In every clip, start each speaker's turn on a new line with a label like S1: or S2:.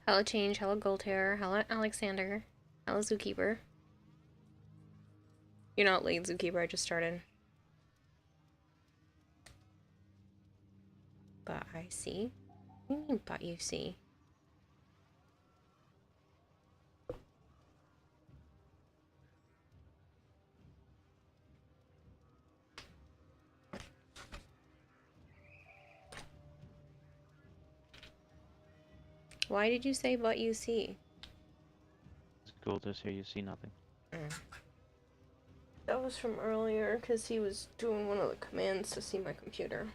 S1: Hello Change, hello Goldhair, hello Alexander, hello Zookeeper. You're not late, Zookeeper, I just started. But I see. What do you mean, but you see? Why did you say but you see?
S2: Gold is here, you see nothing.
S1: That was from earlier, because he was doing one of the commands to see my computer.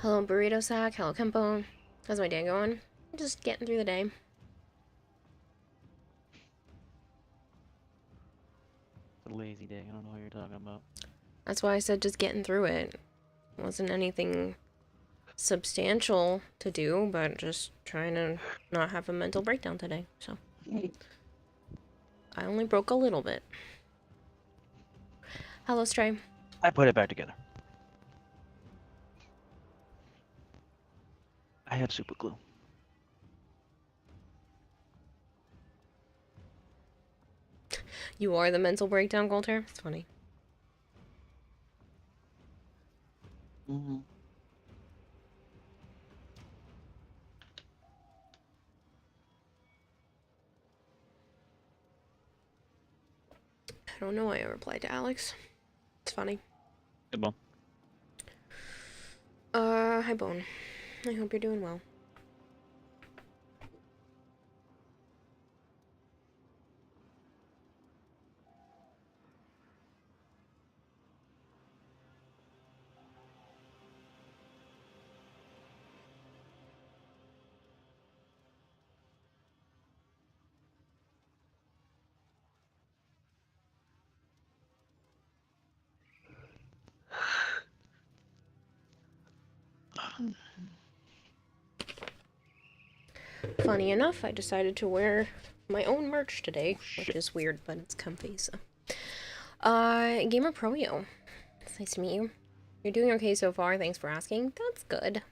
S1: Hello Burrito Sack, hello Kempo. How's my day going? I'm just getting through the day.
S2: It's a lazy day, I don't know what you're talking about.
S1: That's why I said just getting through it. Wasn't anything substantial to do, but just trying to not have a mental breakdown today, so. I only broke a little bit. Hello, Stray.
S2: I put it back together. I have super glue.
S1: You are the mental breakdown, Goldhair? It's funny.
S2: Mm-hmm.
S1: I don't know why I replied to Alex. It's funny.
S2: Hey, Bone.
S1: Hi, Bone. I hope you're doing well. Funny enough, I decided to wear my own merch today, which is weird, but it's comfy, so. Gamer Proyo. It's nice to meet you. You're doing okay so far, thanks for asking. That's good.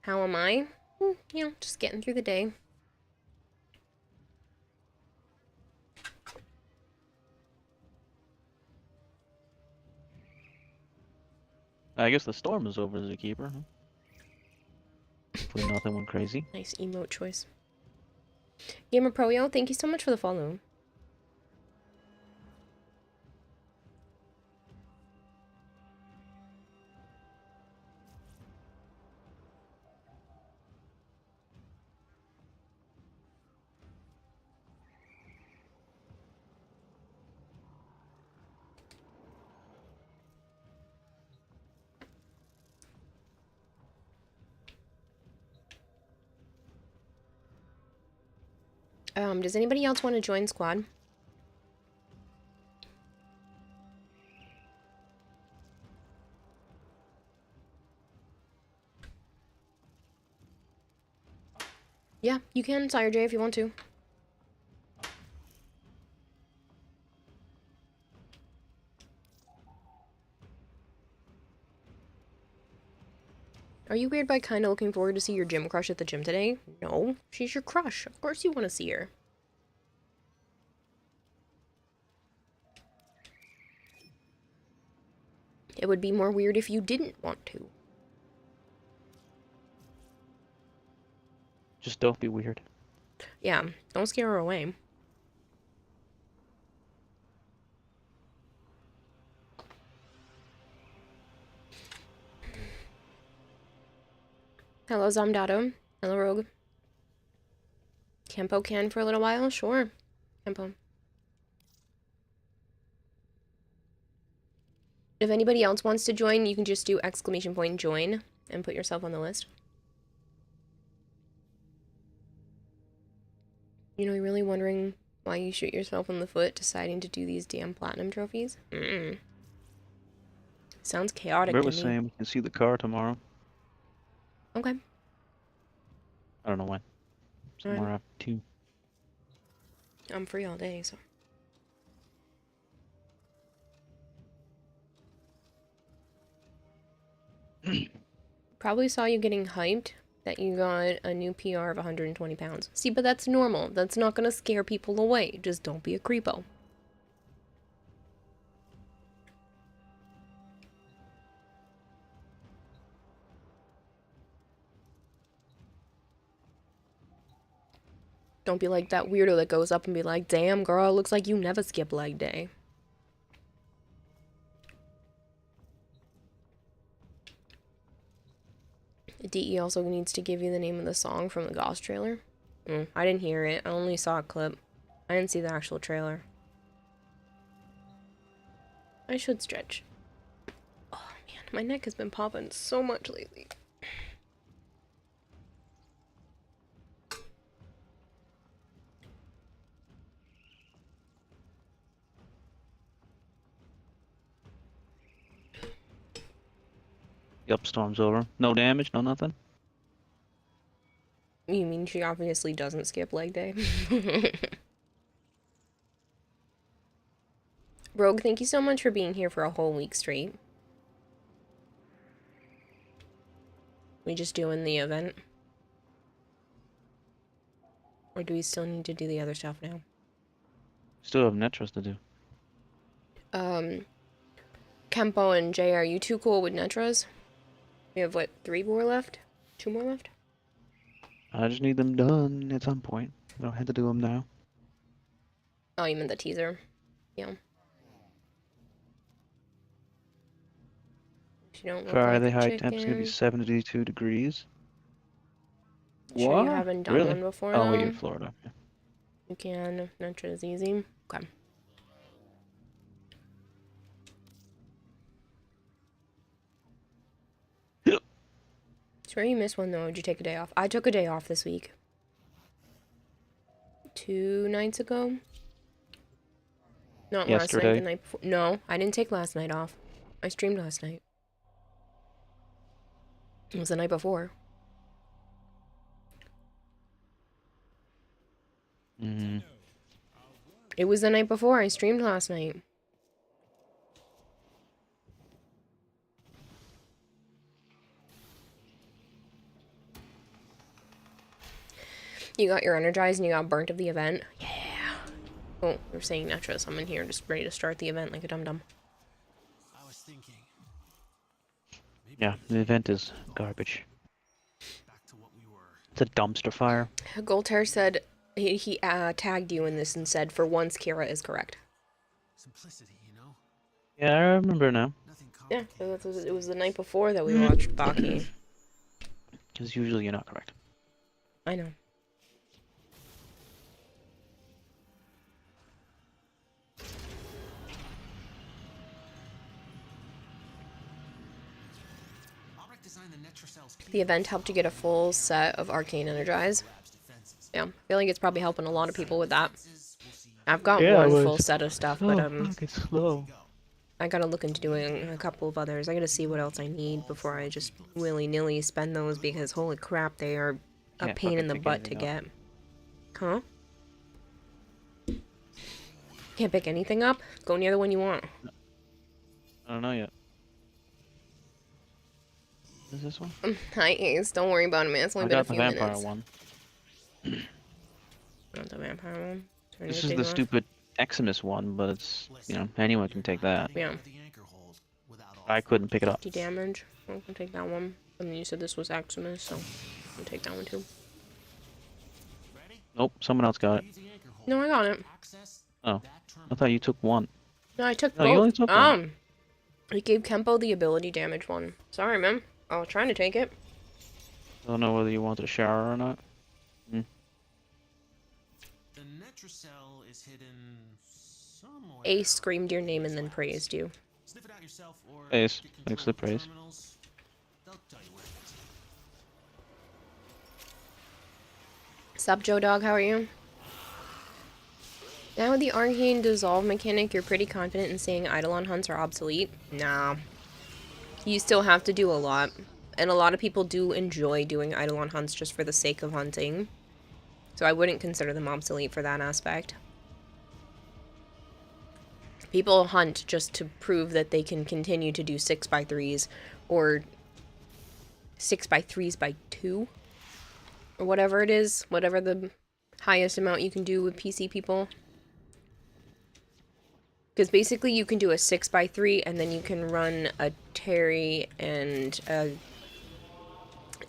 S1: How am I? You know, just getting through the day.
S2: I guess the storm is over, Zookeeper. Huh? Hopefully nothing went crazy.
S1: Nice emote choice. Gamer Proyo, thank you so much for the follow. Does anybody else want to join squad? Yeah, you can, Sire J, if you want to. Are you weird by kinda looking forward to see your gym crush at the gym today? No, she's your crush. Of course you want to see her. It would be more weird if you didn't want to.
S2: Just don't be weird.
S1: Yeah, don't scare her away. Hello, Zamdato. Hello, Rogue. Campo can for a little while? Sure. Campo. If anybody else wants to join, you can just do !join and put yourself on the list. You know, you're really wondering why you shoot yourself in the foot deciding to do these damn platinum trophies? Sounds chaotic
S2: Bert
S1: to
S2: was
S1: me.
S2: saying we can see the car tomorrow.
S1: Okay.
S2: I don't know when. Somewhere after 2.
S1: I'm free all day, so. Probably saw you getting hyped that you got a new PR of 120 pounds. See, but that's normal. That's not gonna scare people away. Just don't be a creepo. Don't be like that weirdo that goes up and be like, damn, girl, it looks like you never skip leg day. DE also needs to give you the name of the song from the Ghost trailer. I didn't hear it. I only saw a clip. I didn't see the actual trailer. I should stretch. Oh, man. My neck has been popping so much lately.
S2: Yup, storm's over. No damage, no nothing.
S1: You mean she obviously doesn't skip leg day? Rogue, thank you so much for being here for a whole week straight. We just doing the event? Or do we still need to do the other stuff now?
S2: Still have Netros to do.
S1: Kempo and Jay, are you too cool with Netras? We have, what, 3 more left? 2 more left?
S2: I just need them done at some point. I don't have to do them now.
S1: Oh, you meant the teaser. Yeah. She don't look
S2: Friday
S1: like a
S2: high
S1: chicken.
S2: temp's gonna be 72 degrees.
S1: Sure
S2: What?
S1: you haven't done
S2: Really?
S1: one before,
S2: Oh,
S1: though?
S2: wait, in Florida. Yeah.
S1: You can. Netra is easy. Okay.
S2: Yep.
S1: Swear you missed one, though. Did you take a day off? I took a day off this week. 2 nights ago? Not last night,
S2: Yesterday.
S1: the night before. No, I didn't take last night off. I streamed last night. It was the night before. It was the night before. I streamed last night. You got your energized and you got burnt of the event. Yeah. Oh, they're saying Netras. I'm in here just ready to start the event like a dum-dum.
S3: I was thinking.
S2: Yeah, the event is garbage.
S3: Back to what we were.
S2: It's a dumpster fire.
S1: Goltair said he tagged you in this and said, for once, Kira is correct.
S3: Simplicity, you know?
S2: Yeah, I remember now.
S3: Nothing
S1: Yeah,
S3: complicated.
S1: it was the night before that we watched Baki.
S2: Because usually you're not correct.
S1: I know.
S3: Albrecht designed the Netracell's key
S1: The event helped you get a full set of Arcane Energize.
S3: lab's defenses.
S1: Yeah, I feel like it's probably helping a lot of people with that.
S3: Defenses, we'll see.
S1: I've got
S2: Yeah,
S1: one
S2: it
S1: full
S2: was-
S1: set of stuff, but
S2: it's slow.
S1: I gotta look into doing a couple of others. I gotta see what else I need before I just willy-nilly spend those, because holy crap, they are a
S2: Can't
S1: pain in
S2: fucking
S1: the
S2: pick
S1: butt to
S2: anything
S1: get. Huh? Can't pick anything up? Go near the one you want.
S2: I don't know yet. Is this one?
S1: Hi, Ace. Don't worry about it, man. It's only
S2: I
S1: been a
S2: got the
S1: few
S2: vampire
S1: minutes.
S2: one.
S1: Not the vampire one. Turn
S2: This
S1: your
S2: is
S1: thing
S2: the
S1: off.
S2: stupid Eximus one, but it's, you know, anyone can take that.
S1: Yeah.
S3: The anchor hold without all
S2: I couldn't pick it up.
S1: 50 damage. I can take that one. And then you said this was Aximus, so I'll take that one too.
S3: ready?
S2: Nope, someone else got it.
S3: Use the anchor hold.
S1: No, I got it.
S3: Access
S2: Oh,
S3: that
S2: I
S3: terminal.
S2: thought you took one.
S1: No, I took
S2: No,
S1: both.
S2: you only took one.
S1: I gave Kempo the ability damage one. Sorry, man. I was trying to take it.
S2: Don't know whether you wanted a shower or not.
S3: The Netracell is hidden somewhere.
S1: Ace screamed your name and then praised you.
S3: Sniff it out yourself or
S2: Ace,
S3: get
S2: thanks
S3: control
S2: for the
S3: of
S2: praise.
S3: terminals. They'll tell you where it is.
S1: Sup, Joe Dog? How are you? Now with the Arcane Dissolve mechanic, you're pretty confident in saying Eidolon hunts are obsolete? Nah. You still have to do a lot. And a lot of people do enjoy doing Eidolon hunts just for the sake of hunting. So I wouldn't consider them obsolete for that aspect. People hunt just to prove that they can continue to do 6x3s or 6x3s by 2. Or whatever it is. Whatever the highest amount you can do with PC people. Because basically you can do a 6x3 and then you can run a Terry and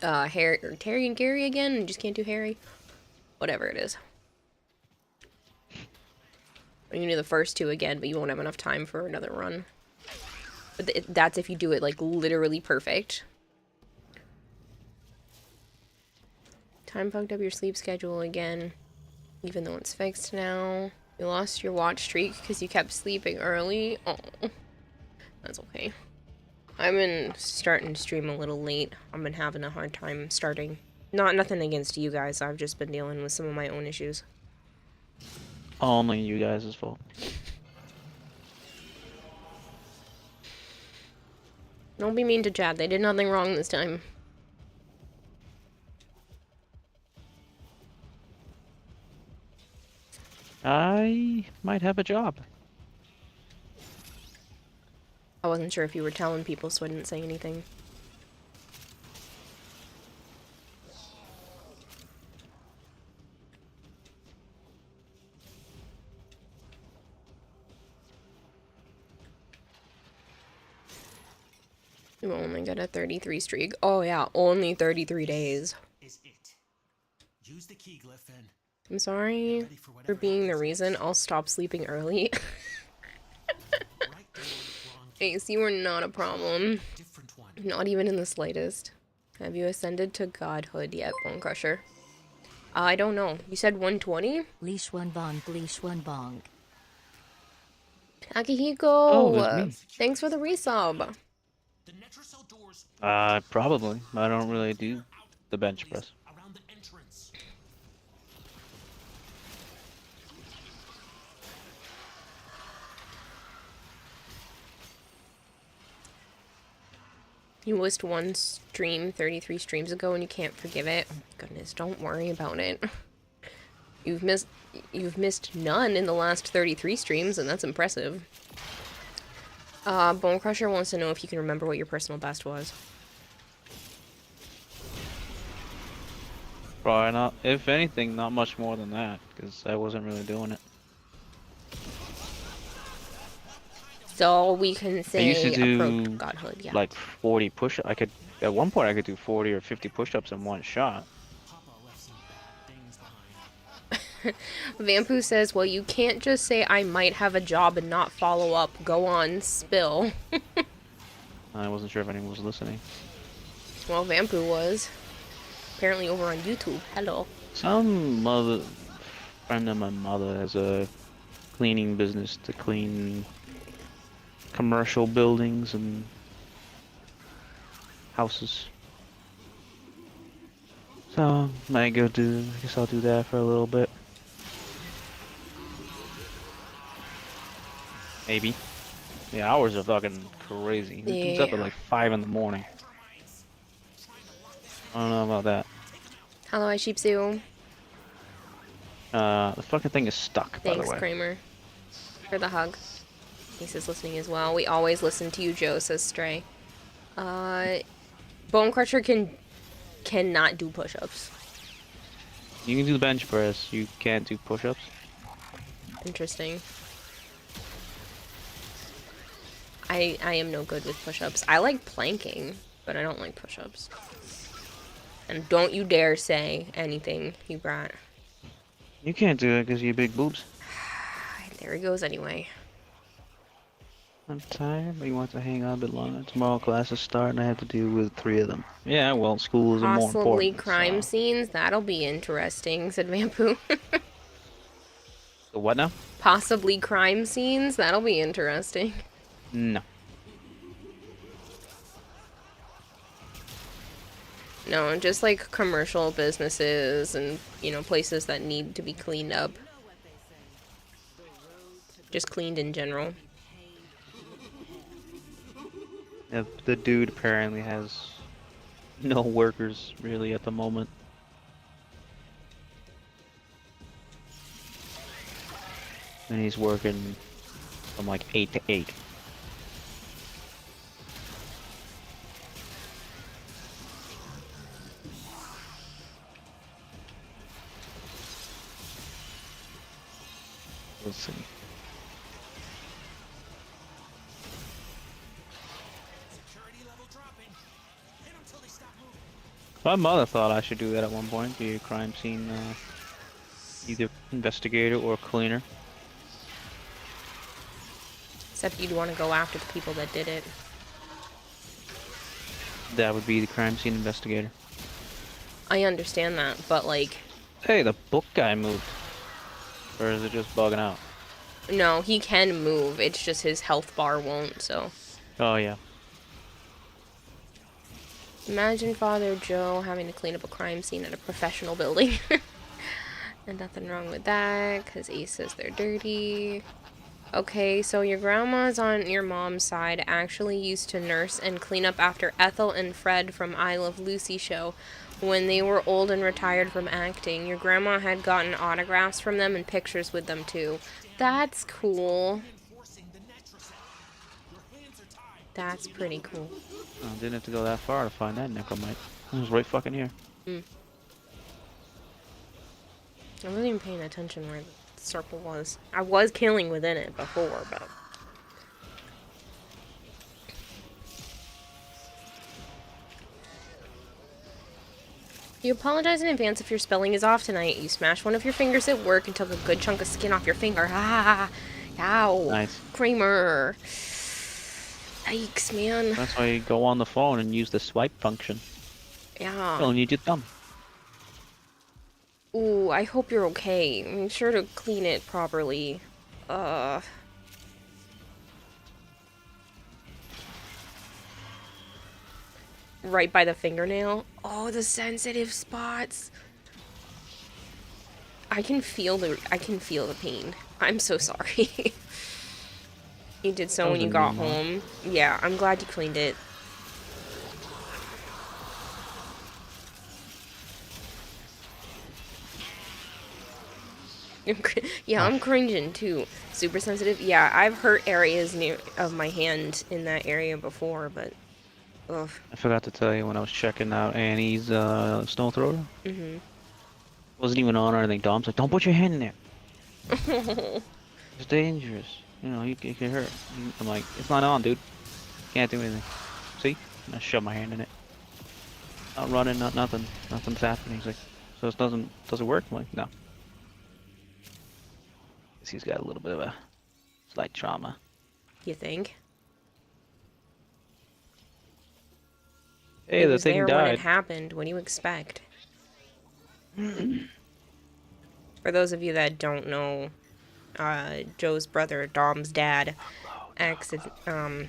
S1: Harry, or Terry and Gary again, and you just can't do Harry. Whatever it is. Or you can do the first 2 again, but you won't have enough time for another run. But that's if you do it, like, literally perfect. Time fucked up your sleep schedule again, even though it's fixed now. You lost your watch streak because you kept sleeping early. Oh, that's okay. I've been starting to stream a little late. I've been having a hard time starting. Nothing against you guys. I've just been dealing with some of my own issues.
S2: Only you guys' fault.
S1: Don't be mean to Chad. They did nothing wrong this time.
S2: I might have a job.
S1: I wasn't sure if you were telling people, so I didn't say anything. You only got a 33 streak. Oh yeah, only 33 days.
S3: Is it. Use the key glyph and
S1: I'm sorry
S3: ready for
S1: for
S3: whatever
S1: being the
S3: happens
S1: reason
S3: next.
S1: I'll stop sleeping early.
S3: Write down the wrong key.
S1: Ace, you are not a problem.
S3: Different one.
S1: Not even in the slightest. Have you ascended to godhood yet, Bone Crusher? I don't know. You said 120?
S4: Leash one bong, leash one bong.
S1: Akihiko!
S2: Oh, that's me.
S1: Thanks for the resub.
S3: The Netracell doors
S2: Probably. I don't really do the bench press.
S3: around the entrance.
S1: You missed one stream 33 streams ago and you can't forgive it. Oh my goodness, don't worry about it. You've missed none in the last 33 streams, and that's impressive. Bone Crusher wants to know if you can remember what your personal best was.
S2: Probably not. If anything, not much more than that, because I wasn't really doing it.
S1: So we can say
S2: used to do,
S1: approach godhood, yeah.
S2: Like 40 push-ups. At one point I could do 40 or 50 push-ups in one shot.
S3: Papa left some bad things behind.
S1: Vampu says, well, you can't just say I might have a job and not follow up. Go on, spill.
S2: I wasn't sure if anyone was listening.
S1: Well, Vampu was. Apparently over on YouTube. Hello.
S2: Some friend of my mother has a cleaning business to clean commercial buildings and houses. So I guess I'll do that for a little bit. Maybe. The hours are fucking crazy. It's up at
S1: Yeah.
S2: like 5 in the morning. I don't know about that.
S1: Hello, I Sheepsu.
S2: The fucking thing is stuck, by
S1: Thanks,
S2: the way.
S1: Kramer, for the hug. Ace is listening as well. We always listen to you, Joe, says Stray. Bone Crusher cannot do push-ups.
S2: You can do the bench press, you can't do push-ups.
S1: Interesting. I am no good with push-ups. I like planking, but I don't like push-ups. And don't you dare say anything, you brat.
S2: You can't do it because you have big boobs.
S1: There he goes anyway.
S2: I'm tired, but you want to hang out a bit longer. Tomorrow classes start and I have to deal with 3 of them. Yeah, well, school is more
S1: Possibly
S2: important.
S1: crime
S2: so.
S1: scenes. That'll be interesting, said Vampu.
S2: So what now?
S1: Possibly crime scenes. That'll be interesting.
S2: No.
S1: No, just like commercial businesses and, you know, places that need to be cleaned up. Just cleaned in general.
S2: Yeah, the dude apparently has no workers really at the moment. And he's working from like 8 to 8. Let's see.
S3: Security level dropping. Hit 'em till they stop moving.
S2: My mother thought I should do that at one point, be a crime scene, either investigator or cleaner.
S1: Except you'd want to go after the people that did it.
S2: That would be the crime scene investigator.
S1: I understand that, but like,
S2: Hey, the book guy moved. Or is it just bugging out?
S1: no, he can move. It's just his health bar won't, so.
S2: Oh, yeah.
S1: Imagine Father Joe having to clean up a crime scene at a professional building. And nothing wrong with that, because Ace says they're dirty. Okay, so your grandma's on your mom's side actually used to nurse and clean up after Ethel and Fred from I Love Lucy show. When they were old and retired from acting, your grandma had gotten autographs from them and pictures with them too. That's cool.
S3: Enforcing the necrocell. Your hands are tied.
S1: That's pretty cool.
S2: I didn't have to go that far to find that necromite. It was right fucking here.
S1: I wasn't even paying attention where the circle was. I was killing within it before, but... You apologize in advance if your spelling is off tonight. You smash one of your fingers at work and took a good chunk of skin off your finger. Ah, ow.
S2: Nice.
S1: Kramer. Yikes, man.
S2: That's why you go on the phone and use the swipe function. You
S1: Yeah.
S2: only need your thumb.
S1: Ooh, I hope you're okay. Make sure to clean it properly. Right by the fingernail. Oh, the sensitive spots. I can feel the pain. I'm so sorry. You did so
S2: That
S1: when
S2: was
S1: you got
S2: annoying, huh?
S1: home. Yeah, I'm glad you cleaned it. Yeah, I'm cringing too. Super sensitive. Yeah, I've hurt areas near of my hand in that area before, but ugh.
S2: I forgot to tell you when I was checking out Annie's snow thrower.
S1: Mhm.
S2: Wasn't even on or anything. Dom's like, don't put your hand in there. It's dangerous. You know, you get hurt. I'm like, it's not on, dude. Can't do anything. See? I shove my hand in it. Not running, not nothing. Nothing's happening. He's like, so it doesn't work? I'm like, no. Guess he's got a little bit of a slight trauma.
S1: You think?
S2: Hey,
S1: He
S2: the
S1: was
S2: thing
S1: there when it
S2: died.
S1: happened. What do you expect? For those of you that don't know, Joe's brother, Dom's dad, accident.
S2: He can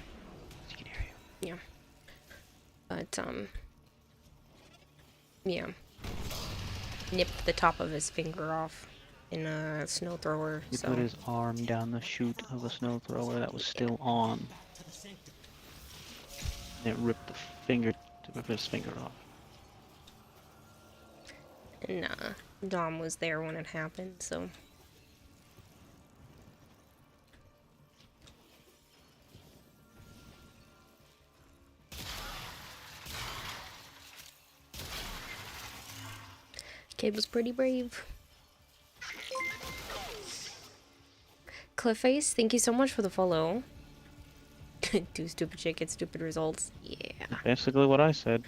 S2: hear you.
S1: Yeah. But yeah, nipped the top of his finger off in a snow thrower.
S2: He
S1: So
S2: put his arm down the chute of a snow thrower that was still on. And it ripped the finger tip of his finger off.
S1: and Dom was there when it happened. So. Kid was pretty brave. Cliffface, thank you so much for the follow. Do stupid shit, get stupid results. Yeah.
S2: Basically what I said.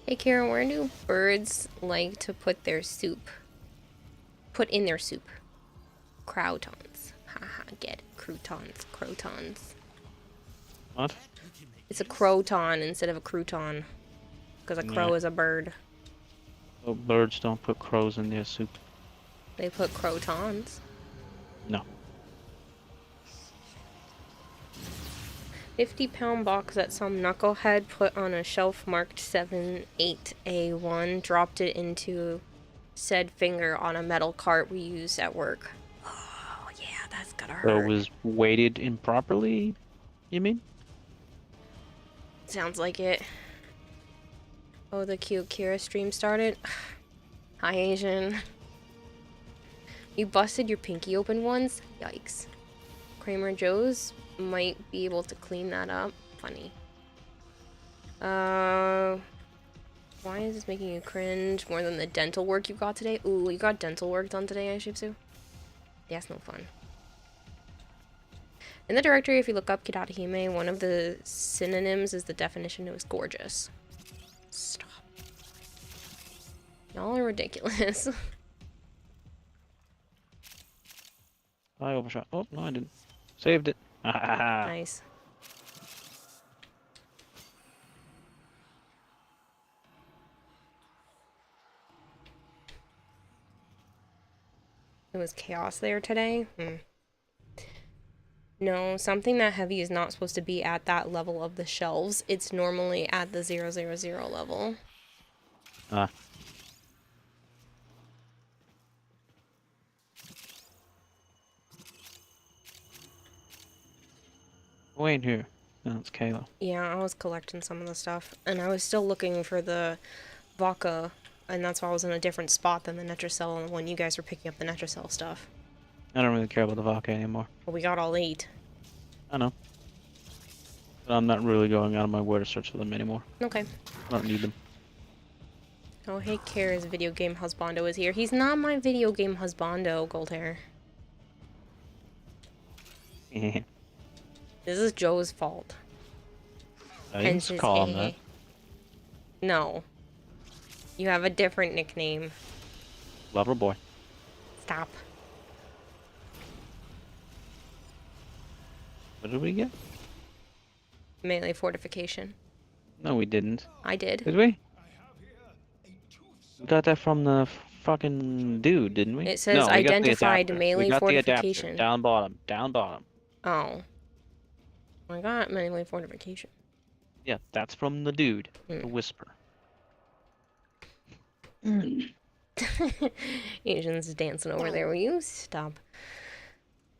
S1: Hey Kara, where do birds like to put their soup? Put in their soup. Croutons. Haha, get it. Croutons. Crotons.
S2: What?
S1: It's a croton instead of a crouton. Because a crow
S2: Yeah.
S1: is a bird.
S2: Oh, birds don't put crows in their soup.
S1: They put crotons.
S2: No.
S1: 50-pound box that some knucklehead put on a shelf marked 78A1, dropped it into said finger on a metal cart we used at work. Oh, yeah, that's gotta
S2: So
S1: hurt.
S2: it was weighted improperly, you mean?
S1: Sounds like it. Oh, the cute Kira stream started. Hi, Asian. You busted your pinky open once? Yikes. Kramer Joe's might be able to clean that up. Funny. Why Why is this making you cringe more than the dental work you got today? Ooh, you got dental work done today, Aishipsu? Yeah, it's no fun. In the directory, if you look up Kitatahime, one of the synonyms is the definition. It was gorgeous. Stop. Y'all are ridiculous.
S2: I overshot. Oh, no, I didn't. Saved it.
S1: Nice. It was chaos there today. No, something that heavy is not supposed to be at that level of the shelves. It's normally at the 000 level.
S2: Ah. Who ain't here? No, it's Kayla.
S1: Yeah, I was collecting some of the stuff, and I was still looking for the vodka, and that's why I was in a different spot than the Netracell when you guys were picking up the Netracell stuff.
S2: I don't really care about the vodka anymore.
S1: Well, we got all 8.
S2: I know. But I'm not really going out of my way to search for them anymore.
S1: Okay.
S2: I don't need them.
S1: Oh, hey, Kara's video game husbando is here. He's not my video game husbando, Gold Hair.
S2: I
S1: This is Joe's fault.
S2: didn't
S1: his
S2: call him
S1: eh.
S2: that.
S1: No. You have a different nickname.
S2: Lover boy.
S1: Stop.
S2: What did we get?
S1: Melee fortification.
S2: No, we didn't.
S1: I did.
S2: Did we? We got that from the fucking dude, didn't we?
S1: It says
S2: no, we got the
S1: identified
S2: adapter.
S1: melee
S2: we got
S1: fortification.
S2: The adapter. Down bottom. Down bottom.
S1: Oh. I got melee fortification.
S2: Yeah, that's from the dude. The whisper.
S1: Asians dancing over there. Will you stop?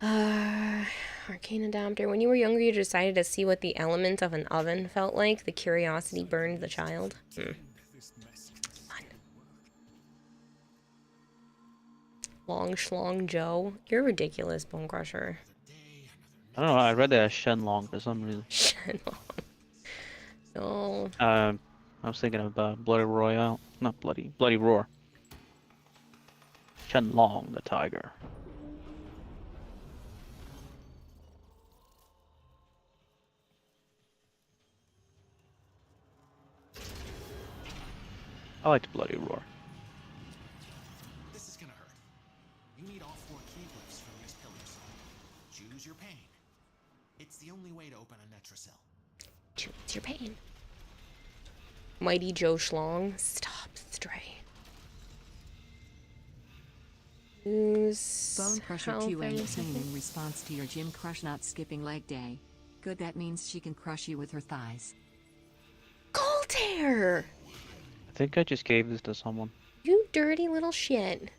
S1: Arcane adapter. When you were younger, you decided to see what the element of an oven felt like. The curiosity burned the child. Fun. Long Schlong Joe. You're ridiculous, Bone Crusher.
S2: I don't know. I read that as Shenlong for some reason.
S1: Shenlong. No.
S2: I was thinking of Bloody Royale. Not Bloody. Bloody Roar. Shenlong the tiger. I liked Bloody Roar.
S3: This is gonna hurt. You need all 4 key glyphs from these pillars. Choose your pain. It's the only way to open a Netracell.
S1: Choose your pain. Mighty Joe Schlong. Stop, Stray.
S4: Bone Crusher 218 in response to your gym crush not skipping leg day. Good, that means she can crush you with her thighs.
S1: Gold Hair!
S2: I think I just gave this to someone.
S1: You dirty little shit.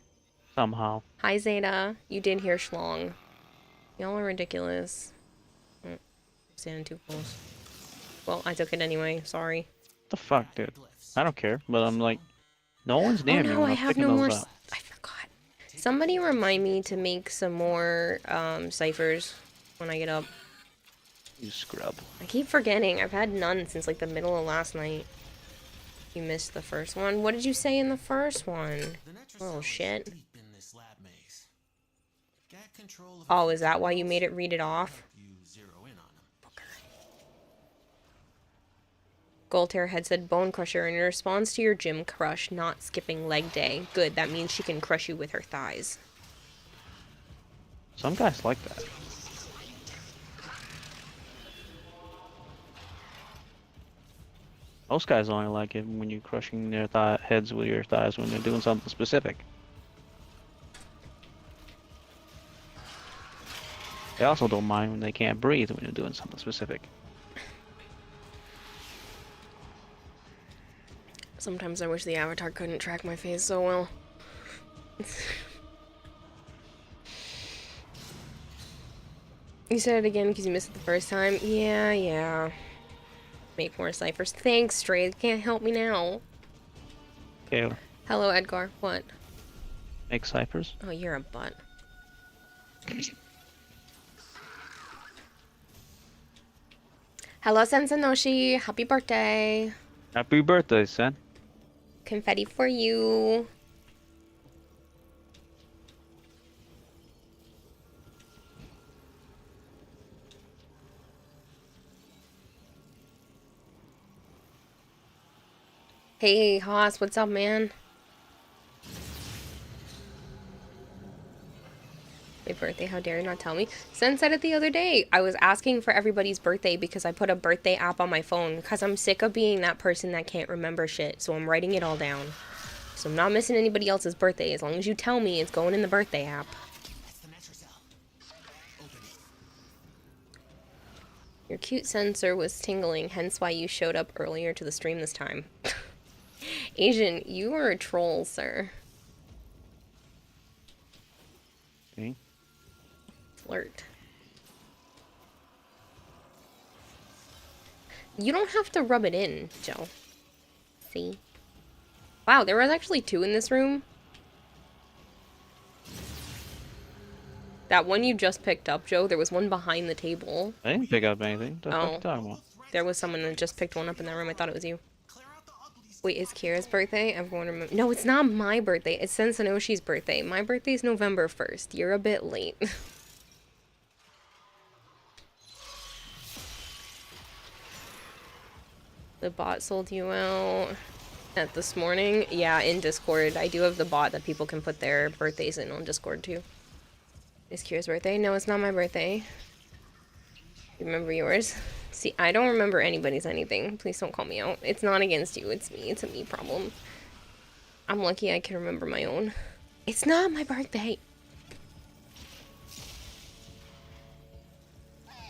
S2: Somehow.
S1: Hi, Zeta. You did hear Schlong. Y'all are ridiculous. Standing too close. Well, I took it anyway. Sorry.
S2: What the fuck, dude? I don't care, but I'm like, no one's near me
S1: Oh no,
S2: when
S1: I
S2: I'm
S1: have
S2: picking
S1: no
S2: those
S1: more.
S2: up.
S1: I forgot. Somebody remind me to make some more ciphers when I get up.
S2: You scrub.
S1: I keep forgetting. I've had none since like the middle of last night. You missed the first one. What did you say in the first one?
S3: The
S1: Oh
S3: Netracell
S1: shit.
S3: is deep in this lab maze. Get control of
S1: Oh, is that why you made it read it off?
S3: you zero in on them.
S1: Goldhair had said Bone Crusher in response to your gym crush not skipping leg day. Good, that means she can crush you with her thighs.
S2: Some guys like that. Most guys only like it when you're crushing their heads with your thighs when they're doing something specific. They also don't mind when they can't breathe when you're doing something specific.
S1: Sometimes I wish the avatar couldn't track my face so well. You said it again because you missed it the first time? Yeah. Make more ciphers. Thanks, Stray. Can't help me now.
S2: Okay,
S1: Hello, Edgar. What?
S2: make ciphers.
S1: Oh, you're a butt. Hello, Sensanoshi. Happy birthday.
S2: Happy birthday, son.
S1: Confetti for you. Hey, Haas, what's up, man? My birthday, how dare you not tell me? Sen said it the other day. I was asking for everybody's birthday because I put a birthday app on my phone because I'm sick of being that person that can't remember shit. So I'm writing it all down. So I'm not missing anybody else's birthday. As long as you tell me, it's going in the birthday app.
S3: That's the metro cell. Open it.
S1: Your cute sensor was tingling, hence why you showed up earlier to the stream this time. Asian, you are a troll, sir.
S2: Okay.
S1: Flirt. You don't have to rub it in, Joe. See? Wow, there was actually 2 in this room. That one you just picked up, Joe, there was one behind the table.
S2: I didn't pick up anything. What the fuck
S1: Oh.
S2: you talking about?
S1: There was someone that just picked one up in that room. I thought it was you. Wait, is Kira's birthday? Everyone remember. No, it's not my birthday. It's Sensonoshi's birthday. My birthday's November 1st. You're a bit late. The bot sold you out at this morning. Yeah, in Discord. I do have the bot that people can put their birthdays in on Discord too. Is Kira's birthday? No, it's not my birthday. You remember yours? See, I don't remember anybody's anything. Please don't call me out. It's not against you. It's me. It's a me problem. I'm lucky I can remember my own. It's not my birthday.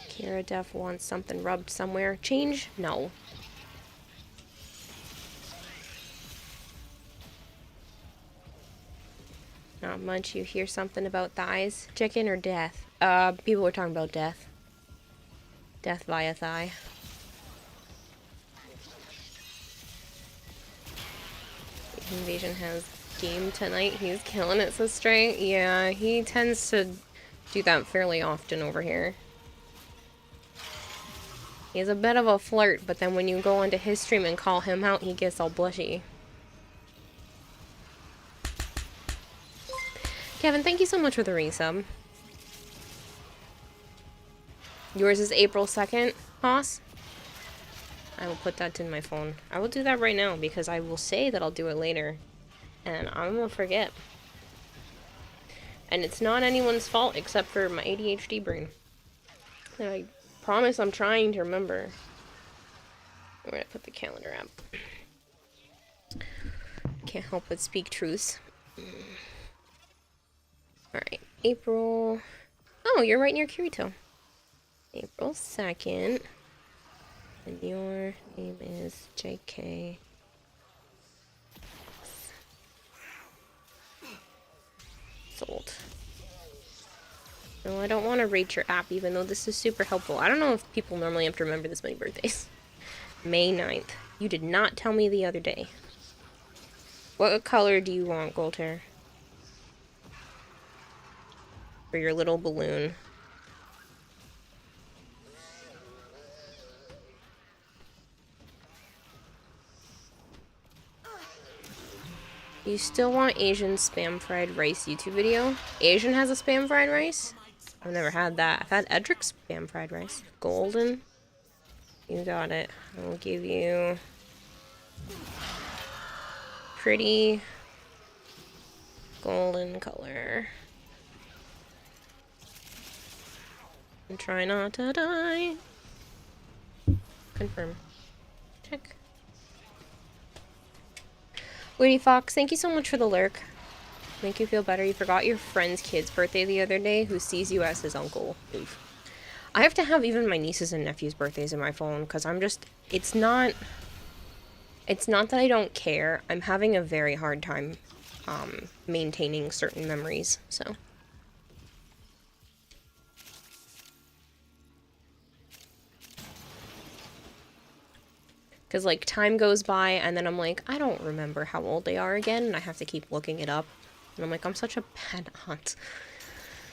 S1: Kira Def wants something rubbed somewhere. Change? No. Not much. You hear something about thighs? Chicken or death? People were talking about death. Death via thigh. Invasion has game tonight. He's killing it, so straight. Yeah, he tends to do that fairly often over here. He's a bit of a flirt, but then when you go onto his stream and call him out, he gets all blushy. Kevin, thank you so much for the resub. Yours is April 2nd, Haas? I will put that in my phone. I will do that right now because I will say that I'll do it later. And I'm gonna forget. And it's not anyone's fault except for my ADHD brain. And I promise I'm trying to remember. Where did I put the calendar app? Can't help but speak truths. Alright, April... Oh, you're right near Kirito. April 2nd. And your name is JK. Sold. No, I don't want to rate your app, even though this is super helpful. I don't know if people normally have to remember this many birthdays. May 9th. You did not tell me the other day. What color do you want, Gold Hair? For your little balloon. You still want Asian spam fried rice YouTube video? Asian has a spam fried rice? I've never had that. I've had Edric's spam fried rice. Golden. You got it. I will give you pretty golden color. And try not to die. Confirm. Check. Woody Fox, thank you so much for the lurk. Make you feel better. You forgot your friend's kid's birthday the other day who sees you as his uncle. Oof. I have to have even my nieces and nephews' birthdays in my phone because I'm just... It's not that I don't care. I'm having a very hard time maintaining certain memories, so... Because, like, time goes by, and then I'm like, I don't remember how old they are again, and I have to keep looking it up. And I'm like, I'm such a bad aunt.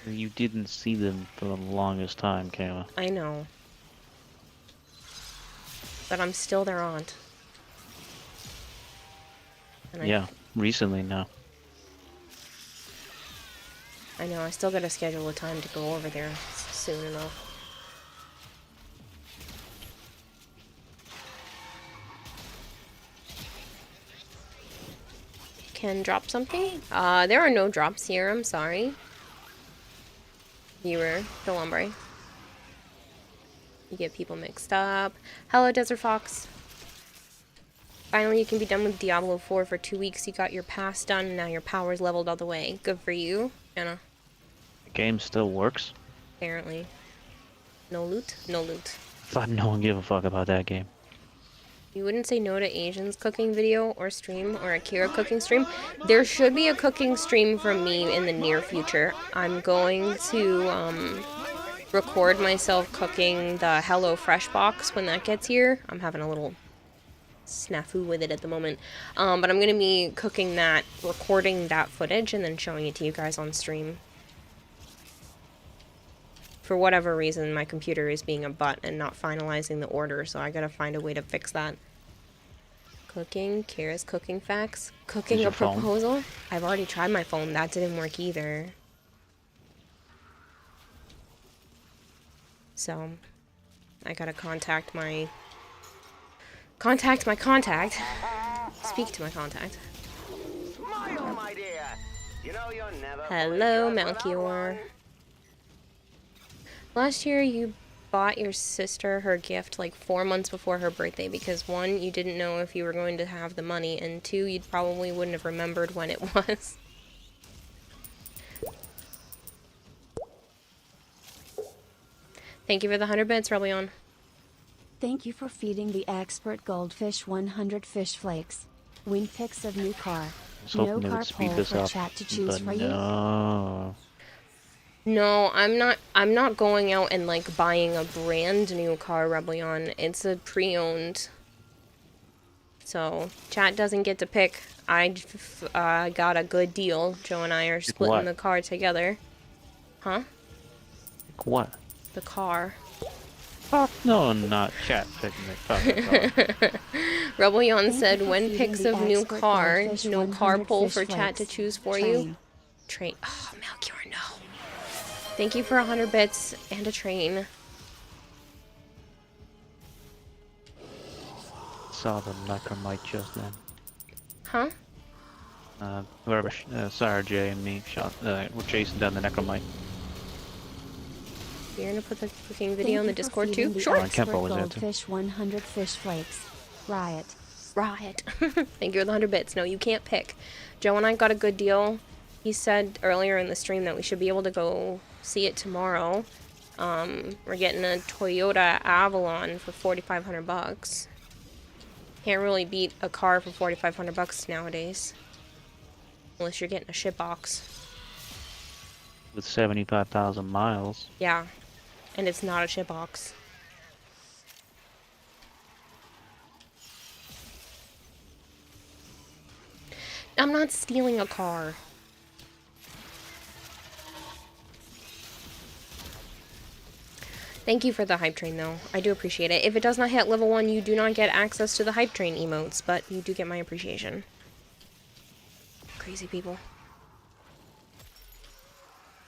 S2: You didn't see them for the longest time, Kayla.
S1: I know. But I'm still their aunt. And
S2: Yeah, recently now.
S1: I know, I still gotta schedule a time to go over there soon enough. Can drop something? There are no drops here, I'm sorry. Viewer, Philombre. You get people mixed up. Hello, Desert Fox. Finally, you can be done with Diablo 4 for 2 weeks. You got your pass done, and now your power's leveled all the way. Good for you, Anna.
S2: The game still works.
S1: Apparently. No loot? No loot.
S2: Fuck, no one give a fuck about that game.
S1: You wouldn't say no to Asian's cooking video or stream or Akira cooking stream. There should be a cooking stream from me in the near future. I'm going to record myself cooking the HelloFresh box when that gets here. I'm having a little snafu with it at the moment. But I'm going to be cooking that, recording that footage, and then showing it to you guys on stream. For whatever reason, my computer is being a butt and not finalizing the order, so I gotta find a way to fix that. Cooking, Kira's cooking facts. Cooking a proposal? I've already tried my phone, that didn't work either. So, I gotta contact my contact. Speak to my contact.
S5: Smile, my dear. You know you're never
S1: Hello, Melchior. Last year you bought your sister her gift like 4 months before her birthday because 1, you didn't know if you were going to have the money, and 2, you probably wouldn't have remembered when it was. Thank you for the 100 bits, Rebellion.
S6: Thank you for feeding the expert goldfish 100 fish flakes. Wing pics of new car. No car poll for chat to choose for you.
S1: No, I'm not going out and like buying a brand new car, Rebellion. It's a pre-owned. So, chat doesn't get to pick. I got a good deal. Joe and I are splitting the car together. Huh?
S2: What?
S1: The car.
S2: Fuck no, not chat picking the car.
S1: Rebellion said, when pics of new car, no car poll for chat to choose for you. Train. Oh, Melchior, no. Thank you for 100 bits and a train.
S2: Saw the necromite just then.
S1: Huh?
S2: Whoever, Sarah J and me shot, we're chasing down the necromite. You're
S1: gonna put the cooking video in the Discord too? Sure.
S6: Goldfish 100 fish flakes. Riot.
S1: Riot. Thank you for the 100 bits. No, you can't pick. Joe and I got a good deal. He said earlier in the stream that we should be able to go see it tomorrow. We're getting a Toyota Avalon for 4,500 bucks. Can't really beat a car for 4,500 bucks nowadays. Unless you're getting a shitbox.
S2: With 75,000 miles.
S1: Yeah. And it's not a shitbox. I'm not stealing a car. Thank you for the hype train, though. I do appreciate it. If it does not hit level 1, you do not get access to the hype train emotes, but you do get my appreciation. Crazy people.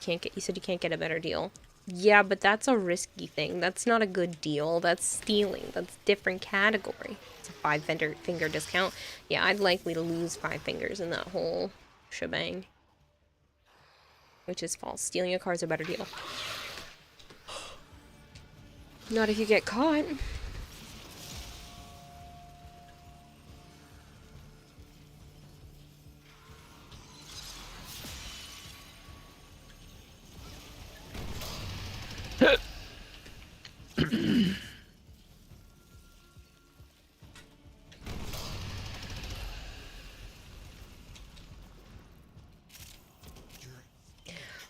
S1: You said you can't get a better deal. Yeah, but that's a risky thing. That's not a good deal. That's stealing. That's a different category. It's a 5-finger discount. Yeah, I'd likely to lose 5 fingers in that whole shebang. Which is false. Stealing a car is a better deal. Not if you get caught.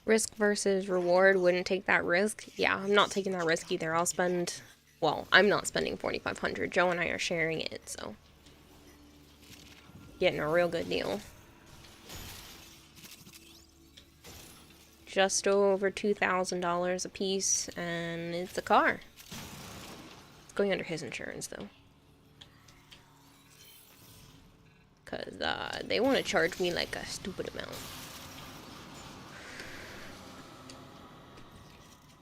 S1: Risk versus reward, wouldn't take that risk. Yeah, I'm not taking that risk either. I'll spend, well, I'm not spending 4,500. Joe and I are sharing it, so getting a real good deal. Just over $2,000 a piece, and it's a car. It's going under his insurance, though. because they want to charge me like a stupid amount.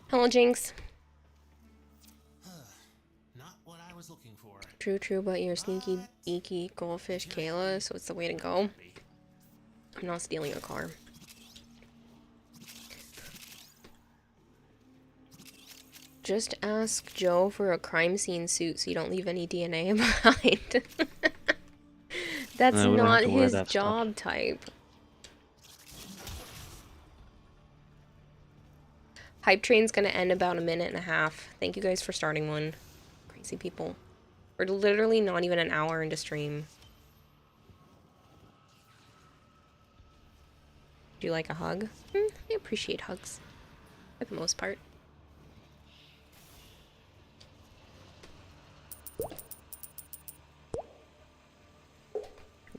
S1: Hello, Jinx.
S3: Not what I was looking for.
S1: True, but you're sneaky, beaky goldfish, Kayla, so it's the way to go. I'm not stealing a car. Just ask Joe for a crime scene suit so you don't leave any DNA behind. That's
S2: No, we don't have
S1: not
S2: to wear
S1: his
S2: that
S1: job
S2: stuff.
S1: type. Hype train's gonna end about a minute and a half. Thank you guys for starting one. Crazy people. We're literally not even an hour into stream. Do you like a hug? I appreciate hugs. For the most part.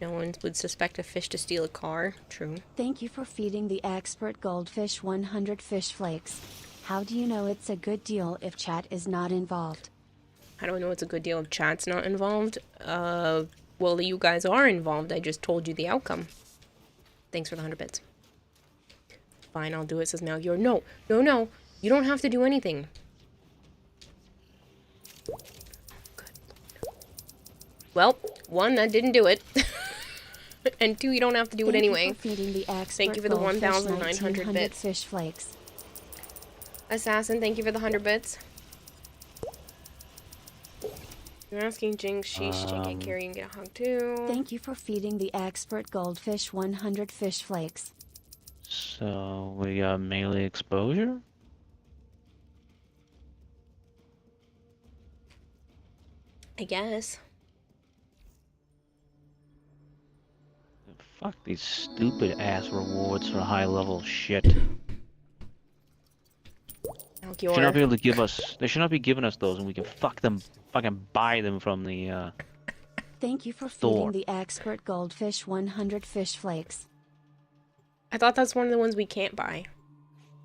S1: No one would suspect a fish to steal a car. True.
S6: Thank you for feeding the expert goldfish 100 fish flakes. How do you know it's a good deal if chat is not involved?
S1: I don't know it's a good deal if chat's not involved. Well, you guys are involved. I just told you the outcome. Thanks for the 100 bits. Fine, I'll do it, says Malgior. No. You don't have to do anything. Good Lord. Well, one, that didn't do it. And two, you don't have to do it anyway. Thank you for the 1,900 bits.
S6: Fish flakes.
S1: Assassin, thank you for the 100 bits. You're asking Jinx, sheesh, JK, Carrie, and get a hug too.
S6: Thank you for feeding the expert goldfish 100 fish flakes.
S2: So we got melee exposure.
S1: I guess.
S2: Fuck these stupid ass rewards for high level shit.
S1: Malgior.
S2: Should not be able to give us. They should not be giving us those, and we can fucking buy them from the.
S6: Thank you for
S2: store.
S6: feeding the expert goldfish 100 fish flakes.
S1: I thought that's one of the ones we can't buy.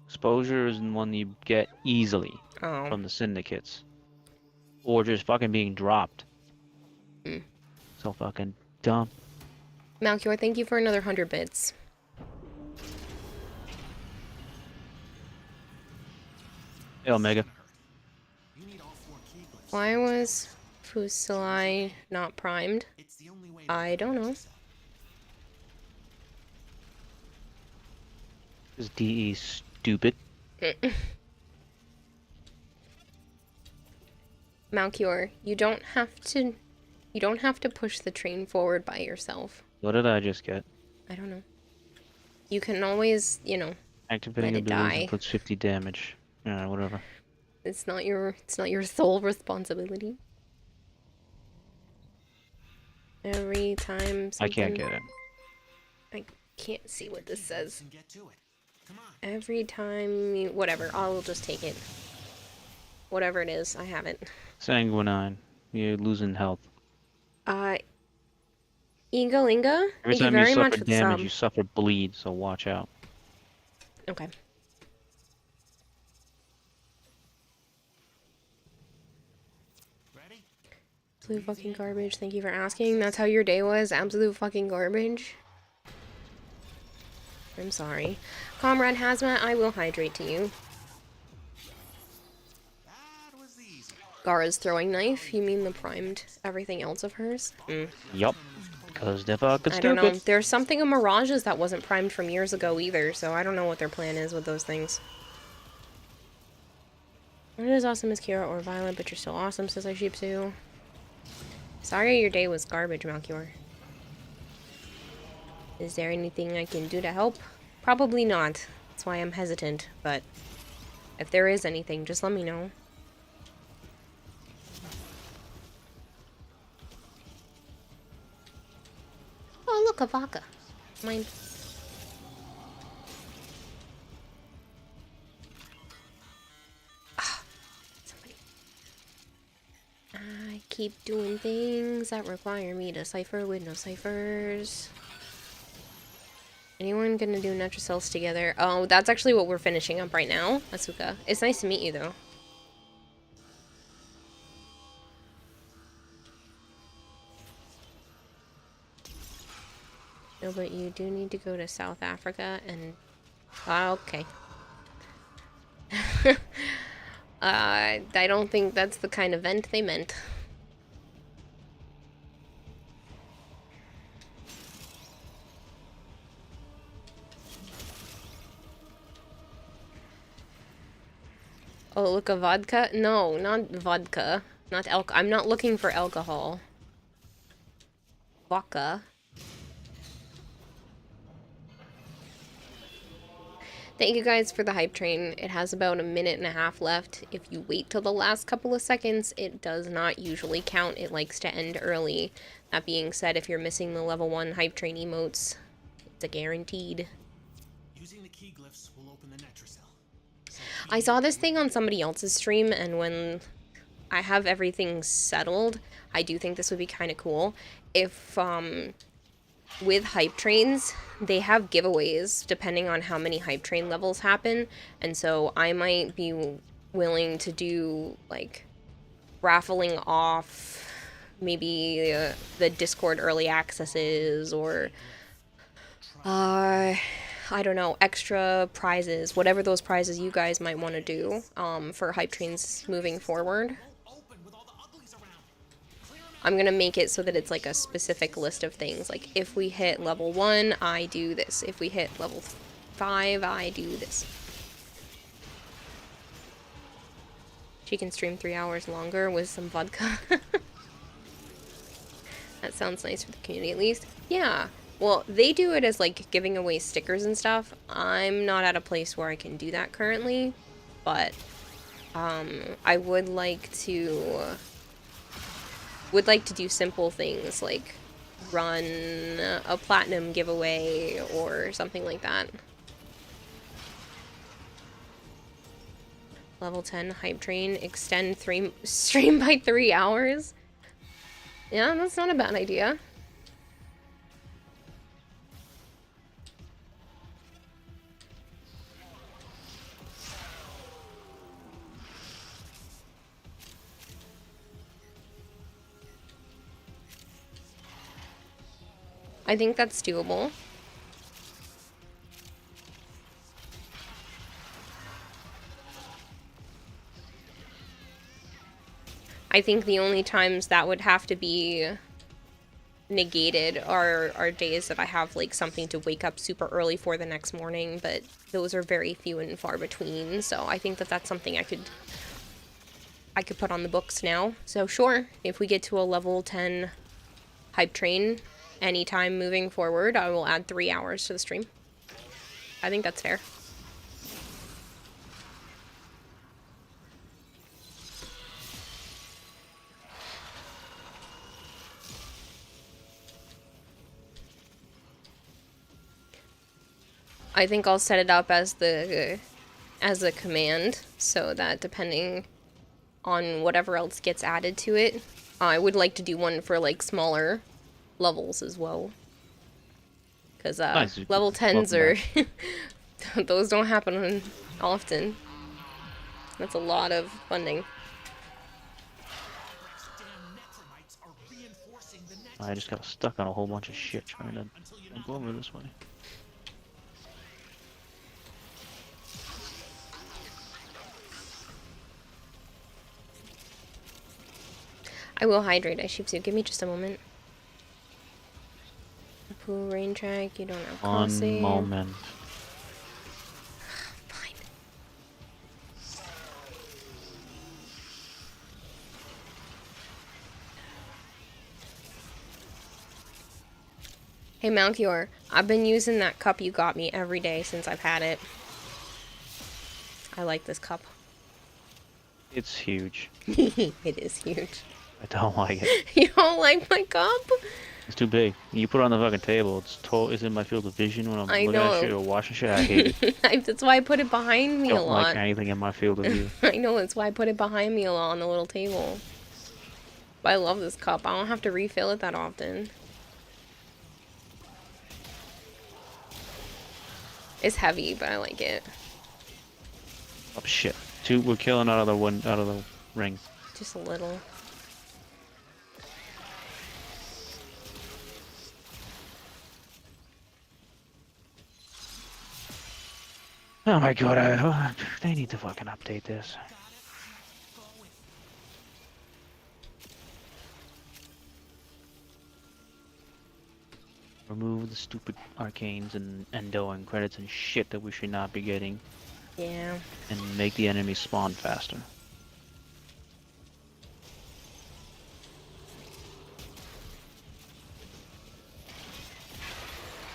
S2: Exposure is one you get easily
S1: Oh.
S2: from the syndicates, or just fucking being dropped. So fucking dumb.
S1: Malkior, thank you for another 100 bits.
S2: Hey, Omega.
S3: You need all 4 key glyphs.
S1: Why was Fusilai not primed?
S3: It's the only way to
S1: I don't know.
S2: Is DE stupid?
S1: Malkior, you don't have to push the train forward by yourself.
S2: What did I just get?
S1: I don't know. You can always,
S2: Activating
S1: Let it
S2: abilities
S1: die.
S2: inflicts 50 damage. Yeah, whatever.
S1: it's not your sole responsibility. Every time something
S2: I can't get it.
S1: I can't see what this says.
S3: and get to it. Come on.
S1: Every time you, whatever, I'll just take it. Whatever it is, I have it.
S2: Sanguinine. You're losing health.
S1: Inga Linga,
S2: Every
S1: thank you
S2: time
S1: very
S2: you
S1: much
S2: suffer
S1: for the
S2: damage,
S1: sub.
S2: you suffer bleed, so watch out.
S1: Okay.
S3: Ready?
S1: Absolute fucking garbage. Thank you for asking. That's how your day was? Absolute fucking garbage? I'm sorry. Comrade Hazmat, I will hydrate to you.
S3: That was easy.
S1: Gara's throwing knife? You mean the primed everything else of hers?
S2: Yup. Because they're fucking
S1: I don't know.
S2: stupid.
S1: There's something of Mirage's that wasn't primed from years ago either, so I don't know what their plan is with those things. Not as awesome as Kira or Violet, but you're still awesome, says I sheep too. Sorry your day was garbage, Malkior. Is there anything I can do to help? Probably not. That's why I'm hesitant, but if there is anything, just let me know. Oh, look, a vodka. Mine. Ah, somebody. I keep doing things that require me to cipher with no ciphers. Anyone gonna do Nutricells together? Oh, that's actually what we're finishing up right now, Asuka. It's nice to meet you, though. No, but you do need to go to South Africa and... okay. I don't think that's the kind of event they meant. Oh, look, a vodka? No, not vodka. Not alcohol. I'm not looking for alcohol. Vodka. Thank you guys for the hype train. It has about a minute and a half left. If you wait till the last couple of seconds, it does not usually count. It likes to end early. That being said, if you're missing the level 1 hype train emotes, it's a guaranteed.
S3: Using the key glyphs will open the Netracell.
S1: I saw this thing on somebody else's stream, and when I have everything settled, I do think this would be kind of cool. If, with hype trains, they have giveaways depending on how many hype train levels happen, and so I might be willing to do, like, raffling off maybe the Discord early accesses, or, I don't know, extra prizes, whatever those prizes you guys might want to do, for hype trains moving forward. I'm gonna make it so that it's like a specific list of things. Like, if we hit level 1, I do this. If we hit level 5, I do this. She can stream 3 hours longer with some vodka. That sounds nice for the community, at least. Yeah. Well, they do it as, like, giving away stickers and stuff. I'm not at a place where I can do that currently, but I would like to do simple things, like run a platinum giveaway or something like that. Level 10 hype train, extend stream by 3 hours. Yeah, that's not a bad idea. I think that's doable. I think the only times that would have to be negated are days that I have, like, something to wake up super early for the next morning, but those are very few and far between, so I think that that's something I could put on the books now. So sure, if we get to a level 10 hype train anytime moving forward, I will add 3 hours to the stream. I think that's fair. I think I'll set it up as a command, so that depending on whatever else gets added to it, I would like to do one for, like, smaller levels as well. Because
S2: Nice.
S1: level 10s are... those don't happen often. That's a lot of funding.
S2: I just got stuck on a whole bunch of shit trying to go over this way.
S1: I will hydrate, I sheep suit. Give me just a moment. Pool rain track, you don't have crossing.
S2: One moment.
S1: Fine. Hey Malchior, I've been using that cup you got me every day since I've had it. I like this cup.
S2: It's huge.
S1: It is huge.
S2: I don't like it.
S1: You don't like my cup?
S2: It's too big. You put it on the fucking table. It's in my field of vision when I'm looking at shit or watching shit. I hate it.
S1: That's why I put it behind me a lot.
S2: I don't like anything in my field of view.
S1: I know, that's why I put it behind me a lot on the little table. But I love this cup. I don't have to refill it that often. It's heavy, but I like it.
S2: Oh shit! We're killing out of the ring.
S1: Just a little.
S2: Oh my god, they need to fucking update this. Remove the stupid arcanes and endo and credits and shit that we should not be getting.
S1: Yeah.
S2: And make the enemy spawn faster.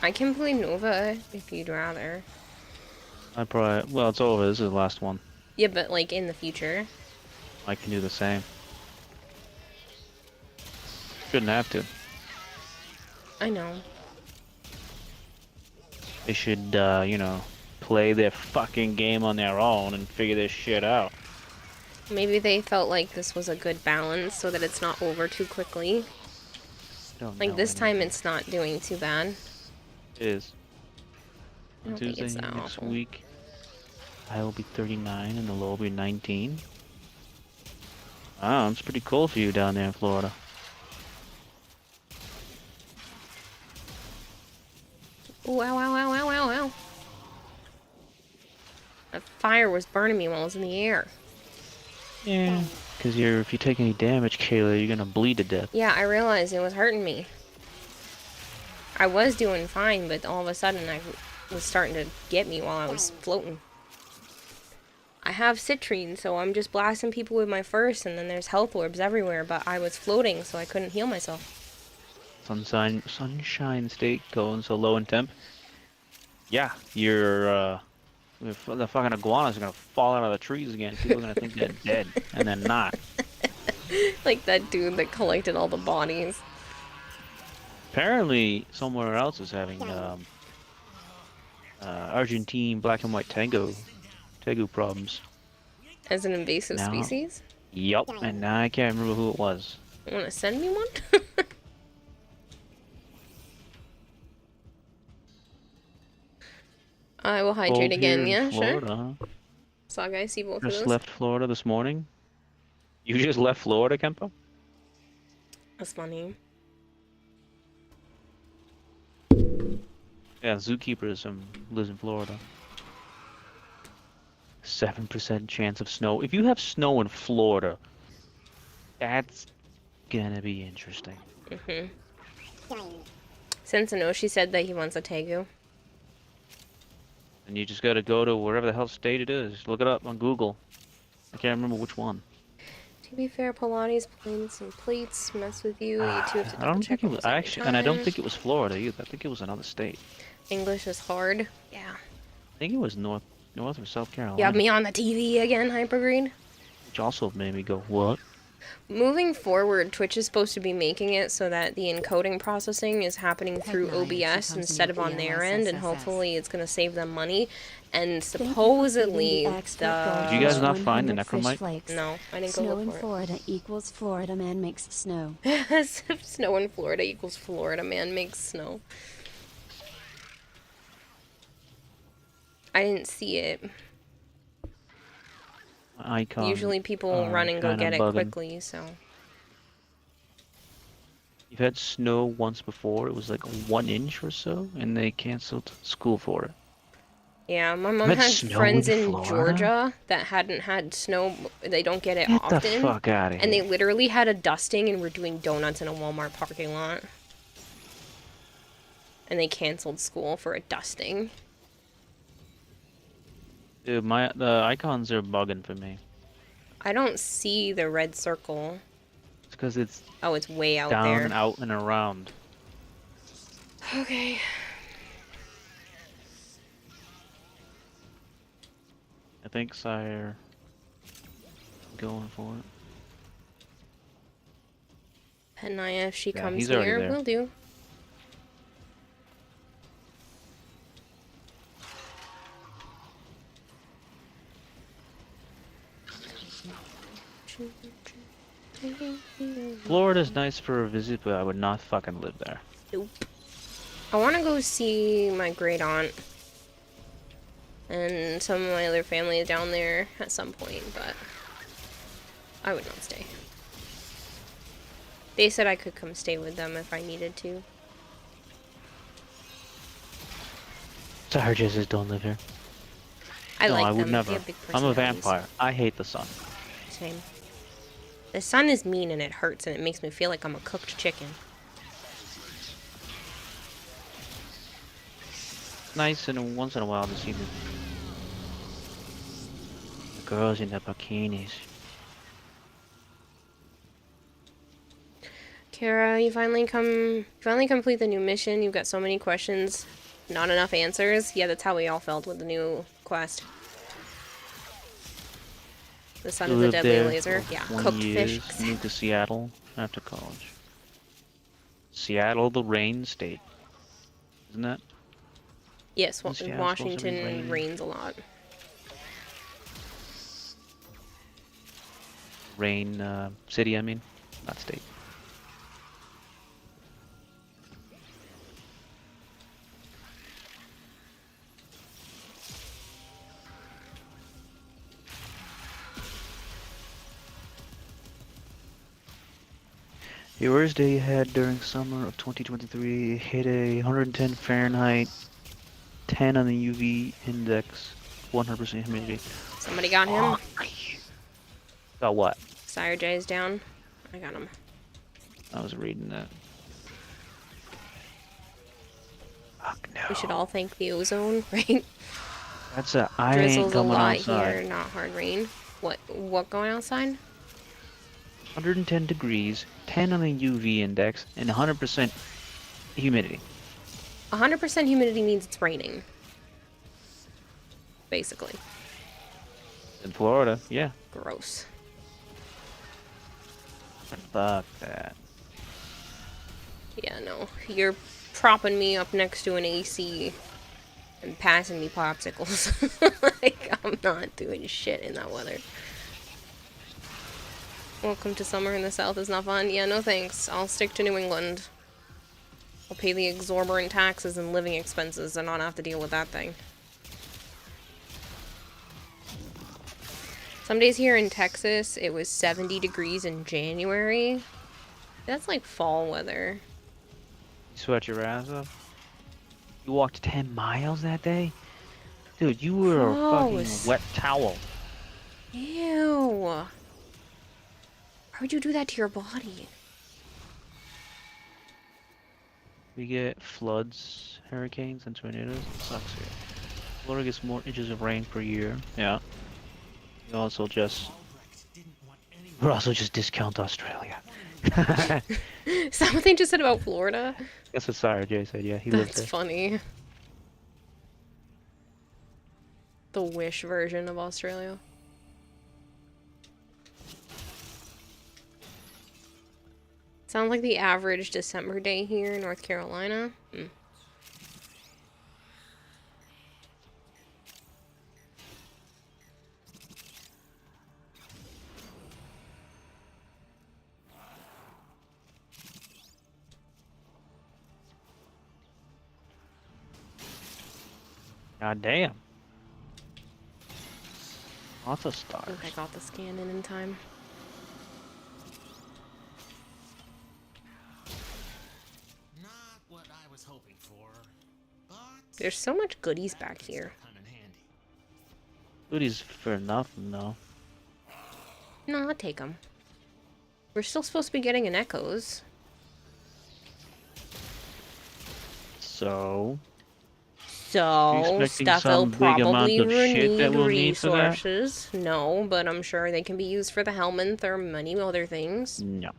S1: I can play Nova if you'd rather.
S2: Well, it's over. This is the last one.
S1: Yeah, but like in the future.
S2: I can do the same. Shouldn't have to.
S1: I know.
S2: They should, you know, play their fucking game on their own and figure this shit out.
S1: Maybe they felt like this was a good balance so that it's not over too quickly. Like this time it's not doing too bad.
S2: It is.
S1: I don't think
S2: Tuesday
S1: it's that
S2: next
S1: awful.
S2: week, I will be 39 and the low will be 19. Wow, it's pretty cold for you down there in Florida.
S1: Ooh, ow, ow, ow, ow, ow, ow. That fire was burning me while I was in the air.
S2: Yeah. Because if you take any damage, Kayla, you're gonna bleed to death.
S1: Yeah, I realized it was hurting me. I was doing fine, but all of a sudden I was starting to get me while I was floating. I have citrine, so I'm just blasting people with my first, and then there's health orbs everywhere, but I was floating, so I couldn't heal myself.
S2: Sunshine State going so low in temp. Yeah, the fucking iguanas are gonna fall out of the trees again. People are gonna think they're dead, and they're not.
S1: Like that dude that collected all the bodies.
S2: Apparently, somewhere else is having Argentine black and white tegu problems.
S1: As an invasive
S2: Now-
S1: species?
S2: Yup, and now I can't remember who it was.
S1: You wanna send me one? I will hydrate
S2: Cold
S1: again,
S2: here in
S1: yeah,
S2: Florida,
S1: sure.
S2: huh?
S1: Saw guys see both of
S2: Just
S1: those.
S2: left Florida this morning. You just left Florida, Kempo?
S1: That's funny.
S2: Yeah, zookeepers lives in Florida. 7% chance of snow. If you have snow in Florida, that's gonna be interesting.
S1: Since Inoshi said that he wants a Tegu.
S2: And you just gotta go to wherever the hell state it is. Look it up on Google. I can't remember which one.
S1: To be fair, Pilates planes and plates mess with you. You two have to
S2: I
S1: double
S2: don't
S1: check
S2: think it was
S1: almost every
S2: actually, and I don't
S1: time.
S2: think it was Florida either. I think it was another state.
S1: English is hard. Yeah.
S2: I think it was North or South Carolina.
S1: You have me on the TV again, Hypergreen?
S2: Which also made me go, what?
S1: Moving forward, Twitch is supposed to be making it so that the encoding processing is happening through
S4: Heck, nice.
S1: OBS
S4: It comes
S1: instead
S4: in
S1: of on their end, and
S4: VLSSS.
S1: hopefully it's going to save them money. And
S6: Thank you for
S1: supposedly,
S6: feeding the expert
S2: Did you guys not find the
S6: 100 fish
S2: necromite?
S6: flakes.
S1: No, I didn't go
S6: Snow
S1: look
S6: in
S1: for
S6: Florida equals Florida man makes snow.
S1: it. Snow in Florida equals Florida man makes snow. I didn't see it.
S2: Icon.
S1: Usually people run and go
S2: kinda
S1: get it
S2: bugging.
S1: quickly, so.
S2: You've had snow once before. It was like 1 inch or so, and they canceled school for it.
S1: Yeah, my mom
S2: Had
S1: had
S2: snow
S1: friends
S2: in
S1: in
S2: Florida?
S1: Georgia that hadn't had snow. They don't get it
S2: Get
S1: often.
S2: the fuck out of here.
S1: And they literally had a dusting and were doing donuts in a Walmart parking lot. And they canceled school for a dusting.
S2: Dude, the icons are bugging for me.
S1: I don't see the red circle.
S2: It's because it's
S1: Oh, it's way out
S2: down
S1: there.
S2: and out and around.
S1: Okay.
S2: I think Sire going for it.
S1: Penaya, if she
S2: Yeah,
S1: comes
S2: he's already
S1: here,
S2: there.
S1: will do.
S2: Florida's nice for a visit, but I would not fucking live there.
S1: Nope. I want to go see my great aunt and some of my other family down there at some point, but I would not stay. They said I could come stay with them if I needed to.
S2: Sire just says don't live here.
S1: I
S2: No,
S1: like
S2: I would
S1: them.
S2: never.
S1: They have big
S2: I'm a
S1: personalities.
S2: vampire. I hate the sun.
S1: Same. The sun is mean and it hurts and it makes me feel like I'm a cooked chicken.
S2: Nice and once in a while to see the girls in the bikinis.
S1: Kara, you finally complete the new mission. You've got so many questions, not enough answers. Yeah, that's how we all felt with the new quest. The sun
S2: You
S1: is a
S2: lived
S1: deadly
S2: there
S1: laser.
S2: for
S1: Yeah,
S2: 20
S1: cooked fish.
S2: years, moved to Seattle after college. Seattle, the rain state. Isn't that?
S1: Yes,
S2: Isn't Seattle supposed to be
S1: Washington
S2: rainy?
S1: rains a lot.
S2: Rain city, I mean, not state. The worst day you had during summer of 2023 hit a 110 Fahrenheit, 10 on the UV index, 100% humidity.
S1: Somebody got him.
S2: Got what?
S1: Sire J's down. I got him.
S2: I was reading that. Fuck no.
S1: We should all thank the ozone, right?
S2: That's a. I ain't
S1: Drizzles a
S2: coming
S1: lot
S2: outside.
S1: here, not hard rain. What going outside?
S2: 110 degrees, 10 on the UV index, and 100% humidity.
S1: 100% humidity means it's raining. Basically.
S2: In Florida, yeah.
S1: Gross.
S2: Fuck that.
S1: Yeah, no. You're propping me up next to an AC and passing me popsicles. Like, I'm not doing shit in that weather. Welcome to summer in the south is not fun. Yeah, no thanks. I'll stick to New England. I'll pay the exorbitant taxes and living expenses and not have to deal with that thing. Some days here in Texas, it was 70 degrees in January. That's like fall weather.
S2: You sweat your ass off? You walked 10 miles that day? Dude, you were a fucking
S1: Gross.
S2: wet towel.
S1: Ew. Why would you do that to your body?
S2: We get floods, hurricanes, and tornadoes. It sucks here. Florida gets more inches of rain per year. Yeah. We also just discount Australia.
S1: Is that what they just said about Florida?
S2: That's what Sire J said. Yeah, he lived
S1: That's
S2: there.
S1: funny. The Wish version of Australia. Sounds like the average December day here in North Carolina.
S2: God damn. Lots of
S1: I
S2: stars.
S1: think I got the scan in time.
S3: Not what I was hoping for, but
S1: There's so much goodies back here.
S3: come in handy.
S2: Goodies for nothing, though.
S1: No, I'll take them. We're still supposed to be getting an Echoes.
S2: So,
S1: So,
S2: expecting
S1: stuff will
S2: some big amount
S1: probably
S2: of shit that
S1: need
S2: we'll need for that?
S1: resources. No, but I'm sure they can be used for the Helminth or many other things
S2: no.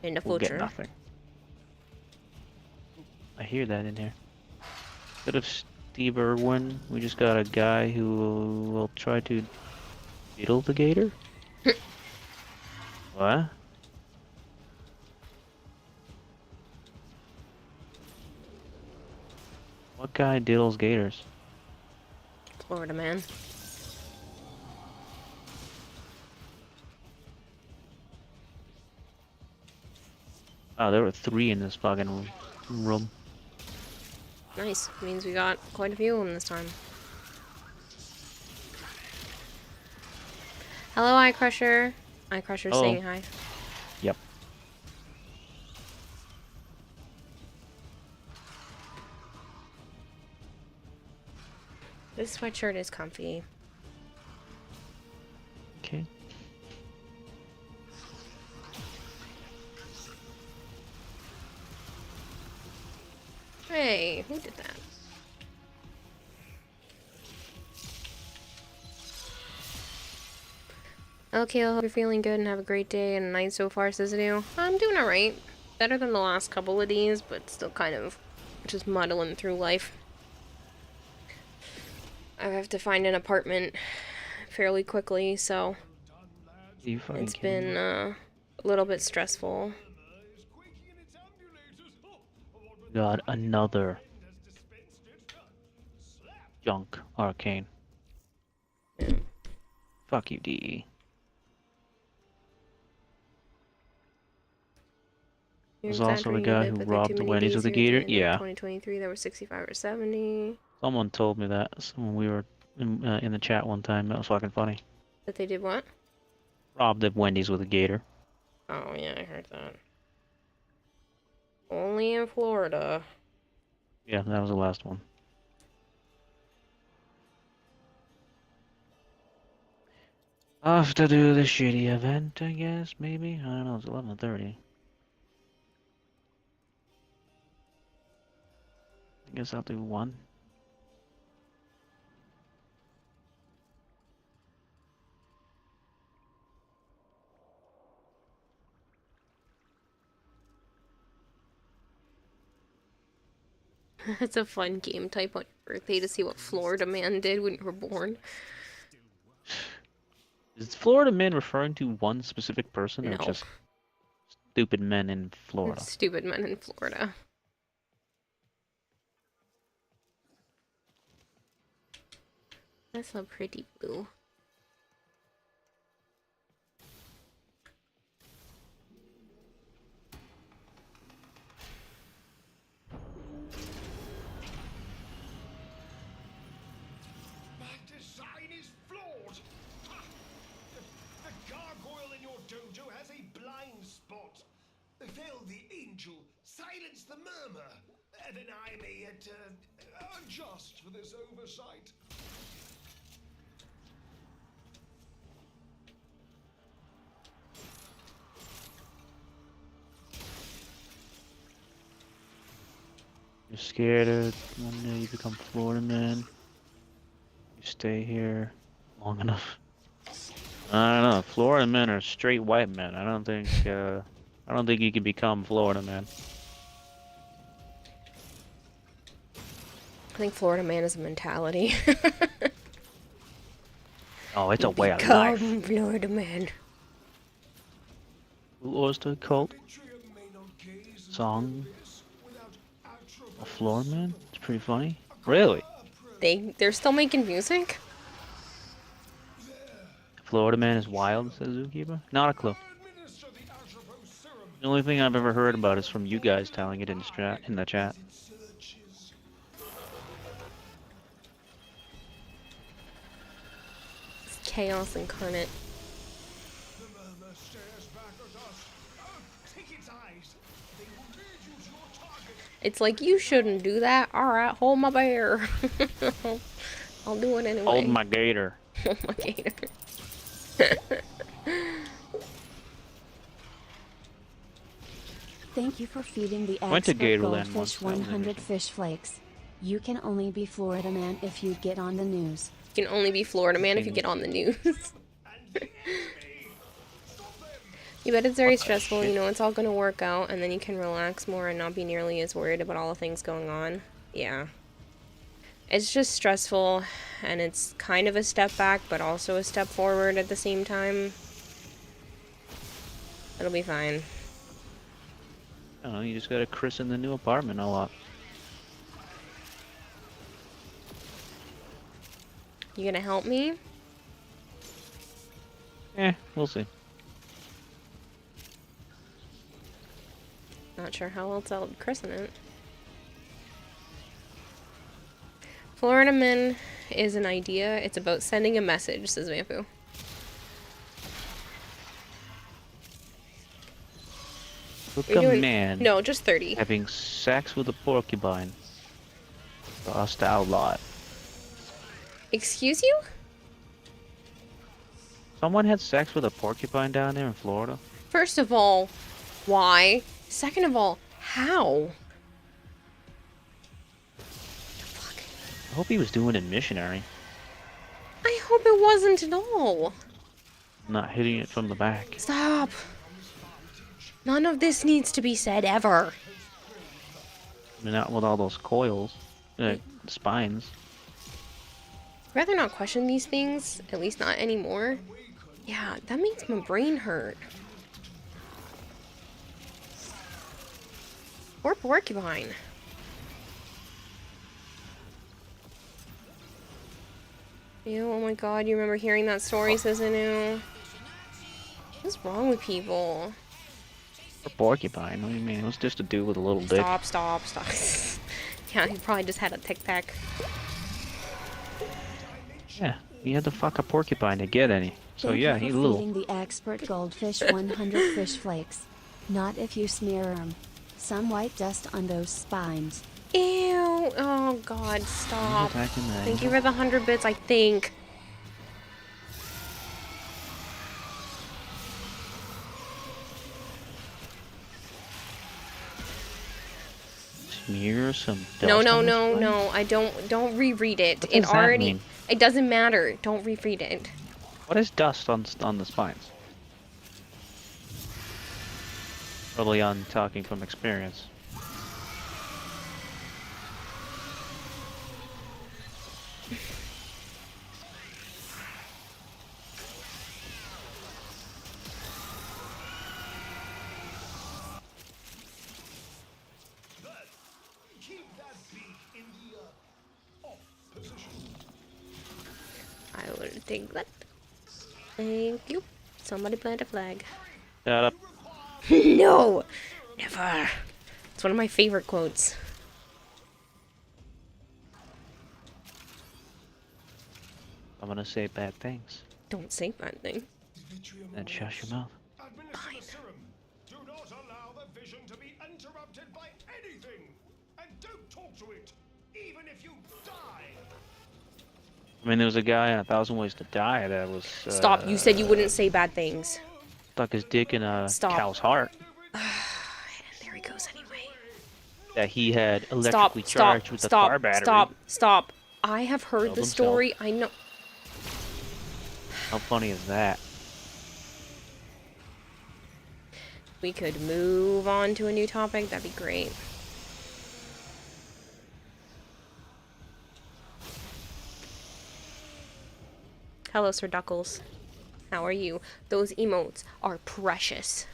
S1: in the
S2: We'll get
S1: future.
S2: nothing. I hear that in here. Instead of Steve Irwin, we just got a guy who will try to diddle the gator? What? What guy diddles gators?
S1: Florida man.
S2: Oh, there were 3 in this fucking room.
S1: Nice. Means we got quite a few of them this time. Hello, Eye Crusher. Eye Crusher's
S2: Hello.
S1: saying hi.
S2: Yep.
S1: This sweatshirt is comfy.
S2: Okay.
S1: Hey, who did that? Okay, I hope you're feeling good and have a great day and night so far, says Anu. I'm doing alright. Better than the last couple of days, but still kind of just muddling through life. I have to find an apartment fairly quickly, so it's been a little bit stressful.
S2: Got another junk arcane.
S1: Yeah.
S2: Fuck you, DE. There's also the guy who robbed the Wendy's with the gator. Yeah.
S1: 2023, there were 65 or 70.
S2: Someone told me that. When we were in the chat one time. That was fucking funny.
S1: That they did what?
S2: Robbed the Wendy's with a gator.
S1: Oh, yeah, I heard that. Only in Florida.
S2: Yeah, that was the last one. I'll have to do the shitty event, I guess, maybe? I don't know, it's 11:30. I guess I'll do one.
S1: It's a fun game type on your birthday to see what Florida man did when you were born.
S2: Is Florida man referring to one specific person or
S1: No.
S2: just stupid men in Florida?
S1: Stupid men in Florida. That's so pretty blue.
S3: That design is flawed. Ha! The gargoyle in your dojo has a blind spot. Fail the angel, silence the murmur. Then I may yet adjust for this oversight.
S2: You're scared of one day you become Florida man. You stay here long enough. I don't know. Florida men are straight white men. I don't think you can become Florida man.
S1: I think Florida man is a mentality.
S2: Oh, it's a way of life.
S1: Become Florida man.
S2: Blue Oyster Cult song. A Florida man? It's pretty funny. Really?
S1: They're still making music?
S2: Florida man is wild, says Zookeeper. Not a clue. The only thing I've ever heard about is from you guys telling it in the chat.
S1: It's chaos incarnate. It's like, you shouldn't do that. Alright, hold my bear. I'll do it anyway.
S2: Hold my gator.
S1: Hold my gator.
S6: Thank you for feeding the
S2: Went to
S6: expert
S2: Gatorland once.
S6: goldfish
S2: That was
S6: 100
S2: interesting.
S6: fish flakes. You can only be Florida man if you get on the news.
S1: You can only be Florida man if you get on the news. You bet it's very stressful, you know it's all gonna work out, and then you can relax more and not be nearly as worried about all the things going on. Yeah. It's just stressful, and it's kind of a step back, but also a step forward at the same time. It'll be fine.
S2: I don't know, you just gotta christen the new apartment a lot.
S1: You gonna help me?
S2: We'll see.
S1: Not sure how else I'll christen it. Florida Man is an idea. It's about sending a message, says Vampu.
S2: Look
S1: You're
S2: a
S1: doing...
S2: man
S1: No, just 30.
S2: having sex with a porcupine. For us to outlaw it.
S1: Excuse you?
S2: Someone had sex with a porcupine down there in Florida?
S1: First of all, why? Second of all, how? Fuck.
S2: I hope he was doing it missionary,
S1: I hope it wasn't at all.
S2: not hitting it from the back.
S1: Stop. None of this needs to be said ever.
S2: I mean, not with all those coils, spines.
S1: Rather not question these things, at least not anymore. Yeah, that makes my brain hurt. Or porcupine. Ew, oh my god, you remember hearing that story, says Anu? What's wrong with people?
S2: Or porcupine. What do you mean? It was just a dude with a little dick.
S1: Stop. Yeah, he probably just had a tic-tac.
S2: Yeah, he had to fuck a porcupine to get any. So
S6: Thank
S2: yeah,
S6: you
S2: he's
S6: for
S2: a little.
S6: feeding the expert goldfish 100 fish flakes. Not if you smear 'em. Some white dust on those spines.
S1: Ew, oh god, stop.
S2: Attacking the
S1: Thank you for the 100 bits, I think.
S2: Smear some dust
S1: No,
S2: on the spine?
S1: I don't reread it.
S2: What
S1: It
S2: does that
S1: already,
S2: mean?
S1: it doesn't matter. Don't reread it.
S2: What is dust on the spines? Probably on talking from experience.
S3: Keep that beak in the off position.
S1: I will take that. Thank you. Somebody plant a flag.
S2: Shut up.
S1: No! Never. It's one of my favorite quotes.
S2: I'm gonna say bad things.
S1: Don't say bad thing.
S2: Then shush your mouth.
S3: Administer the serum. Do not allow the vision to be interrupted by anything. And don't talk to it, even if you die.
S2: I mean, there was a guy in 1,000 Ways to Die that was
S1: Stop. You said you wouldn't say bad things.
S2: stuck his dick in a
S1: Stop.
S2: cow's heart
S1: And there he goes anyway.
S2: that he had
S1: Stop.
S2: electrically charged with a car battery.
S1: Stop. I have heard
S2: Killed
S1: the
S2: himself.
S1: story. I know.
S2: How funny is that?
S1: We could move on to a new topic. That'd be great. Hello, Sir Duckles. How are you? Those emotes are precious.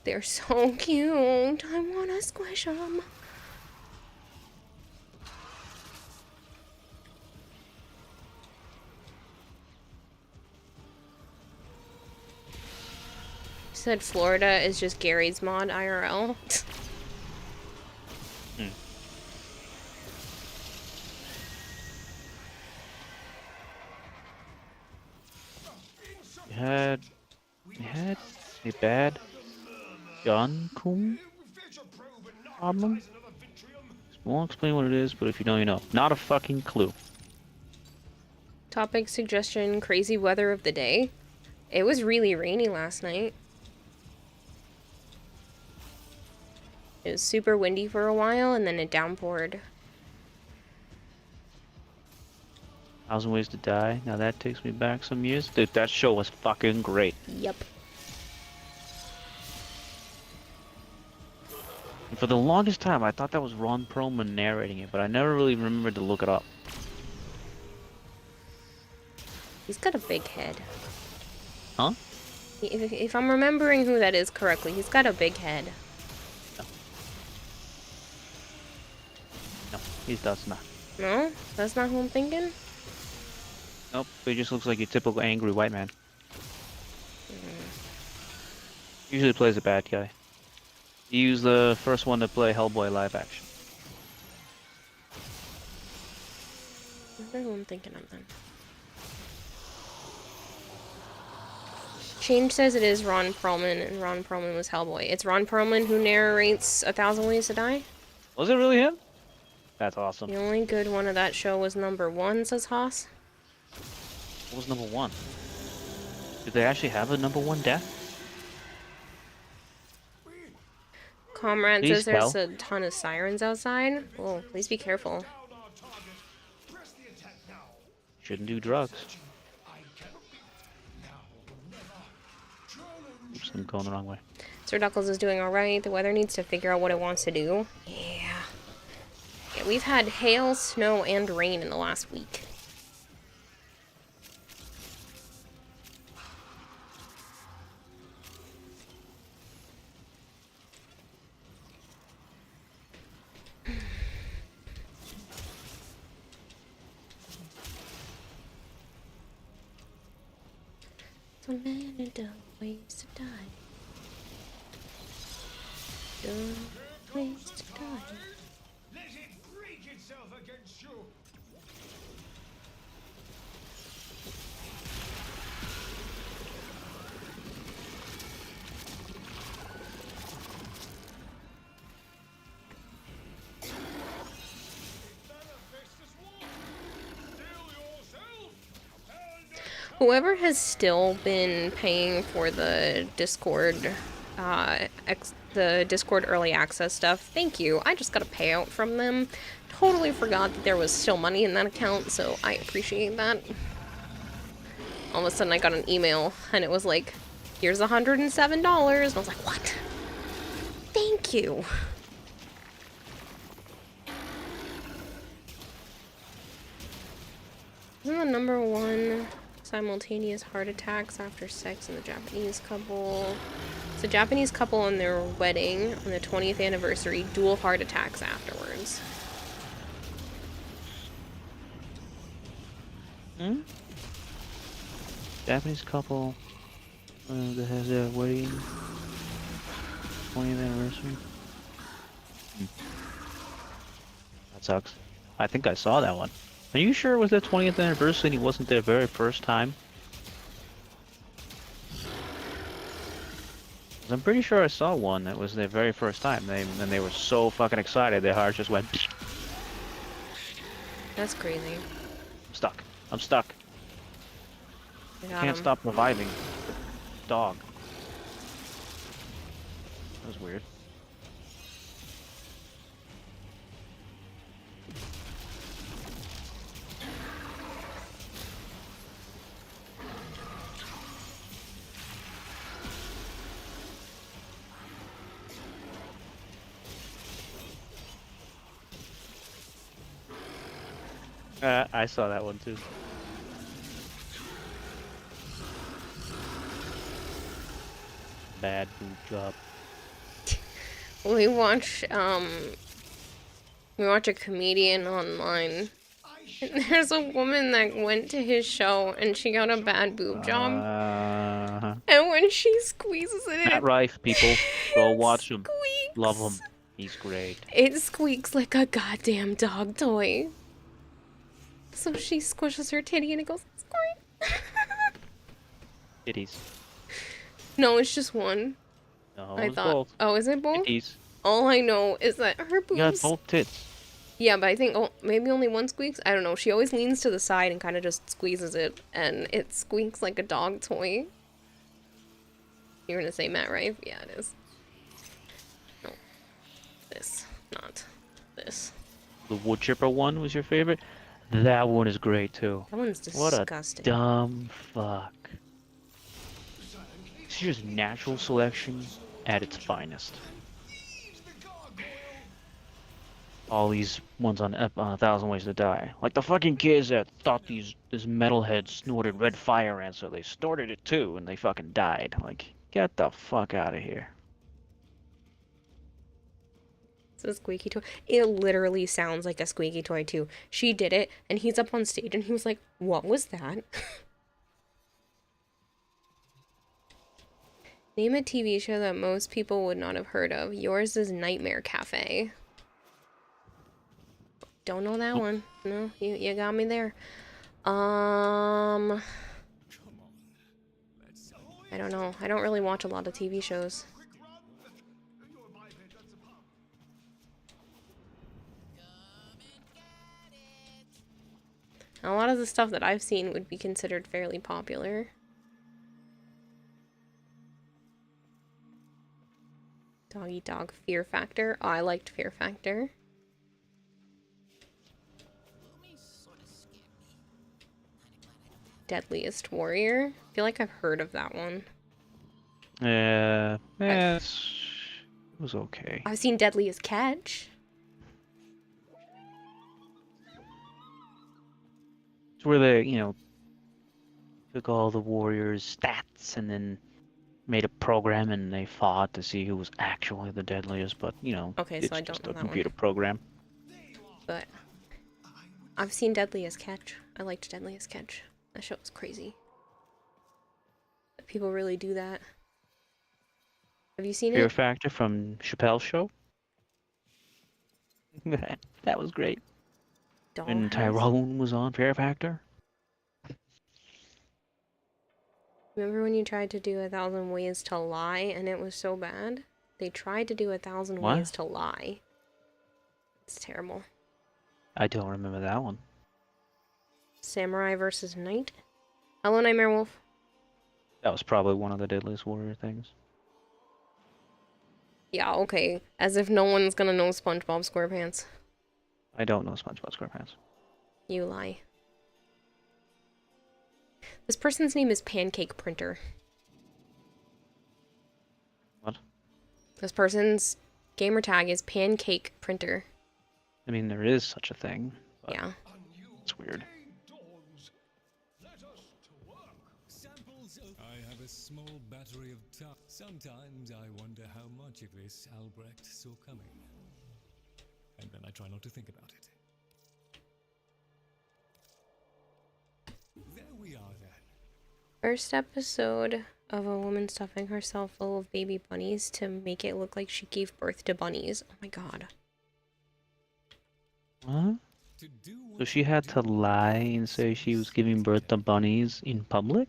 S1: They're so cute. I wanna squish them. Said Florida is just Gary's mod IRL.
S2: You had a bad gun problem? Won't explain what it is, but if you know, you know. Not a fucking clue.
S1: Topic suggestion, crazy weather of the day. It was really rainy last night. It was super windy for a while and then it downpoured.
S2: 1,000 Ways to Die. Now that takes me back some years. Dude, that show was fucking great.
S1: Yep.
S2: And for the longest time, I thought that was Ron Perlman narrating it, but I never really remembered to look it up.
S1: He's got a big head.
S2: Huh?
S1: If I'm remembering who that is correctly, he's got a big head.
S2: No, he does not.
S1: No? That's not who I'm thinking?
S2: Nope, he just looks like your typical angry white man. Usually plays a bad guy. He was the first one to play Hellboy live action.
S1: Is that who I'm thinking of then? Change says it is Ron Perlman, and Ron Perlman was Hellboy. It's Ron Perlman who narrates 1,000 Ways to Die?
S2: Was it really him? That's awesome.
S1: The only good one of that show was #1, says Haas.
S2: What was #1? Did they actually have a #1 death?
S1: Comrade
S2: Please
S1: says there's
S2: tell.
S1: a ton of sirens outside. Oh, please be careful.
S3: Down our target. Press the attack now.
S2: Shouldn't do drugs.
S3: I cannot be. Now or never. Challenge.
S2: Oops, I'm going the wrong way.
S1: Sir Duckles is doing alright. The weather needs to figure out what it wants to do. Yeah. Yeah, we've had hail, snow, and rain in the last week. So many dumb ways to die. Dumb ways to die.
S3: Let it break itself against you. Manifest as one. Still yourself.
S1: Whoever has still been paying for the Discord, the Discord early access stuff, thank you. I just got a payout from them. Totally forgot that there was still money in that account, so I appreciate that. All of a sudden I got an email, and it was like, here's $107, and I was like, what? Thank you. Isn't the #1 simultaneous heart attacks after sex in the Japanese couple? It's a Japanese couple on their wedding on the 20th anniversary, dual heart attacks afterwards.
S2: Japanese couple that has their wedding 20th anniversary. That sucks. I think I saw that one. Are you sure it was their 20th anniversary and it wasn't their very first time? 'Cause I'm pretty sure I saw one that was their very first time. And they were so fucking excited, their heart just went.
S1: That's crazy.
S2: I'm stuck. I'm stuck.
S1: I got
S2: Can't
S1: him.
S2: stop reviving the dog. That was weird. I saw that one too. Bad boob job.
S1: We watch a comedian online. And there's a woman that went to his show and she got a bad boob job. And when she squeezes it,
S2: Matt Rife, people, go
S1: it
S2: watch him.
S1: squeaks.
S2: Love him. He's great.
S1: It squeaks like a goddamn dog toy. So she squishes her titty and it goes squeak.
S2: Titties.
S1: No, it's just one.
S2: No,
S1: I
S2: it's
S1: thought.
S2: both.
S1: Oh, is it both?
S2: Titties.
S1: All I know is that her boobs.
S2: You got both tits.
S1: Yeah, but I think maybe only one squeaks. I don't know. She always leans to the side and kind of just squeezes it, and it squeaks like a dog toy. You're gonna say Matt Rife? Yeah, it is. No, this, not this.
S2: The wood chipper one was your favorite? That one is great too.
S1: That one's
S2: What a
S1: disgusting.
S2: dumb fuck. It's just natural selection at its finest. All these ones on 1,000 Ways to Die. Like the fucking kids that thought this metalhead snorted red fire ants, so they snorted it too, and they fucking died. Like, get the fuck out of here.
S1: It's a squeaky toy. It literally sounds like a squeaky toy too. She did it, and he's up on stage, and he was like, "What was that?" Name a TV show that most people would not have heard of. Yours is Nightmare Cafe. Don't know that one. No, you got me there. I don't know. I don't really watch a lot of TV shows. A lot of the stuff that I've seen would be considered fairly popular. Dog Eat Dog Fear Factor. Oh, I liked Fear Factor. Deadliest Warrior. I feel like I've heard of that one.
S2: Yeah, it was okay.
S1: I've seen Deadliest Catch.
S2: It's where they, took all the warriors' stats and then made a program and they fought to see who was actually the deadliest, but
S1: Okay, so
S2: it's
S1: I don't
S2: just
S1: know
S2: a
S1: that
S2: computer
S1: one.
S2: program.
S1: But I've seen Deadliest Catch. I liked Deadliest Catch. That show was crazy. People really do that. Have you seen
S2: Fear
S1: it?
S2: Factor from Chappelle's Show. That was great. When
S1: Dollhouse?
S2: Tyrone was on Fear Factor.
S1: Remember when you tried to do 1,000 Ways to Lie and it was so bad? They tried to do 1,000
S2: What?
S1: Ways to Lie. It's terrible.
S2: I don't remember that one.
S1: Samurai versus Knight? Hello, Nightmare Wolf.
S2: That was probably one of the deadliest warrior things.
S1: Yeah, okay. As if no one's gonna know SpongeBob SquarePants.
S2: I don't know SpongeBob SquarePants.
S1: You lie. This person's name is Pancake Printer.
S2: What?
S1: This person's gamer tag is Pancake Printer.
S2: I mean, there is such a thing. But
S1: Yeah.
S2: it's weird.
S7: I have a small battery of time. Sometimes I wonder how much of this Albrecht saw coming. And then I try not to think about it. There we are then.
S1: First episode of a woman stuffing herself full of baby bunnies to make it look like she gave birth to bunnies. Oh my god.
S2: Huh? So she had to lie and say she was giving birth to bunnies in public?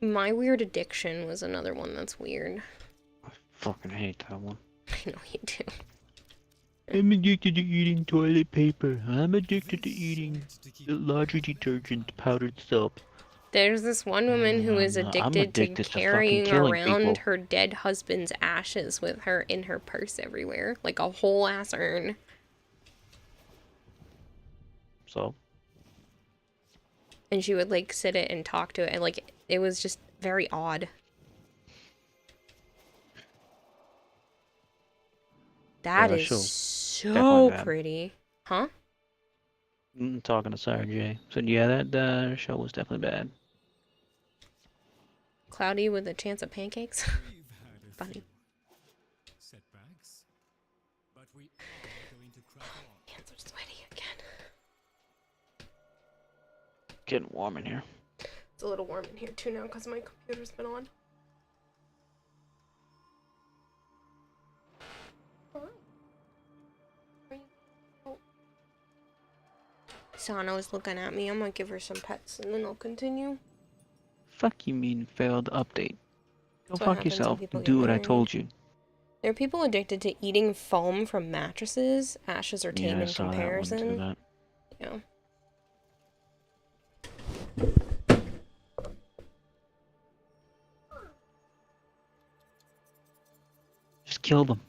S1: My Weird Addiction was another one that's weird.
S2: I fucking hate that one.
S1: I know you do.
S2: I'm addicted to eating toilet paper. I'm addicted to eating laundry detergent, powdered soap.
S1: There's this one woman who is
S2: I'm
S1: addicted to
S2: addicted to fucking
S1: carrying
S2: killing
S1: around
S2: people.
S1: her dead husband's ashes with her in her purse everywhere. Like a whole ass urn.
S2: So?
S1: And she would like sit it and talk to it, and like it was just very odd. That
S2: that
S1: is
S2: show
S1: so
S2: definitely bad.
S1: pretty. Huh?
S2: I'm talking to Sarah J. So yeah, that show was definitely bad.
S1: Cloudy with a chance of pancakes?
S7: We've had a
S1: Funny.
S7: few setbacks, but we are going to crack on.
S1: Hands are sweaty again.
S2: Getting warm in here.
S1: It's a little warm in here too now because my computer's been on. Sana's looking at me. I'm gonna give her some pets and then I'll continue.
S2: Fuck you mean failed update. Go
S1: That's what
S2: fuck
S1: happens when
S2: yourself
S1: people
S2: and
S1: get
S2: do what I
S1: married.
S2: told you.
S1: There are people addicted to eating foam from mattresses. Ashes are tame
S2: Yeah, I
S1: in
S2: saw
S1: comparison.
S2: that one too.
S1: Yeah.
S2: Just kill them.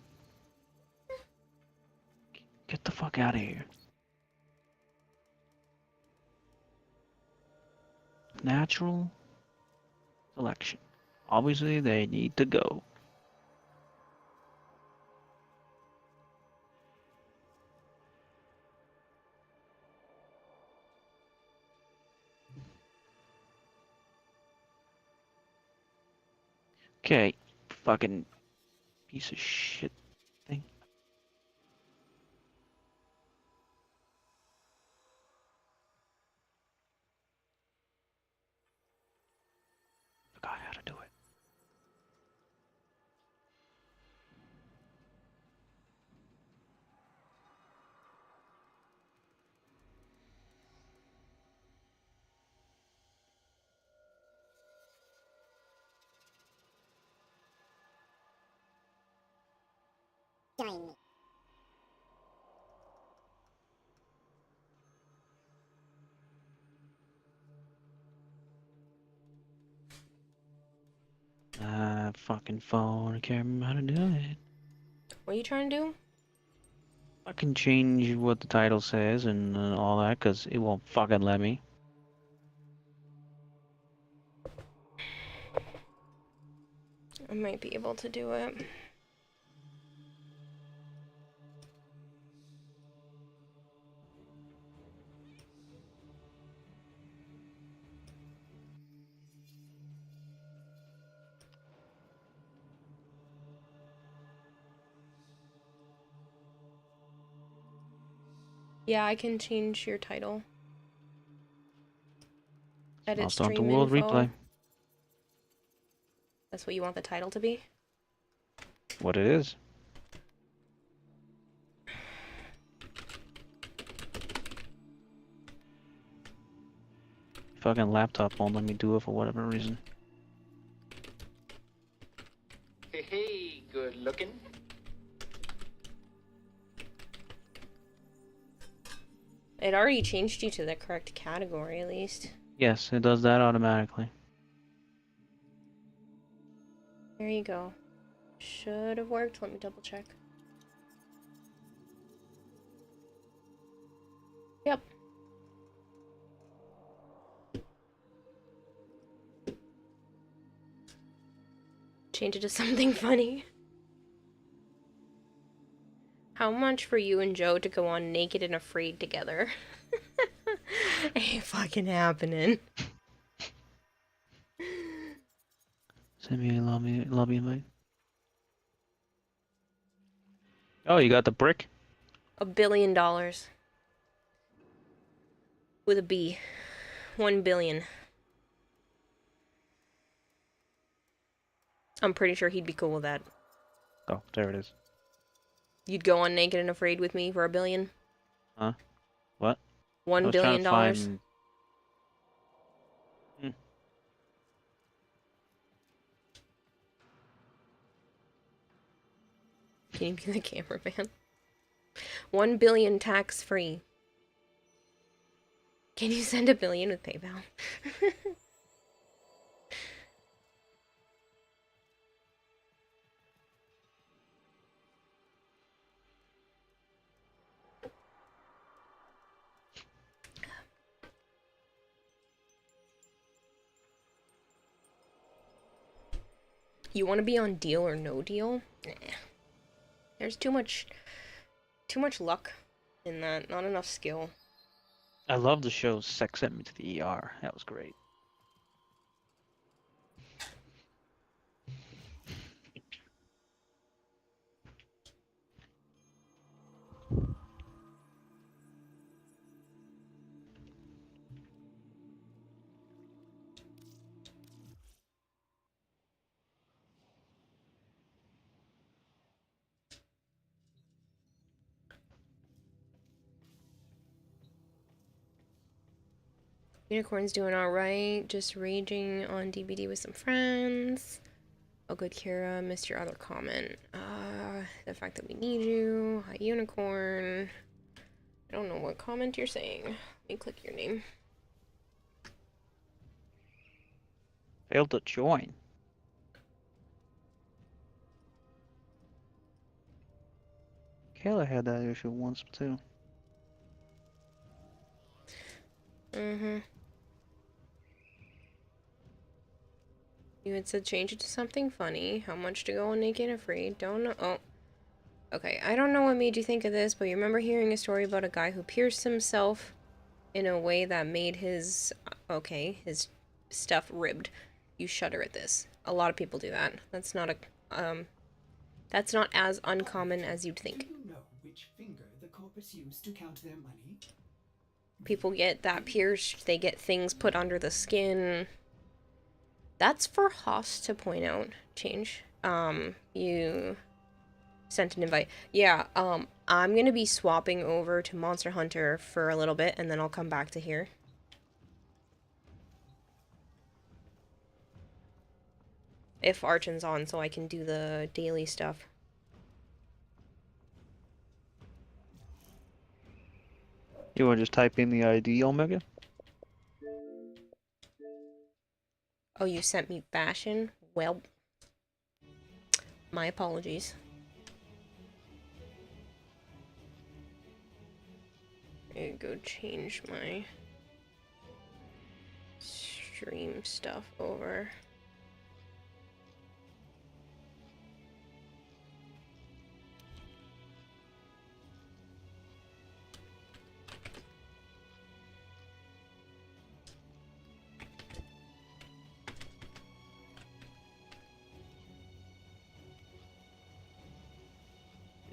S2: Get the fuck out of here. Natural selection. Obviously, they need to go. Okay, fucking piece of shit thing. Forgot how to do it. Fucking phone. I can't remember how to do it.
S1: What are you trying to do?
S2: I can change what the title says and all that, cause it won't fucking let me.
S1: I might be able to do it. Yeah, I can change your title. Edit
S2: I'll start the
S1: stream
S2: world
S1: info.
S2: replay.
S1: That's what you want the title to be?
S2: What it is. Fucking laptop won't let me do it for whatever reason.
S5: Hey, good looking.
S1: It already changed you to the correct category, at least.
S2: Yes, it does that automatically.
S1: There you go. Should have worked. Let me double check. Yep. Change it to something funny. How much for you and Joe to go on Naked and Afraid together? Ain't fucking happening.
S2: Send me a lobby invite. Oh, you got the brick?
S1: $1 billion. With a B. 1 billion. I'm pretty sure he'd be cool with that.
S2: Oh, there it is.
S1: You'd go on Naked and Afraid with me for $1 billion?
S2: Huh? What? I
S1: $1
S2: was trying
S1: billion?
S2: to find...
S1: Can you be the cameraman? 1 billion tax free. Can you send $1 billion with PayPal? You want to be on Deal or No Deal? Nah. There's too much luck in that. Not enough skill.
S2: I love the show Sex Sent Me to the ER. That was great.
S1: Unicorn's doing alright. Just raging on DBD with some friends. Oh, good, Kira. Missed your other comment. The fact that we need you. Hi, Unicorn. I don't know what comment you're saying. Let me click your name.
S2: Failed to join. Kayla had that issue once too.
S1: Mm-hmm. You had said change it to something funny. How much to go on Naked and Afraid? Don't know. Oh. Okay, I don't know what made you think of this, but you remember hearing a story about a guy who pierced himself in a way that made his, his stuff ribbed. You shudder at this. A lot of people do that. That's not as uncommon as you'd think.
S8: Do you know which finger the corpus used to count their money?
S1: People get that pierced, they get things put under the skin. That's for Haas to point out. Change. You sent an invite. Yeah, I'm gonna be swapping over to Monster Hunter for a little bit, and then I'll come back to here. If Archon's on, so I can do the daily stuff.
S2: You want to just type in the ID, Omega?
S1: Oh, you sent me Bastion? Well, my apologies. I go change my stream stuff over.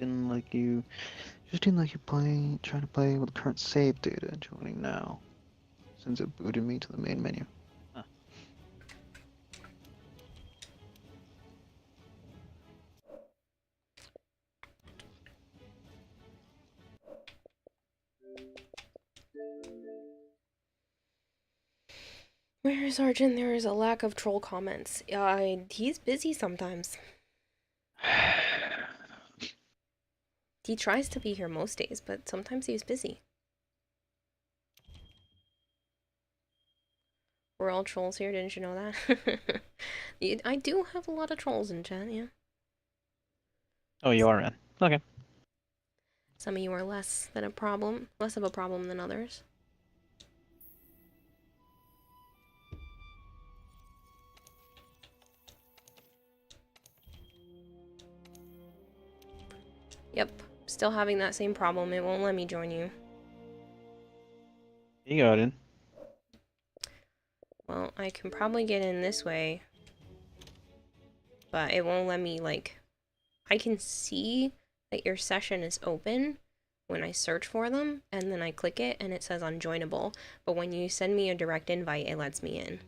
S2: Didn't like you. Just didn't like you trying to play with current save data. Joining now. Since it booted me to the main menu. Huh.
S1: Where is Arjun? There is a lack of troll comments. He's busy sometimes. He tries to be here most days, but sometimes he's busy. We're all trolls here, didn't you know that? I do have a lot of trolls in chat, yeah.
S2: Oh, you are in. Okay.
S1: Some of you are less of a problem than others. Yep, still having that same problem. It won't let me join you.
S2: You got in.
S1: Well, I can probably get in this way, but it won't let me, like... I can see that your session is open when I search for them, and then I click it, and it says unjoinable. But when you send me a direct invite, it lets me in.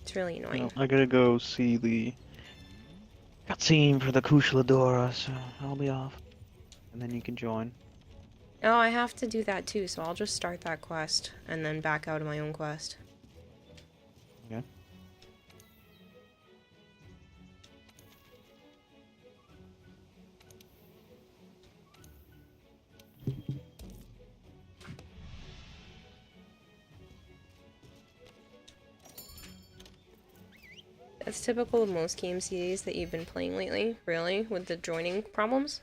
S1: It's really annoying.
S2: Well, I gotta go see the cutscene for the Kushladora, so I'll be off. And then you can join.
S1: Oh, I have to do that too, so I'll just start that quest, and then back out of my own quest.
S2: Okay.
S1: That's typical of most game series that you've been playing lately, really, with the joining problems.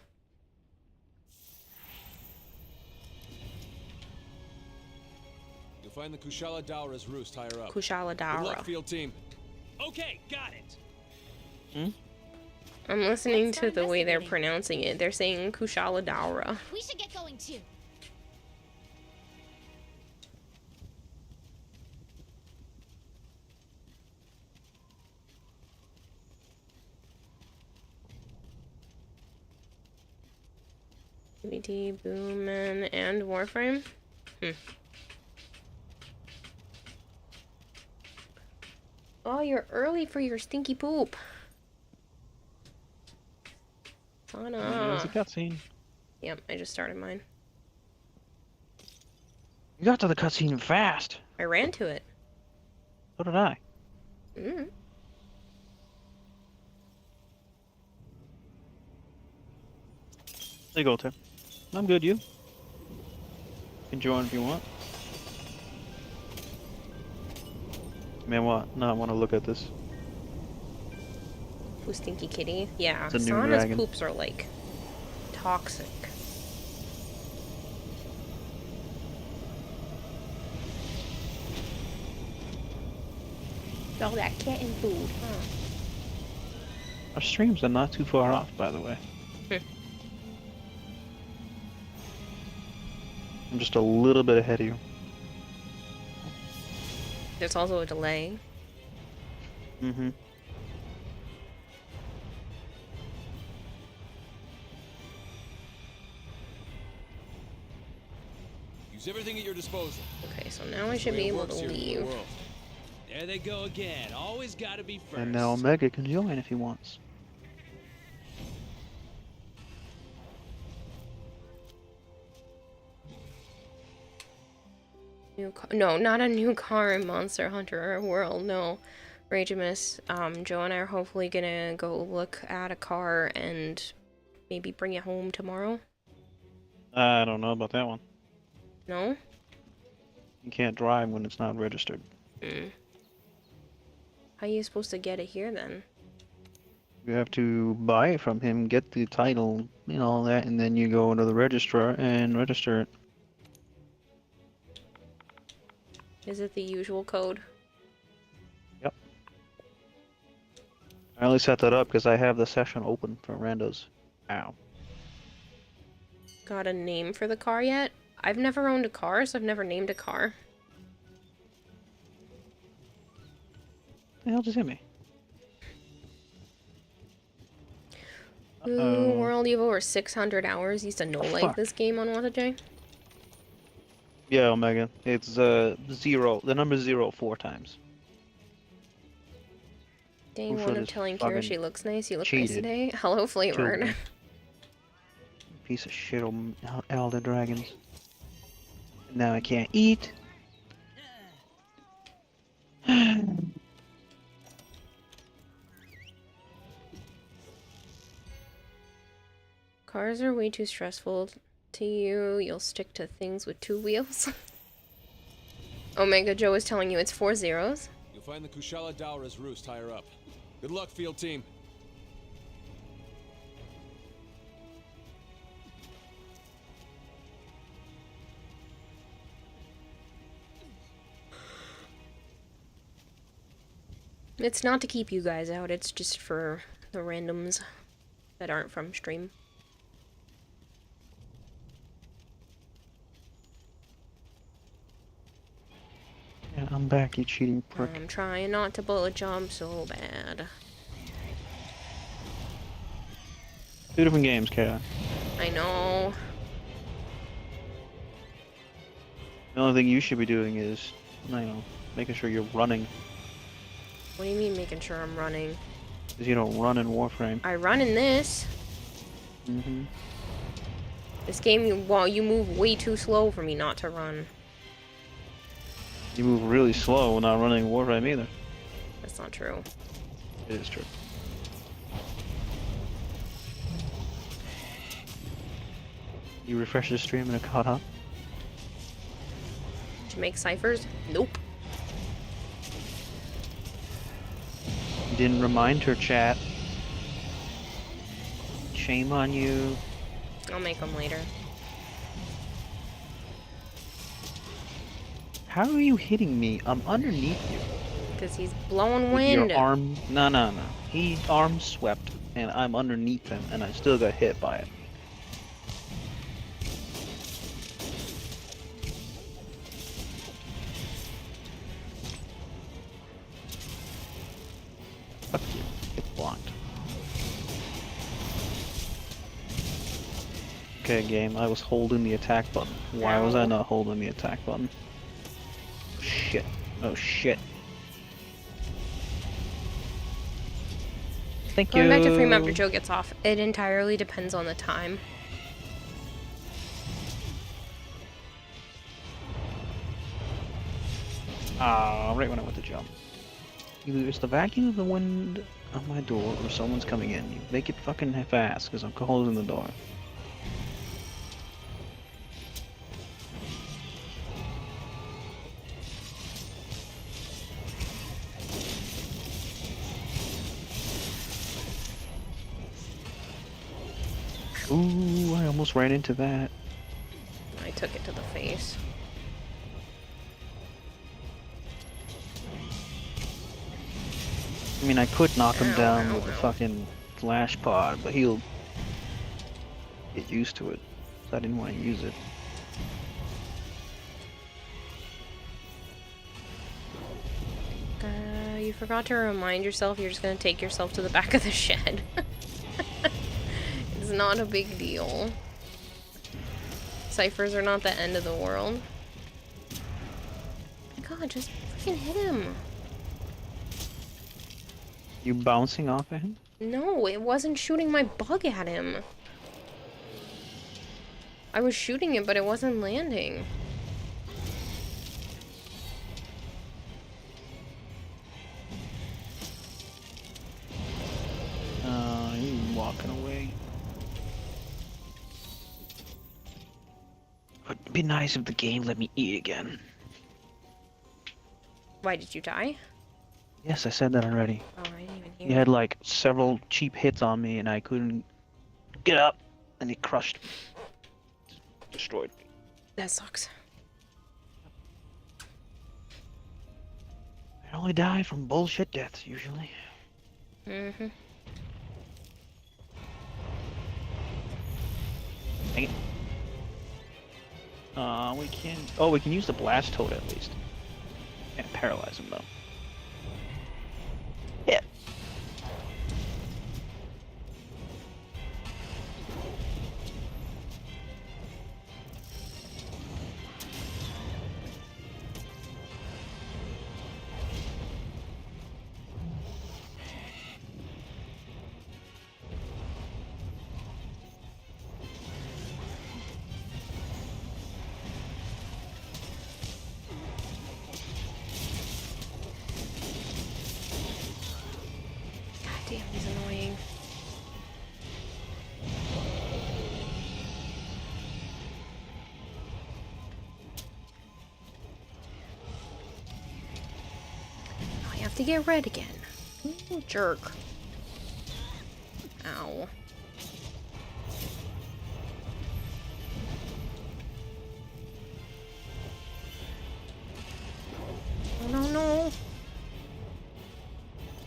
S9: You'll find the Kushala Daura's roost higher up.
S1: Kushala
S9: Good luck,
S1: Daura.
S9: field team.
S7: Okay, got it.
S1: I'm listening to the way they're pronouncing it. They're saying Kushala Daura.
S10: We should get going too.
S1: BT, Boomman, and Warframe? Oh, you're early for your stinky poop. Oh no.
S2: There's a cutscene.
S1: Yep, I just started mine.
S2: You got to the cutscene fast.
S1: I ran to it.
S2: So did I.
S1: Mm.
S2: There you go, Tim. I'm good, you. You can join if you want. Man, what? No, I want to look at this.
S1: Who's Stinky Kitty? Yeah,
S2: It's a new
S1: Sana's
S2: dragon.
S1: poops are like toxic. All that kitten food, huh?
S2: Our streams are not too far off, by the way. I'm just a little bit ahead of you.
S1: There's also a delay.
S2: Mm-hmm.
S9: Use everything at your disposal.
S1: Okay, so now I
S9: That's
S1: should
S9: the way
S1: be
S9: it
S1: able
S9: works
S1: to
S9: here in the
S1: leave.
S9: world.
S7: There they go again. Always gotta be first.
S2: And now Omega can join if he wants.
S1: New car. No, not a new car in Monster Hunter World, no. Ragemus, Joe and I are hopefully gonna go look at a car and maybe bring it home tomorrow?
S2: I don't know about that one.
S1: No?
S2: You can't drive when it's not registered.
S1: How are you supposed to get it here then?
S2: You have to buy it from him, get the title, you know, all that, and then you go to the registrar and register it.
S1: Is it the usual code?
S2: Yep. I only set that up because I have the session open for randos. Ow.
S1: Got a name for the car yet? I've never owned a car, so I've never named a car.
S2: The hell just hit me?
S1: Ooh, World, you have over 600 hours. Used to know like this game on what a day.
S2: Yeah, Omega. It's zero. The number 0 4 times.
S1: Day one of telling Kira she looks nice. You look
S2: cheated.
S1: nice today. Hello, flavored.
S2: Piece of shit, Elder Dragons. Now I can't eat.
S1: Cars are way too stressful to you. You'll stick to things with 2 wheels. Omega Joe is telling you it's 4 zeros.
S9: You'll find the Kushala Daura's roost higher up. Good luck, field team.
S1: It's not to keep you guys out, it's just for the randoms that aren't from stream.
S2: Yeah, I'm back, you cheating prick.
S1: I'm trying not to bullet jump so bad.
S2: 2 different games, Kara.
S1: I know.
S2: The only thing you should be doing is, you know, making sure you're running.
S1: What do you mean making sure I'm running?
S2: Because you don't run in Warframe.
S1: I run in this.
S2: Mm-hmm.
S1: This game, you move way too slow for me not to run.
S2: You move really slow when not running Warframe either.
S1: That's not true.
S2: It is true. You refresh the stream and it caught up?
S1: To make ciphers? Nope.
S2: You didn't remind her, chat. Shame on you.
S1: I'll make them later.
S2: How are you hitting me? I'm underneath you.
S1: Because he's blowing
S2: With
S1: wind.
S2: your arm... No. He arm swept, and I'm underneath him, and I still got hit by it. Fuck you. It's blocked. Okay, game. I was holding the attack button. Why was I not holding the attack button? Shit. Oh shit. Thank you.
S1: Going back to frame after Joe gets off, it entirely depends on the time.
S2: Ah, right when I went to jump. Either it's the vacuum of the wind on my door or someone's coming in. You make it fucking fast, because I'm closing the door. Ooh, I almost ran into that.
S1: I took it to the face.
S2: I mean, I could knock him down with a fucking flash pod, but he'll get used to it. So I didn't want to use it.
S1: You forgot to remind yourself you're just gonna take yourself to the back of the shed. It's not a big deal. Ciphers are not the end of the world. God, just fucking hit him.
S2: You bouncing off of him?
S1: No, it wasn't shooting my bug at him. I was shooting it, but it wasn't landing.
S2: You walking away. Be nice if the game let me eat again.
S1: Why did you die?
S2: Yes, I said that already.
S1: Oh, I didn't even hear.
S2: You had like several cheap hits on me and I couldn't get up and he crushed me. Destroyed me.
S1: That sucks.
S2: I only die from bullshit deaths usually.
S1: Mm-hmm.
S2: Dang it. We can... Oh, we can use the blast toad at least. And paralyze him though. Yeah.
S1: Damn, he's annoying. I have to get red again. Ooh, jerk. Ow. Oh, no.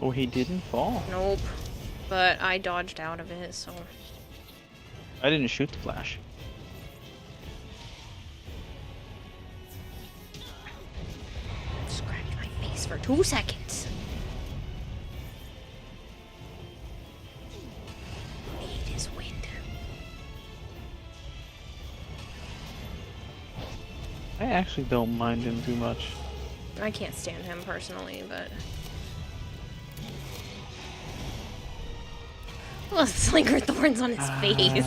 S2: Oh, he didn't fall.
S1: Nope. But I dodged out of it, so...
S2: I didn't shoot the flash.
S1: Scratched my face for 2 seconds. Need his wind.
S2: I actually don't mind him too much.
S1: I can't stand him personally, but... Oh, Slinger Thorns on his face.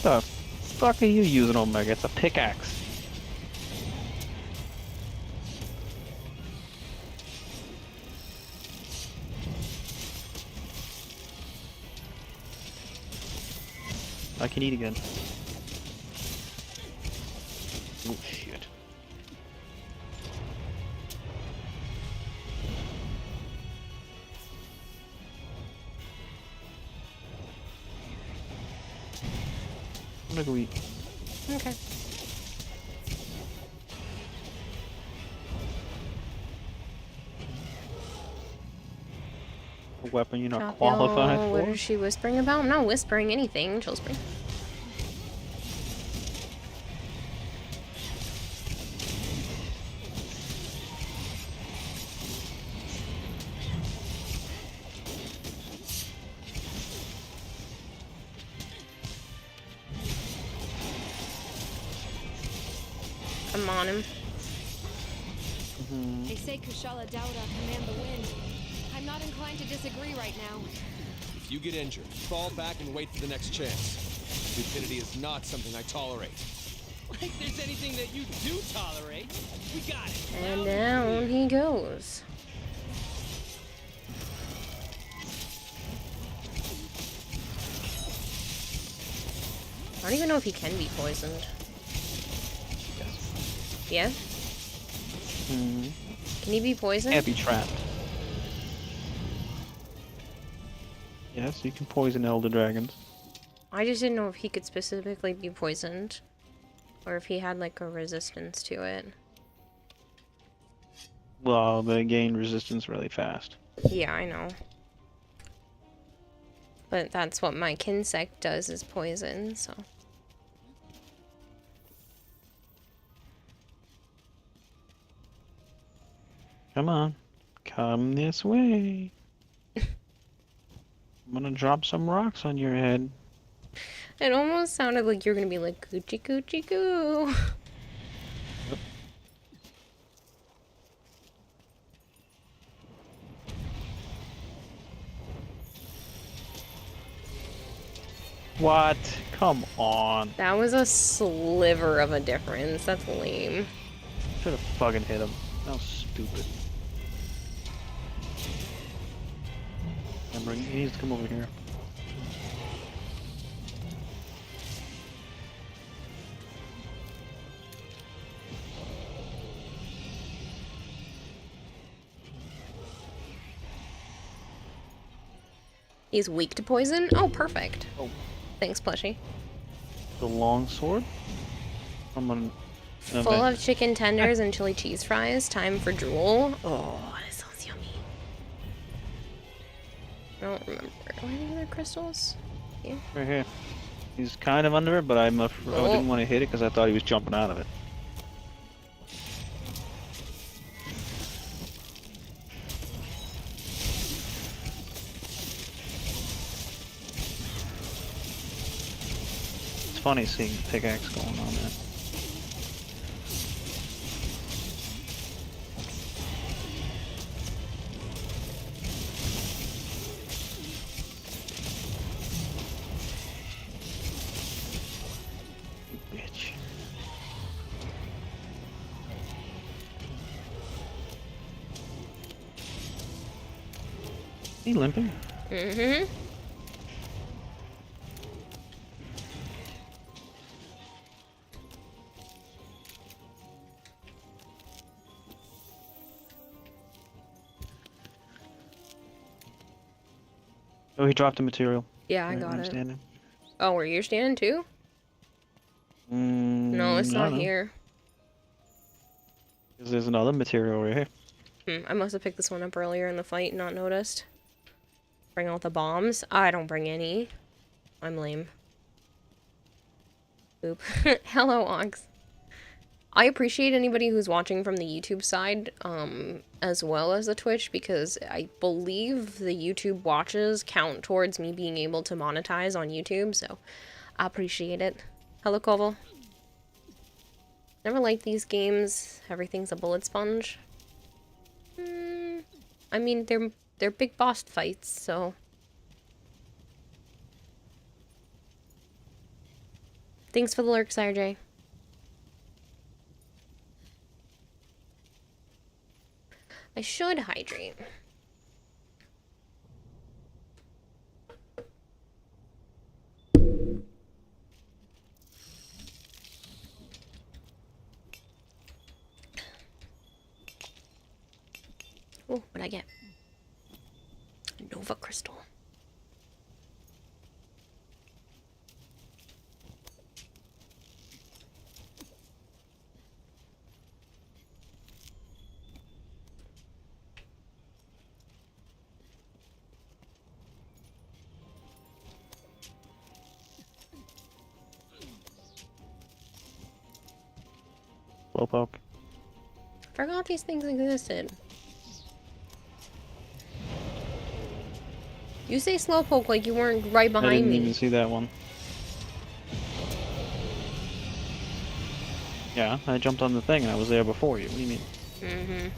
S2: What the fuck are you using, Omega? It's a pickaxe. I can eat again. Oh shit. I'm gonna go eat.
S1: Okay.
S2: A weapon you're not
S1: Chop
S2: qualified
S1: y'all. What
S2: for?
S1: is she whispering about? I'm not whispering anything. Chill spring. I'm on him.
S10: They say Kushala Dauda command the wind. I'm not inclined to disagree right now.
S9: If you get injured, fall back and wait for the next chance. Stupidity is not something I tolerate.
S11: Like there's anything that you do tolerate. We got it.
S1: And down he goes. I don't even know if he can be poisoned. Yeah?
S2: Hmm.
S1: Can he be poisoned?
S2: Can't be trapped. Yes, you can poison elder dragons.
S1: I just didn't know if he could specifically be poisoned. Or if he had like a resistance to it.
S2: Well, they gain resistance really fast.
S1: Yeah, I know. But that's what my Kinsect does, is poison, so...
S2: Come on. Come this way. I'm gonna drop some rocks on your head.
S1: It almost sounded like you were gonna be like, coochie coochie coo.
S2: Yep. What? Come on.
S1: That was a sliver of a difference. That's lame.
S2: Should have fucking hit him. That was stupid. He needs to come over here.
S1: He's weak to poison? Oh, perfect.
S2: Oh.
S1: Thanks, plushie.
S2: The long sword? Someone.
S1: Full of chicken tenders and chili cheese fries. Time for drool. Oh, that sounds yummy. I don't remember. Are any other crystals? Yeah.
S2: Right here. He's kind of under it, but I didn't want to hit it because I thought he was jumping out of it. It's funny seeing the pickaxe going on there. Bitch. He limping?
S1: Mm-hmm.
S2: Oh, he dropped the material.
S1: Yeah, I
S2: Right
S1: got
S2: where I'm
S1: it.
S2: standing.
S1: Oh, where you're standing too? No, it's not here.
S2: Because there's another material right here.
S1: I must have picked this one up earlier in the fight and not noticed. Bring out the bombs. I don't bring any. I'm lame. Oop. Hello, Ox. I appreciate anybody who's watching from the YouTube side, as well as the Twitch, because I believe the YouTube watches count towards me being able to monetize on YouTube, so I appreciate it. Hello, Koval. Never liked these games. Everything's a bullet sponge. I mean, they're big boss fights, so... Thanks for the lurks, RJ. I should hydrate. Oh, what'd I get? Nova Crystal.
S2: Slowpoke.
S1: Forgot these things existed. You say slowpoke like you weren't right behind me.
S2: I didn't even see that one. Yeah, I jumped on the thing and I was there before you. What do you mean?
S1: Mm-hmm.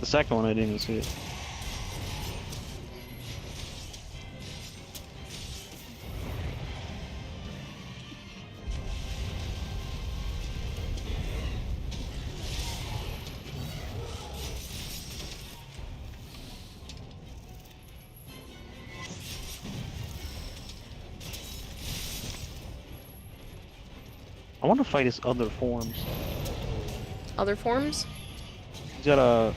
S2: The second one I didn't even see it. I want to fight his other forms.
S1: Other forms?
S2: He's got a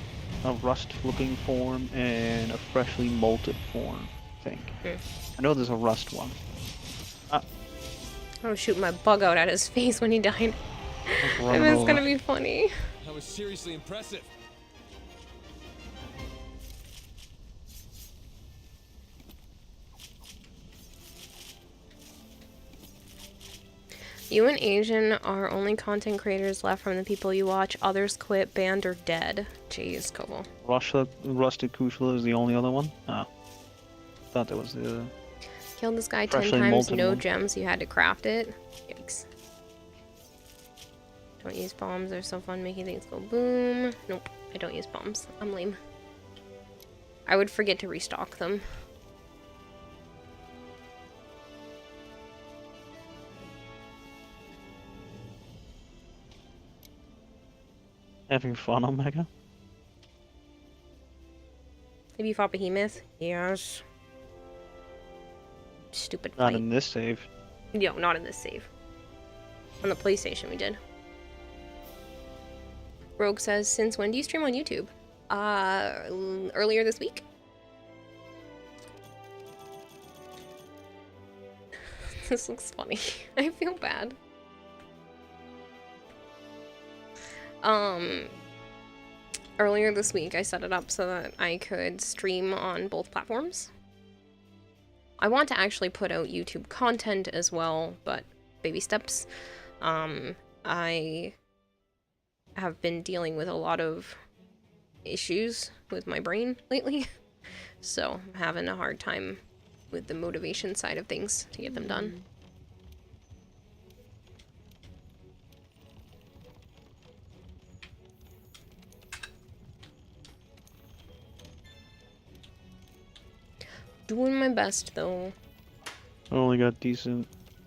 S2: rust-looking form and a freshly molted form, I think. I know there's a rust one.
S1: I was shooting my bug out at his face when he died. And it's gonna be funny.
S9: That was seriously impressive.
S1: You and Asian are only content creators left from the people you watch. Others quit, banned, or dead. Jeez, Kobo.
S2: Rusted Kushla is the only other one? Oh. Thought that was the...
S1: Killed this guy 10 times, no gems, you had to craft it. Yikes. Don't use bombs, they're so fun making things go boom. Nope, I don't use bombs. I'm lame. I would forget to restock them.
S2: Having fun, Omega?
S1: Have you fought Behemoth? Yes. stupid
S2: Not
S1: fight.
S2: in this save.
S1: No, not in this save. On the PlayStation we did. Rogue says, since when do you stream on YouTube? Earlier this week? This looks funny. I feel bad. Earlier this week I set it up so that I could stream on both platforms. I want to actually put out YouTube content as well, but baby steps. I have been dealing with a lot of issues with my brain lately, so I'm having a hard time with the motivation side of things to get them done. Doing my best though.
S2: I only got decent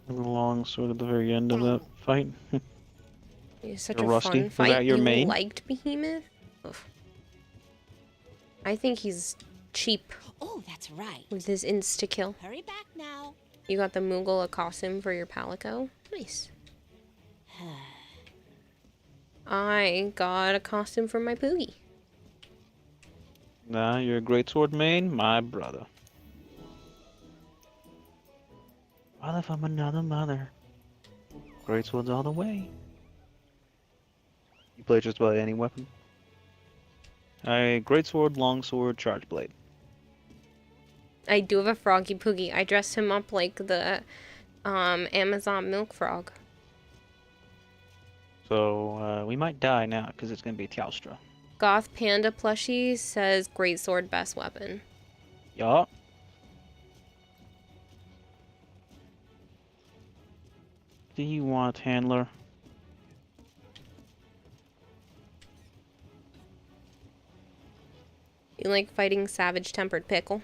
S2: long sword at the very end of that fight.
S1: It's such
S2: You're
S1: a
S2: rusty.
S1: fun
S2: Was
S1: fight.
S2: that your
S1: You
S2: main?
S1: liked Behemoth? Ugh. I think he's cheap
S10: Oh, that's right.
S1: with his insta-kill.
S10: Hurry back now.
S1: You got the Moogle costume for your Palico? Nice. I got a costume for my Poogie.
S2: Nah, you're a greatsword main, my brother. Father from another mother. Greatswords all the way. You play just about any weapon? Greatsword, longsword, charge blade.
S1: I do have a Froggy Poogie. I dressed him up like the Amazon milk frog.
S2: So, we might die now, because it's gonna be Teostra.
S1: Goth Panda plushie says greatsword best weapon.
S2: Yup. Do you want handler?
S1: You like fighting Savage Tempered Pickle?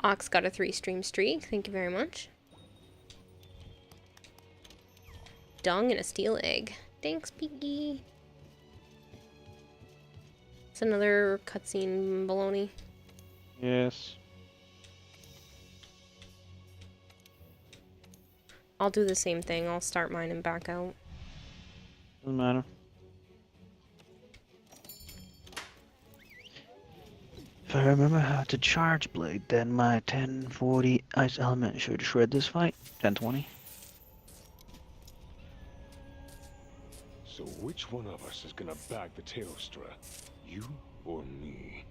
S1: Ox got a 3-stream streak. Thank you very much. Dung and a steel egg. Thanks, Piggy. It's another cutscene baloney.
S2: Yes.
S1: I'll do the same thing. I'll start mine and back out.
S2: Doesn't matter. If I remember how to charge blade, then my 1040 ice element should shred this fight. 1020.
S3: So which one of us is gonna bag the Teostra? You or me?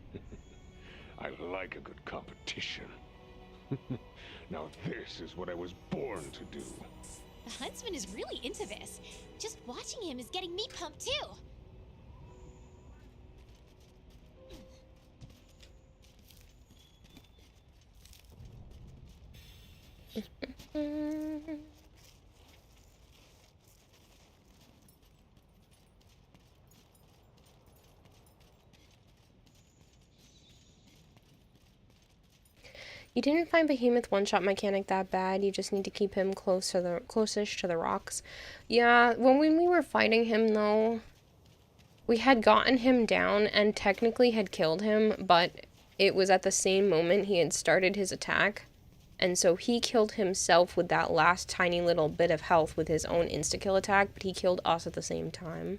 S3: I like a good competition. Now this is what I was born to do.
S10: The huntsman is really into this. Just watching him is getting me pumped too.
S1: You didn't find Behemoth one-shot mechanic that bad. You just need to keep him closest to the rocks. Yeah, when we were fighting him though, we had gotten him down and technically had killed him, but it was at the same moment he had started his attack. And so he killed himself with that last tiny little bit of health with his own insta-kill attack, but he killed us at the same time.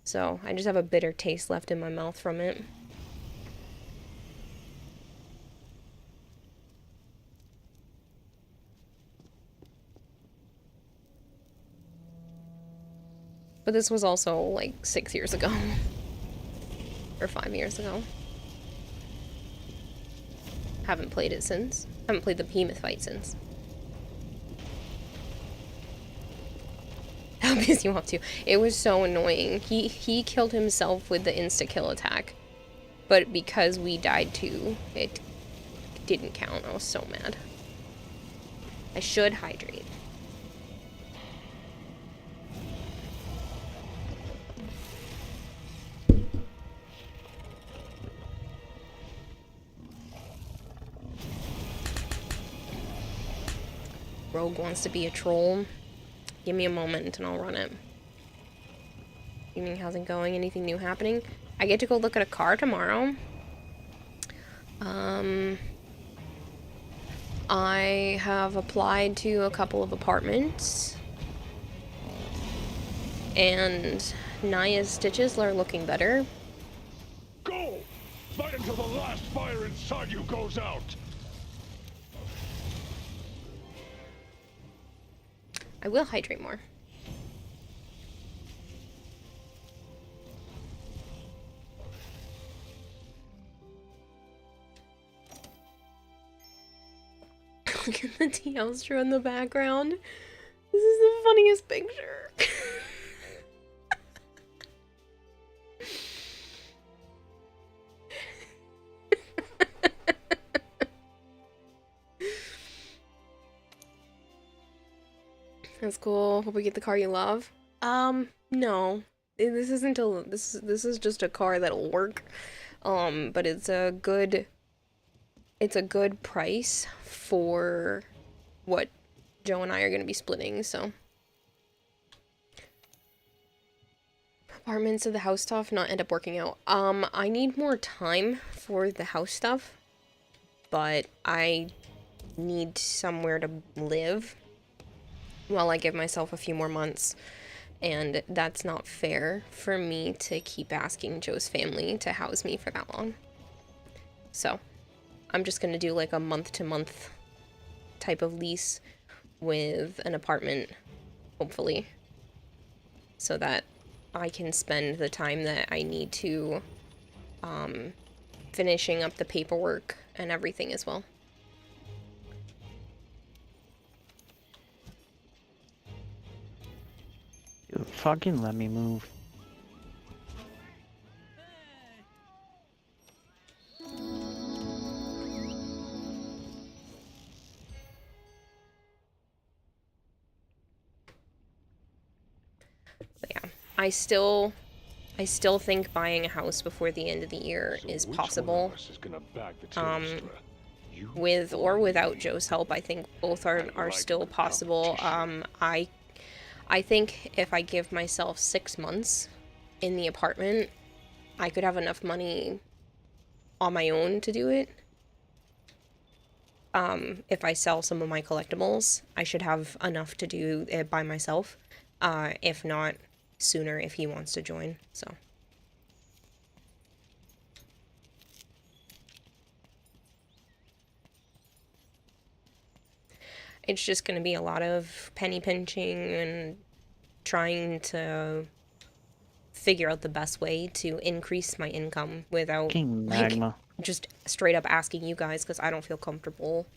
S1: So I just have a bitter taste left in my mouth from it. But this was also like 6 years ago. Or 5 years ago. Haven't played it since. Haven't played the Behemoth fight since. How busy you up to? It was so annoying. He killed himself with the insta-kill attack. But because we died too, it didn't count. I was so mad. I should hydrate. Rogue wants to be a troll. Give me a moment and I'll run it. Evening, how's it going? Anything new happening? I get to go look at a car tomorrow. I have applied to a couple of apartments. And Naya's stitches are looking better.
S3: Go! Fight until the last fire inside you goes out!
S1: I will hydrate more. Look at the Teostra in the background. This is the funniest picture. That's cool. Hope we get the car you love. No. This isn't a this is just a car that'll work. But it's a good price for what Joe and I are gonna be splitting, so. Apartments of the house stuff not end up working out. I need more time for the house stuff, but I need somewhere to live while I give myself a few more months, and that's not fair for me to keep asking Joe's family to house me for that long. So, I'm just gonna do like a month-to-month type of lease with an apartment, hopefully, so that I can spend the time that I need to finishing up the paperwork and everything as well.
S2: Dude, fucking let me move.
S1: But yeah, I still think buying a house before the end of the year is possible. With or without Joe's help, I think both are still possible. I think if I give myself 6 months in the apartment, I could have enough money on my own to do it. If I sell some of my collectibles, I should have enough to do it by myself. If not, sooner if he wants to join, so. It's just going to be a lot of penny pinching and trying to figure out the best way to increase my income without like just straight up asking you guys, because I don't feel comfortable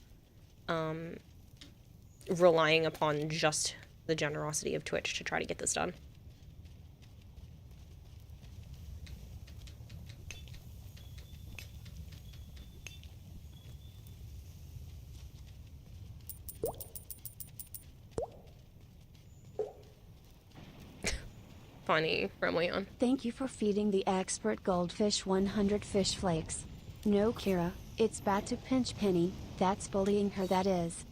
S1: relying upon just the generosity of Twitch to try to get this done. Funny from Leon.
S6: Thank you for feeding the expert goldfish 100 fish flakes. No, Kira, it's bad to pinch Penny, that's bullying her, that is.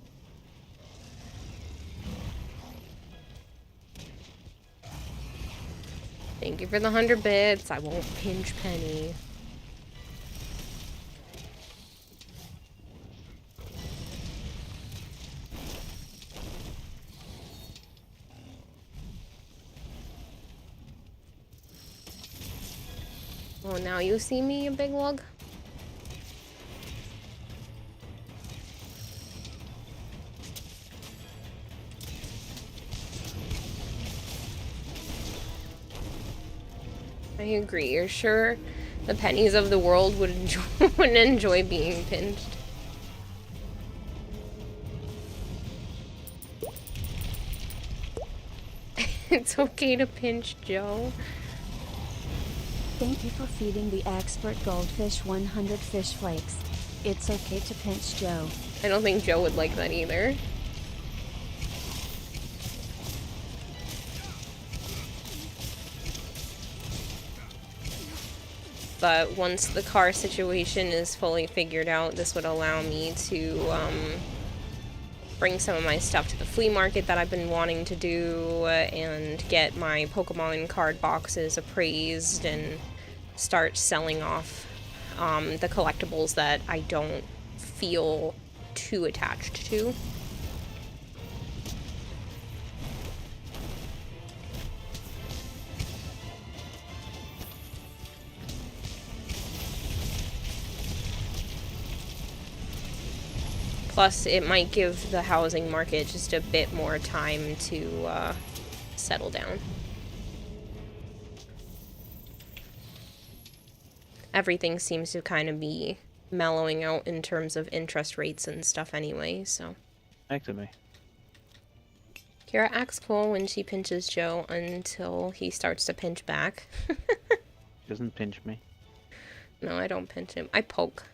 S1: Thank you for the 100 bits. I won't pinch Penny. Oh, now you see me, you big lug? I agree. You're sure the pennies of the world would wouldn't enjoy being pinched? It's okay to pinch Joe.
S6: Thank you for feeding the expert goldfish 100 fish flakes. It's okay to pinch Joe.
S1: I don't think Joe would like that either. But once the car situation is fully figured out, this would allow me to bring some of my stuff to the flea market that I've been wanting to do, and get my Pokemon card boxes appraised and start selling off the collectibles that I don't feel too attached to. Plus, it might give the housing market just a bit more time to settle down. Everything seems to kind of be mellowing out in terms of interest rates and stuff anyway, so.
S2: Back to me.
S1: Kira acts cool when she pinches Joe until he starts to pinch back.
S2: Doesn't pinch me.
S1: No, I don't pinch him. I poke.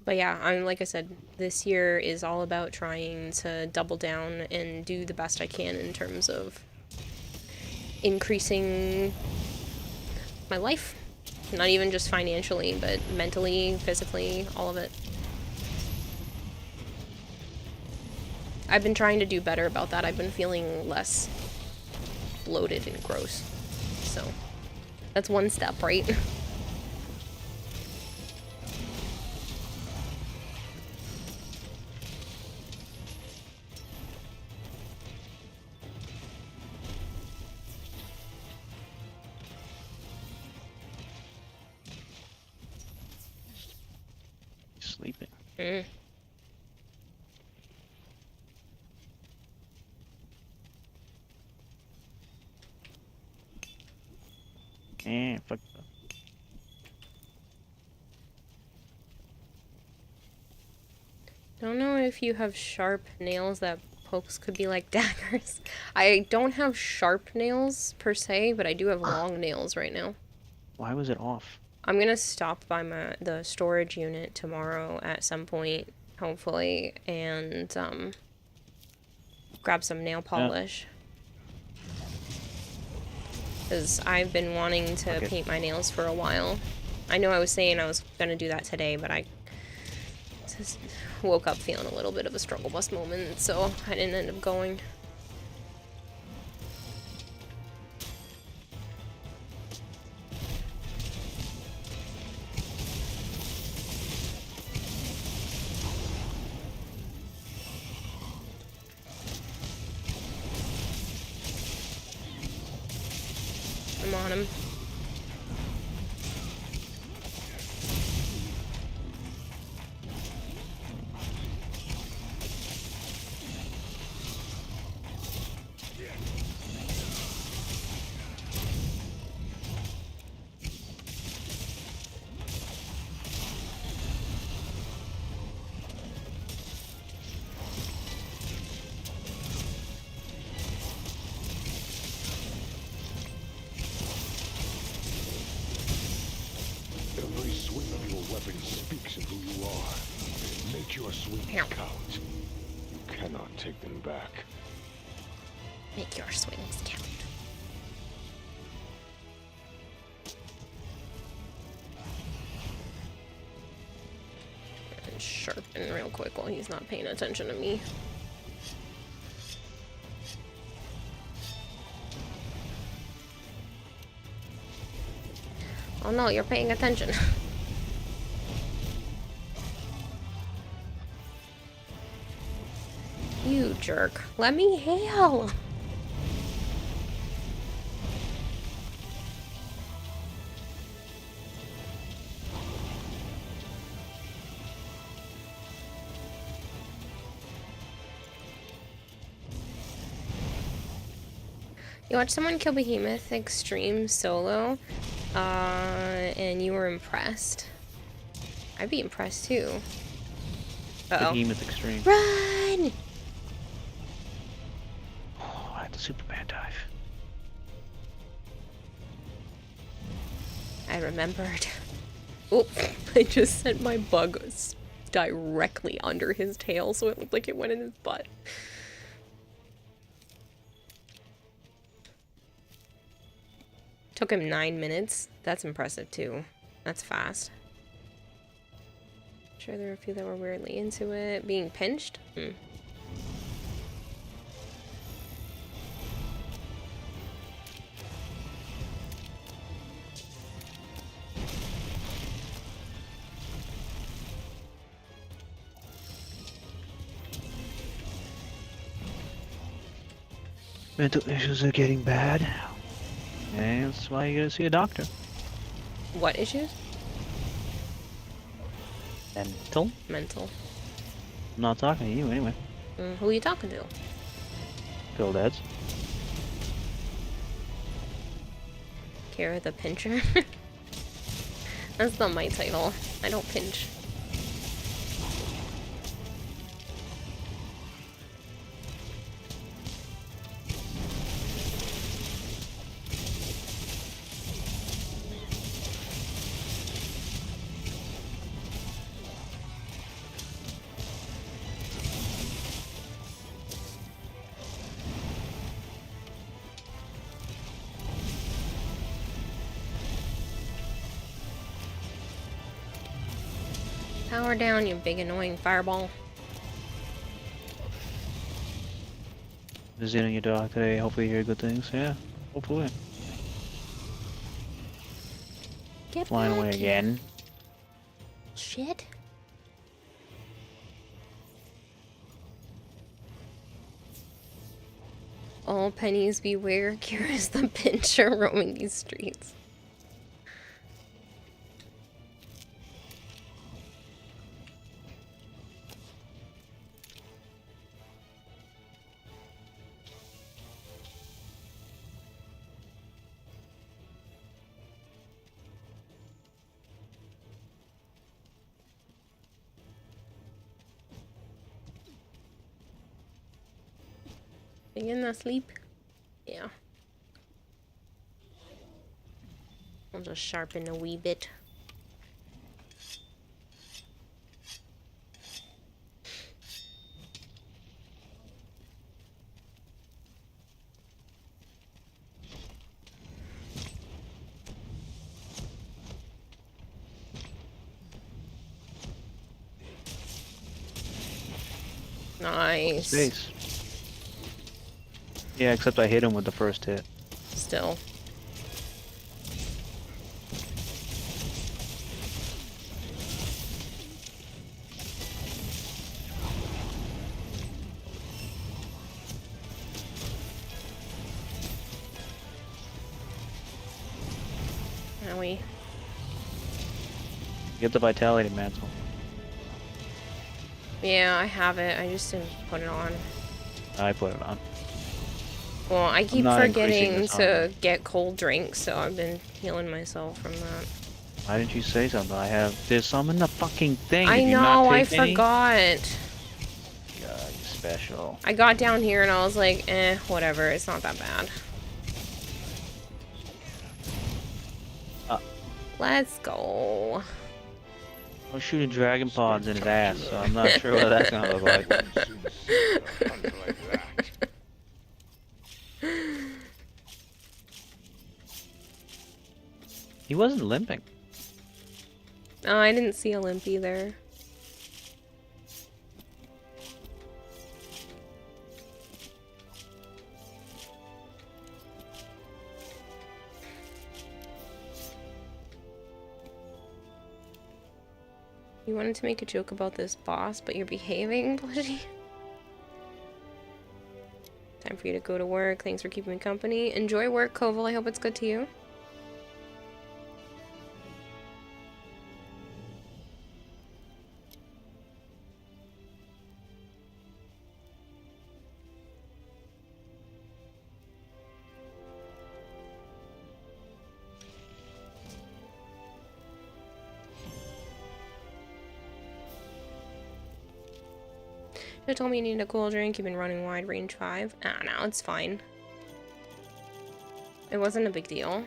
S1: But yeah, like I said, this year is all about trying to double down and do the best I can in terms of increasing my life. Not even just financially, but mentally, physically, all of it. I've been trying to do better about that. I've been feeling less bloated and gross. So, that's one step, right?
S2: Sleeping. Fuck.
S1: Don't know if you have sharp nails that pokes could be like daggers. I don't have sharp nails per se, but I do have long nails right now.
S2: Why was it off?
S1: I'm gonna stop by the storage unit tomorrow at some point, hopefully, and grab some nail polish. Because I've been wanting to paint my nails for a while. I know I was saying I was gonna do that today, but I just woke up feeling a little bit of a struggle bus moment, so I didn't end up going. I'm on him.
S3: Every swing of your weapon speaks of who you are. Make your swings count. You cannot take them back.
S1: Make your swings count. And sharpen real quick while he's not paying attention to me. Oh no, you're paying attention. You jerk. Let me heal. You watched someone kill Behemoth Extreme solo, and you were impressed. I'd be impressed too. Uh-oh.
S2: Behemoth Extreme.
S1: Run!
S2: Oh, I had the Superman dive.
S1: I remembered. Oh, I just sent my bug directly under his tail, so it looked like it went in his butt. Took him 9 minutes. That's impressive too. That's fast. Sure, there were a few that were weirdly into it. Being pinched?
S2: Mental issues are getting bad. And that's why you gotta see a doctor.
S1: What issues?
S2: Mental?
S1: Mental.
S2: I'm not talking to you anyway.
S1: Who are you talking to?
S2: Phil Dads.
S1: Kara the Pincher? That's not my title. I don't pinch. Power down, you big annoying fireball.
S2: Visiting your dog today. Hopefully you hear good things. Yeah, hopefully.
S1: Get
S2: Flying
S1: back
S2: away
S1: here.
S2: again.
S1: Shit. All pennies beware, Kira's the pincher roaming these streets. Begin to sleep? Yeah. I'll just sharpen a wee bit. Nice.
S2: Space. Yeah, except I hit him with the first hit.
S1: Still. Owie.
S2: Get the vitality mantle.
S1: Yeah, I have it. I just didn't put it on.
S2: I put it on.
S1: Well, I keep
S2: not increasing
S1: forgetting
S2: this
S1: to
S2: armor.
S1: get cold drinks, so I've been healing myself from that.
S2: Why didn't you say something? There's some in the fucking thing.
S1: I
S2: Did you not
S1: know, I
S2: take any?
S1: forgot.
S2: God, you're special.
S1: I got down here and I was like, whatever, it's not that bad. Let's go.
S2: I was shooting dragon pods in his ass, so I'm not sure what that's gonna look like. He wasn't limping.
S1: Oh, I didn't see a limp either. You wanted to make a joke about this boss, but you're behaving, Bloody. Time for you to go to work. Thanks for keeping me company. Enjoy work, Koval. I hope it's good to you. They told me you need a cool drink. You've been running wide range 5. Ah, no, it's fine. It wasn't a big deal.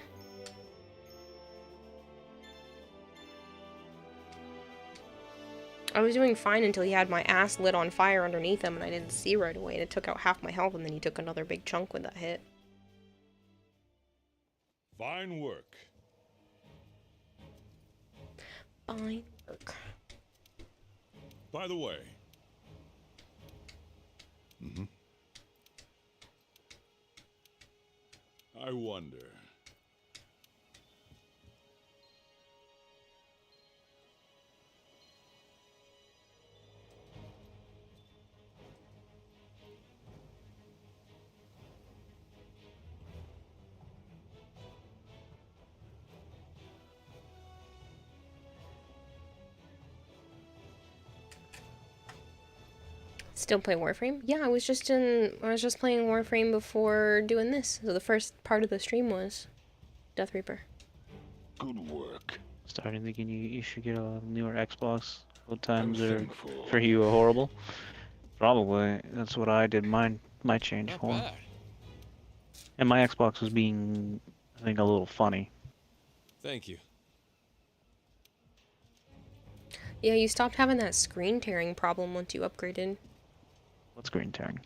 S1: I was doing fine until he had my ass lit on fire underneath him and I didn't see right away and it took out half my health and then he took another big chunk with that hit.
S7: Fine work.
S1: Fine work.
S12: By the way. I wonder.
S1: Still play Warframe? Yeah, I was just playing Warframe before doing this. So the first part of the stream was Death Reaper.
S12: Good work.
S2: Starting thinking you should get a newer Xbox. Both times are for you are horrible. Probably. That's what I did my change
S9: Not
S2: for.
S9: bad.
S2: And my Xbox was being, I think, a little funny.
S9: Thank you.
S1: Yeah, you stopped having that screen tearing problem once you upgraded.
S2: What screen tearing?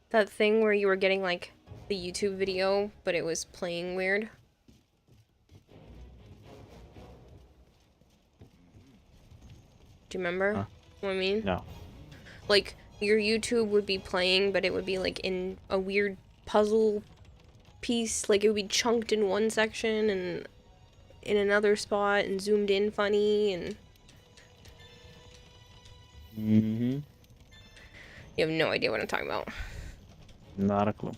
S1: That thing where you were getting like the YouTube video, but it was playing weird. Do you remember
S2: Huh?
S1: what I mean?
S2: No.
S1: Like, your YouTube would be playing, but it would be like in a weird puzzle piece. Like, it would be chunked in one section and in another spot and zoomed in funny, and
S2: Mm-hmm.
S1: you have no idea what I'm talking about.
S2: Not a clue.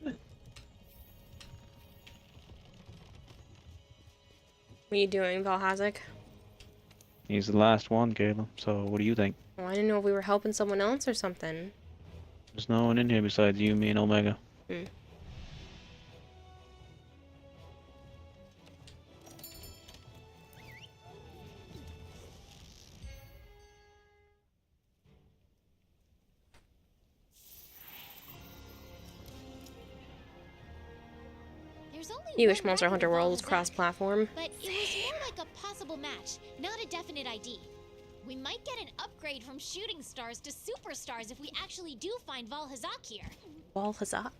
S1: What are you doing, Valhazak?
S2: He's the last one, Caleb. So what do you think?
S1: Well, I didn't know if we were helping someone else or something.
S2: There's no one in here besides you, me, and Omega.
S1: Hmm. You wish Monster Hunter World was cross-platform.
S13: But it was more like a possible match, not a definite ID. We might get an upgrade from shooting stars to superstars if we actually do find Valhazak here.
S1: Valhazak?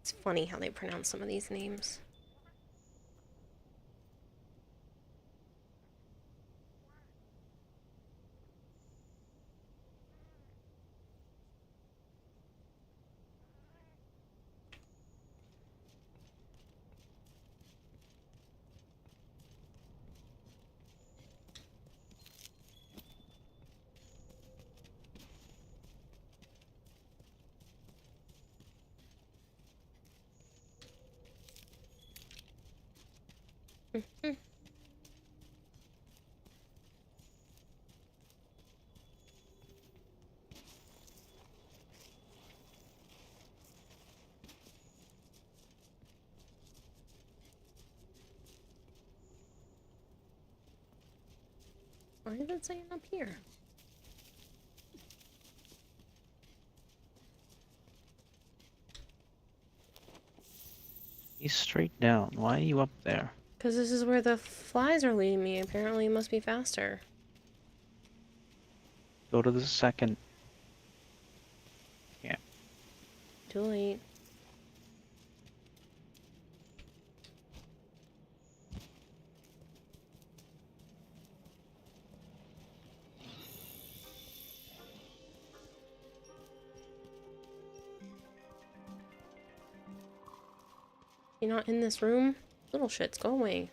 S1: It's funny how they pronounce some of these names. Why is it saying up here?
S2: He's straight down. Why are you up there?
S1: Because this is where the flies are leading me. Apparently it must be faster.
S2: Go to the second. Yeah.
S1: Too late. You're not in this room? Little shits, go away.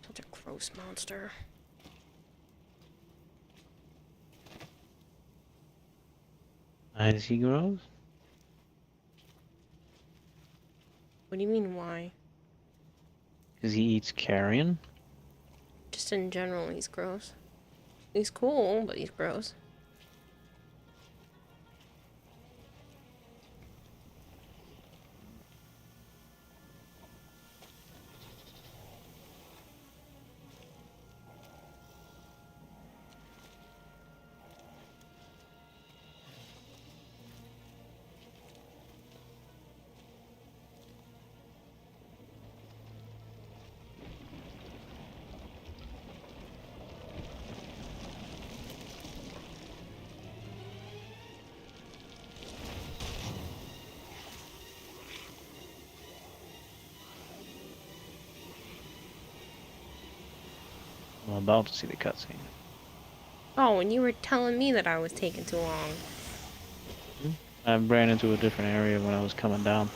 S1: Such a gross monster.
S2: As he grows?
S1: What do you mean, why?
S2: Because he eats carrion?
S1: Just in general, he's gross. He's cool, but he's gross.
S2: I'm about to see the cutscene.
S1: Oh, and you were telling me that I was taking too long.
S2: I ran into a different area when I was coming down.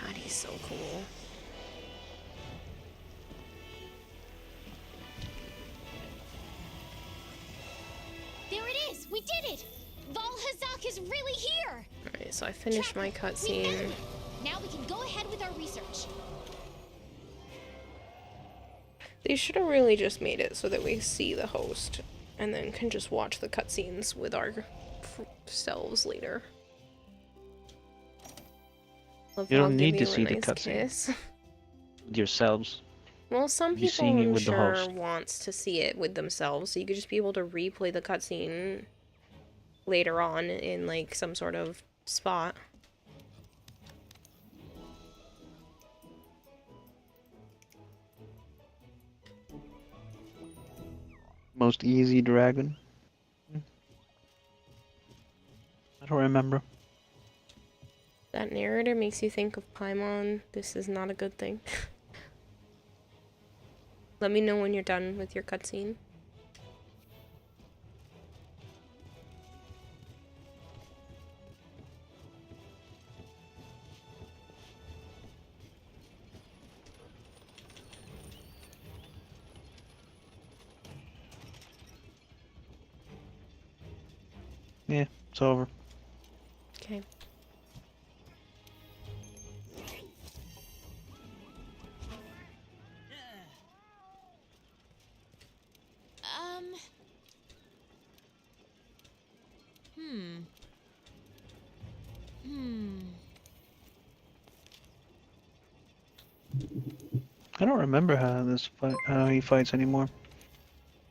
S1: God, he's so cool.
S13: There it is! We did it! Valhazak is really here!
S1: Alright, so I finished my
S13: We found
S1: cutscene.
S13: it! Now we can go ahead with our research.
S1: They should have really just made it so that we see the host and then can just watch the cutscenes with our selves later. Love
S2: You don't
S1: Val, give
S2: need to
S1: you a
S2: see the
S1: nice
S2: cutscene.
S1: kiss.
S2: With yourselves.
S1: Well, some
S2: You'll be seeing
S1: people
S2: it
S1: I'm
S2: with the
S1: sure
S2: host.
S1: wants to see it with themselves, so you could just be able to replay the cutscene later on in like some sort of spot.
S2: Most easy dragon. I don't remember.
S1: That narrator makes you think of Paimon. This is not a good thing. Let me know when you're done with your cutscene.
S2: Yeah, it's over.
S1: Okay.
S2: I don't remember how he fights anymore.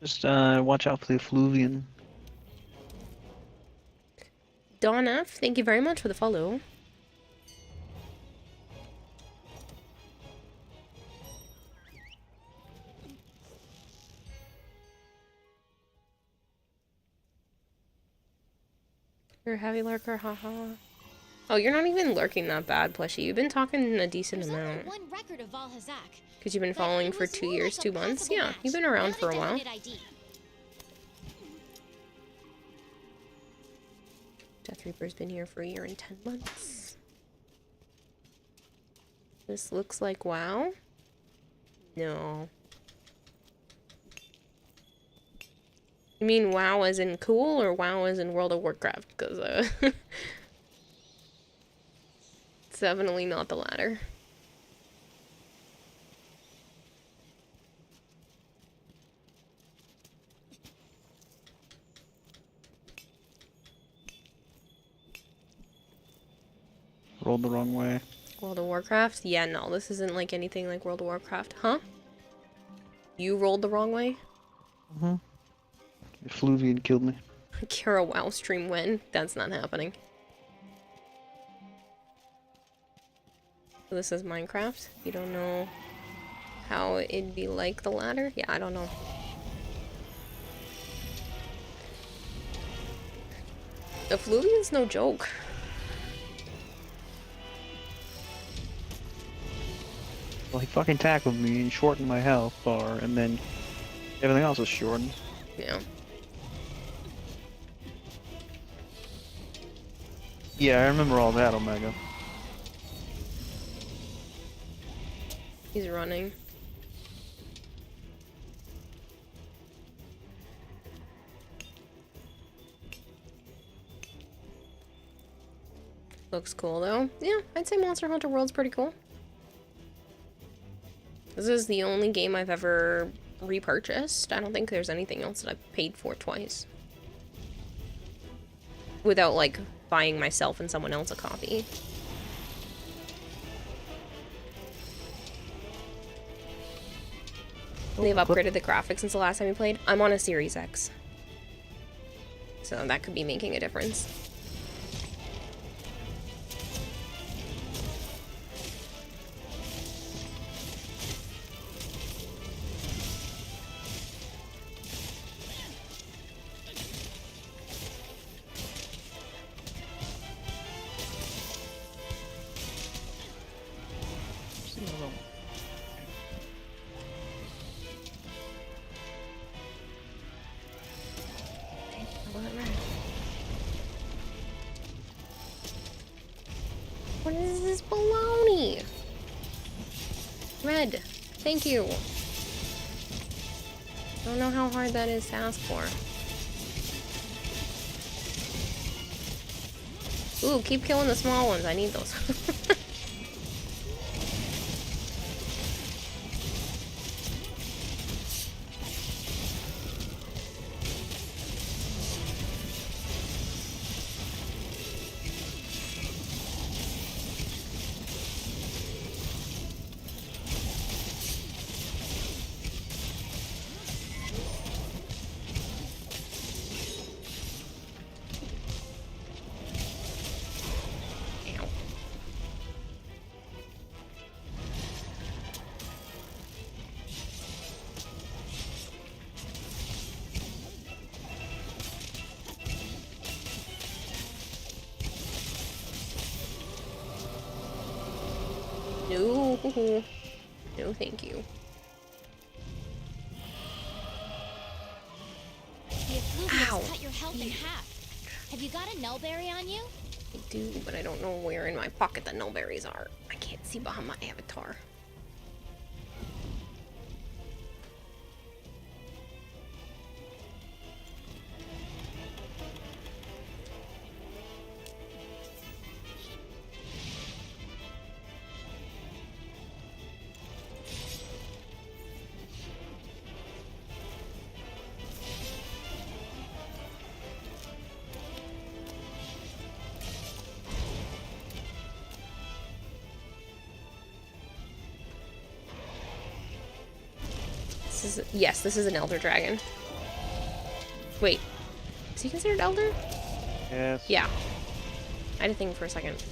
S2: Just watch out for the effluvian.
S1: Dawn F, thank you very much for the follow. You're a heavy lurker, haha. Oh, you're not even lurking that bad, plushie. You've been talking a decent
S13: There's only
S1: amount.
S13: one record of Valhazak.
S1: Because you've been following for 2 years, 2 months? Yeah, you've been around for a while.
S13: Not a definite ID.
S1: Death Reaper's been here for 1 year and 10 months. This looks like WoW? No. You mean WoW as in cool or WoW as in World of Warcraft? Because, it's definitely not the latter.
S2: Rolled the wrong way.
S1: World of Warcraft? Yeah, no, this isn't like anything like World of Warcraft. Huh? You rolled the wrong way?
S2: Mm-hmm. Effluvian killed me.
S1: Kira WoW stream win. That's not happening. So this is Minecraft. You don't know how it'd be like the latter? Yeah, I don't know. Effluvian's no joke.
S2: Well, he fucking tackled me and shortened my health bar, and then everything else is shortened.
S1: Yeah.
S2: Yeah, I remember all that, Omega.
S1: He's running. Looks cool though. Yeah, I'd say Monster Hunter World's pretty cool. This is the only game I've ever repurchased. I don't think there's anything else that I've paid for twice. Without, like, buying myself and someone else a copy. They've upgraded the graphics since the last time we played. I'm on a Series X. So that could be making a difference. What is this baloney? Red. Thank you. I don't know how hard that is to ask for. Ooh, keep killing the small ones. I need those. No. No, thank you.
S13: The effluviums cut your health in half. Have you got a nullberry on you?
S1: I do, but I don't know where in my pocket the nullberries are. I can't see behind my avatar. Yes, this is an elder dragon. Wait, is he considered elder?
S2: Yes.
S1: Yeah. I had to think for a second.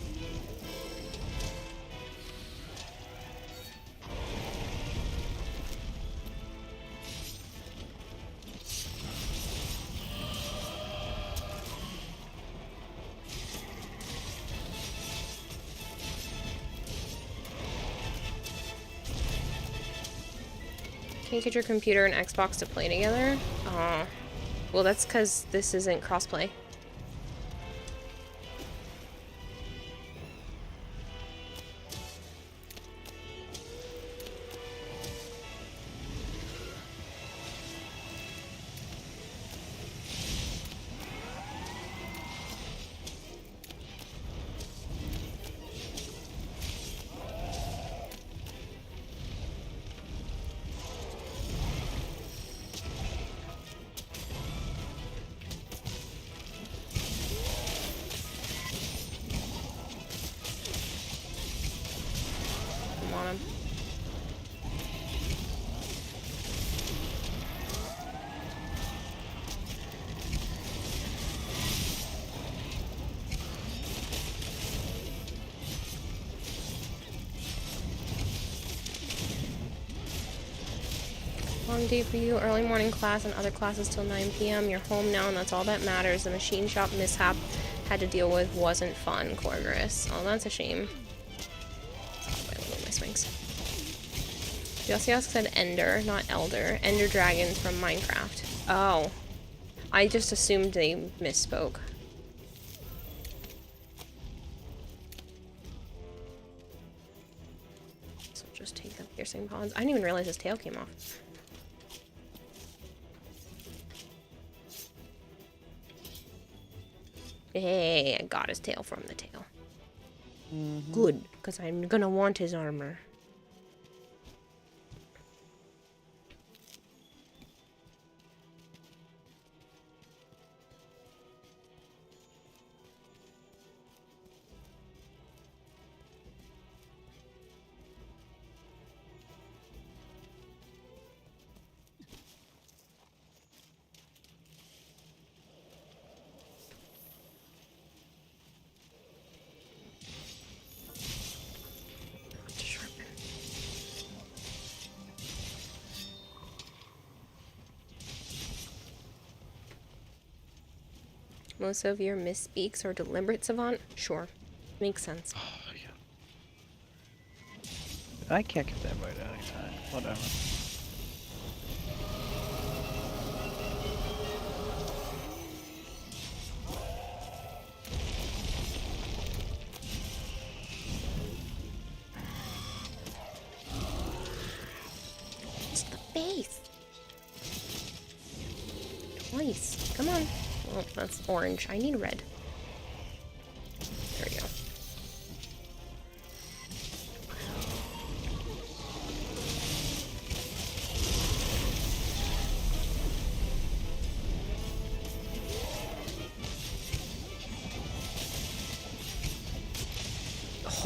S1: Can you get your computer and Xbox to play together? Well, that's because this isn't crossplay. On him. Long day for you, early morning class and other classes till 9 p.m. You're home now and that's all that matters. The machine shop mishap had to deal with wasn't fun, Corgris. Oh, that's a shame. Josias said Ender, not Elder. Ender dragons from Minecraft. Oh. I just assumed they misspoke. So just take the piercing pods. I didn't even realize his tail came off. Hey, I got his tail from the tail. Good, because I'm gonna want his armor. Most of your misspeaks or deliberate, Savant? Sure. Makes sense.
S2: Oh, yeah. I can't get that right anytime. Whatever.
S1: face. Twice. Come on. Oh, that's orange. I need red. There we go.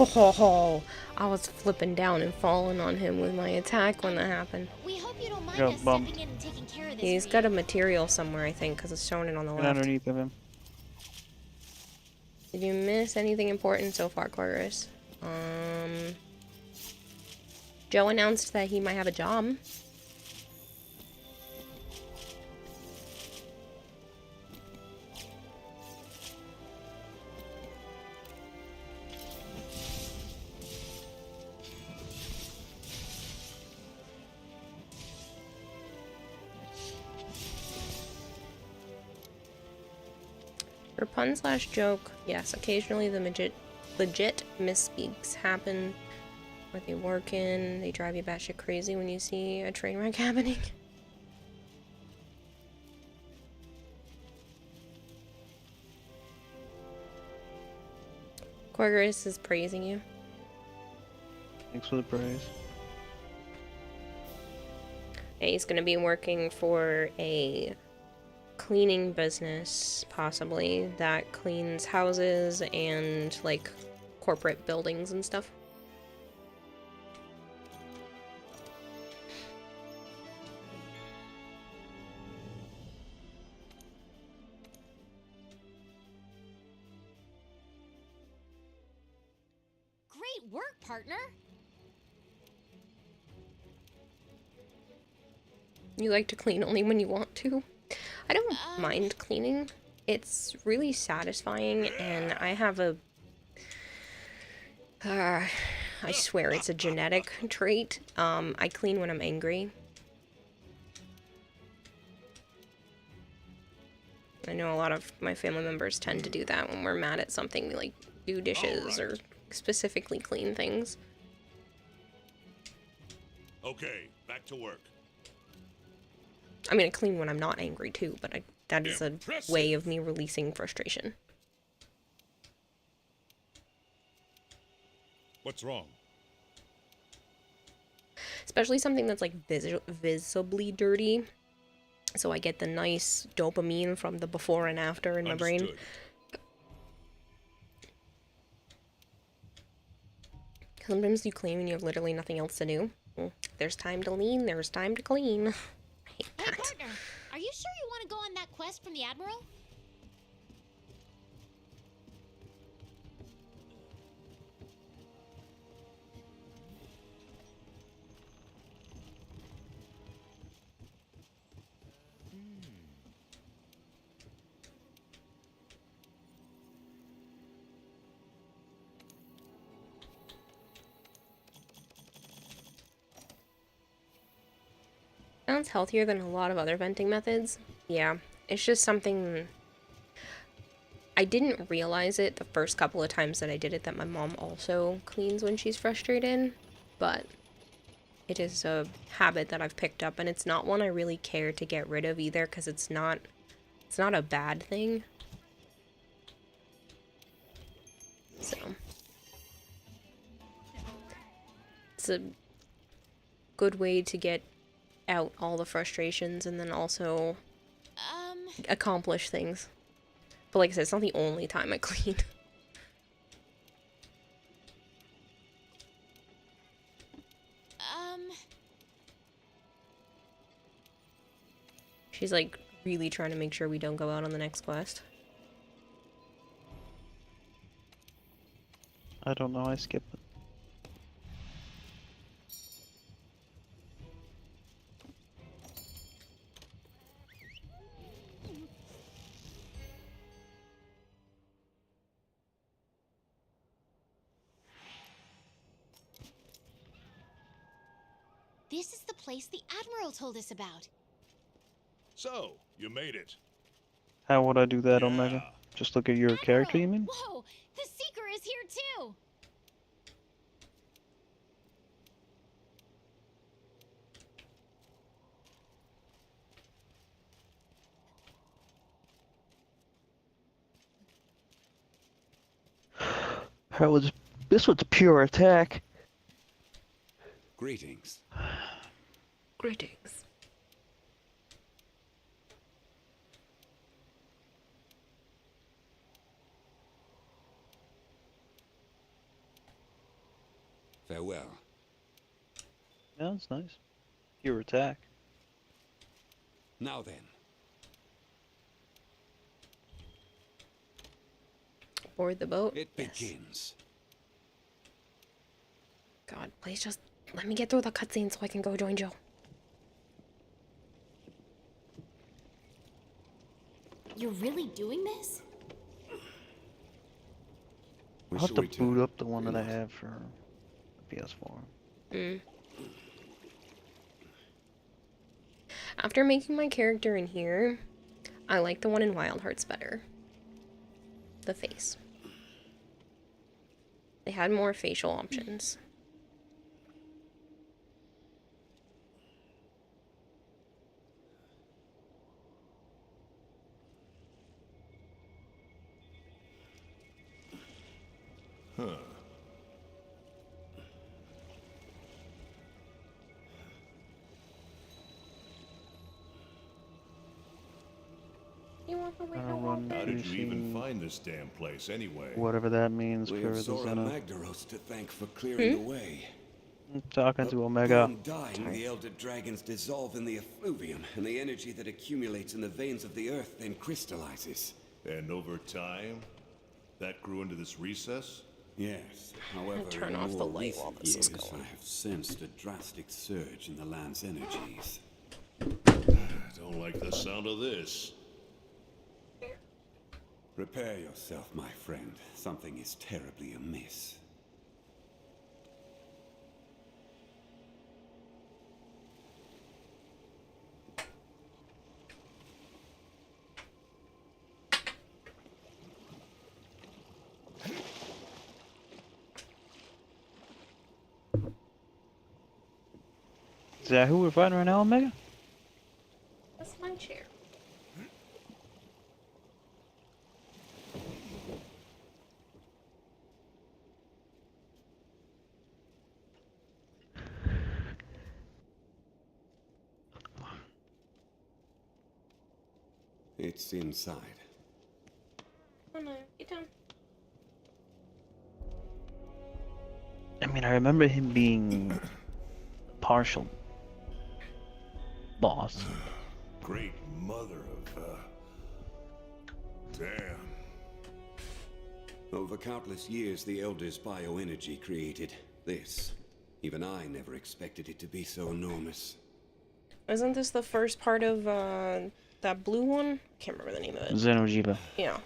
S1: Oh, I was flipping down and falling on him with my attack when that happened.
S13: We hope you don't mind
S2: Got
S13: us
S2: bumped.
S13: stepping in and taking care of this.
S1: He's
S13: for
S1: got
S13: you.
S1: a material somewhere, I think, because it's showing it on the
S2: Get
S1: left.
S2: underneath of him.
S1: Did you miss anything important so far, Corvus? Joe announced that he might have a job. For pun/joke, yes, occasionally the legit misspeaks happen where they work in, they drive you batshit crazy when you see a train wreck happening. Corgus is praising you.
S2: Thanks for the praise.
S1: Yeah, he's gonna be working for a cleaning business, possibly, that cleans houses and, like, corporate buildings and stuff.
S13: Great work, partner.
S1: You like to clean only when you want to? I don't mind cleaning. It's really satisfying, and I have a... I swear it's a genetic trait. I clean when I'm angry. I know a lot of my family members tend to do that when we're mad at something. We, like, do dishes or specifically clean things.
S12: Okay, back to work.
S1: I mean, I clean when I'm not angry, too, but that is a way of me releasing frustration.
S12: What's wrong?
S1: Especially something that's, like, visibly dirty. So I get the nice dopamine from the before and after in my brain. Sometimes you clean when you have literally nothing else to do. Well, there's time to lean, there's time to clean. I hate that.
S13: Hey, partner, are you sure you want to go on that quest from the Admiral?
S1: Sounds healthier than a lot of other venting methods. Yeah, it's just something... I didn't realize it the first couple of times that I did it, that my mom also cleans when she's frustrated, but it is a habit that I've picked up, and it's not one I really care to get rid of either, because it's not a bad thing. So it's a good way to get out all the frustrations and then also accomplish things. But like I said, it's not the only time I clean. She's like really trying to make sure we don't go out on the next quest.
S2: I don't know, I skip it.
S13: This is the place the Admiral told us about.
S12: So, you made it.
S2: How would I do that, Omega? Just look at your character, you mean?
S13: Whoa! The Seeker is here too!
S2: This one's pure attack.
S14: Greetings.
S1: Greetings.
S14: Farewell.
S2: Yeah, that's nice. Pure attack.
S14: Now then.
S1: Board the boat.
S14: It begins.
S1: God, please just let me get through the cutscene so I can go join Joe.
S13: You're really doing this?
S2: I'll have to boot up the one that I have for PS4.
S1: After making my character in here, I like the one in Wild Hearts better. The face. They had more facial options.
S12: Huh. How did you even find this damn place anyway?
S2: Whatever that means
S14: We
S2: for
S14: have
S2: the
S14: Zora
S2: Xeno.
S14: Magdaros to thank for clearing the way.
S2: I'm talking to Omega.
S14: Upon dying, the elder dragons dissolve in the effluvium, and the energy that accumulates in the veins of the earth then crystallizes.
S12: And over time, that grew into this recess?
S14: Yes. However,
S1: turn
S14: in
S1: off the
S14: more
S1: light while
S14: recent
S1: this is
S14: years,
S1: going.
S14: I have sensed a drastic surge in the land's energies.
S12: I don't like the sound of this.
S14: Prepare yourself, my friend. Something is terribly amiss.
S2: Is that who we're fighting right now, Omega?
S1: That's my chair.
S14: It's inside.
S1: Oh no, get down.
S2: I mean, I remember him being partial boss.
S12: Great mother of, damn.
S14: Over countless years, the Elder's bioenergy created this. Even I never expected it to be so enormous.
S1: Isn't this the first part of that blue one? Can't remember the name of it.
S2: Xenojiba.
S1: Yeah.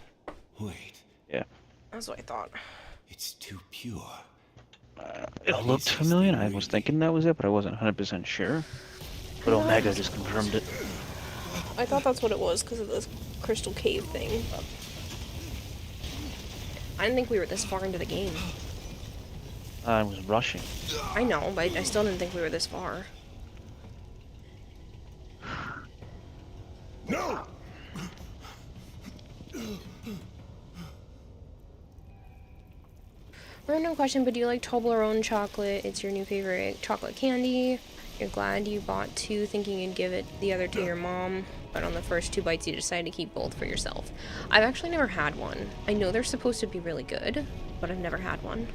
S14: Wait.
S2: Yeah.
S1: That's what I thought.
S14: It's too pure.
S2: It looked familiar. I was thinking that was it, but I wasn't 100% sure. But Omega just confirmed it.
S1: I thought that's what it was because of this crystal cave thing. But I didn't think we were this far into the game.
S2: I was rushing.
S1: I know, but I still didn't think we were this far.
S12: No!
S1: Random question, but do you like Toblerone chocolate? It's your new favorite chocolate candy. You're glad you bought 2 thinking you'd give it the other to your mom, but on the first 2 bites you decided to keep both for yourself. I've actually never had one. I know they're supposed to be really good, but I've never had one.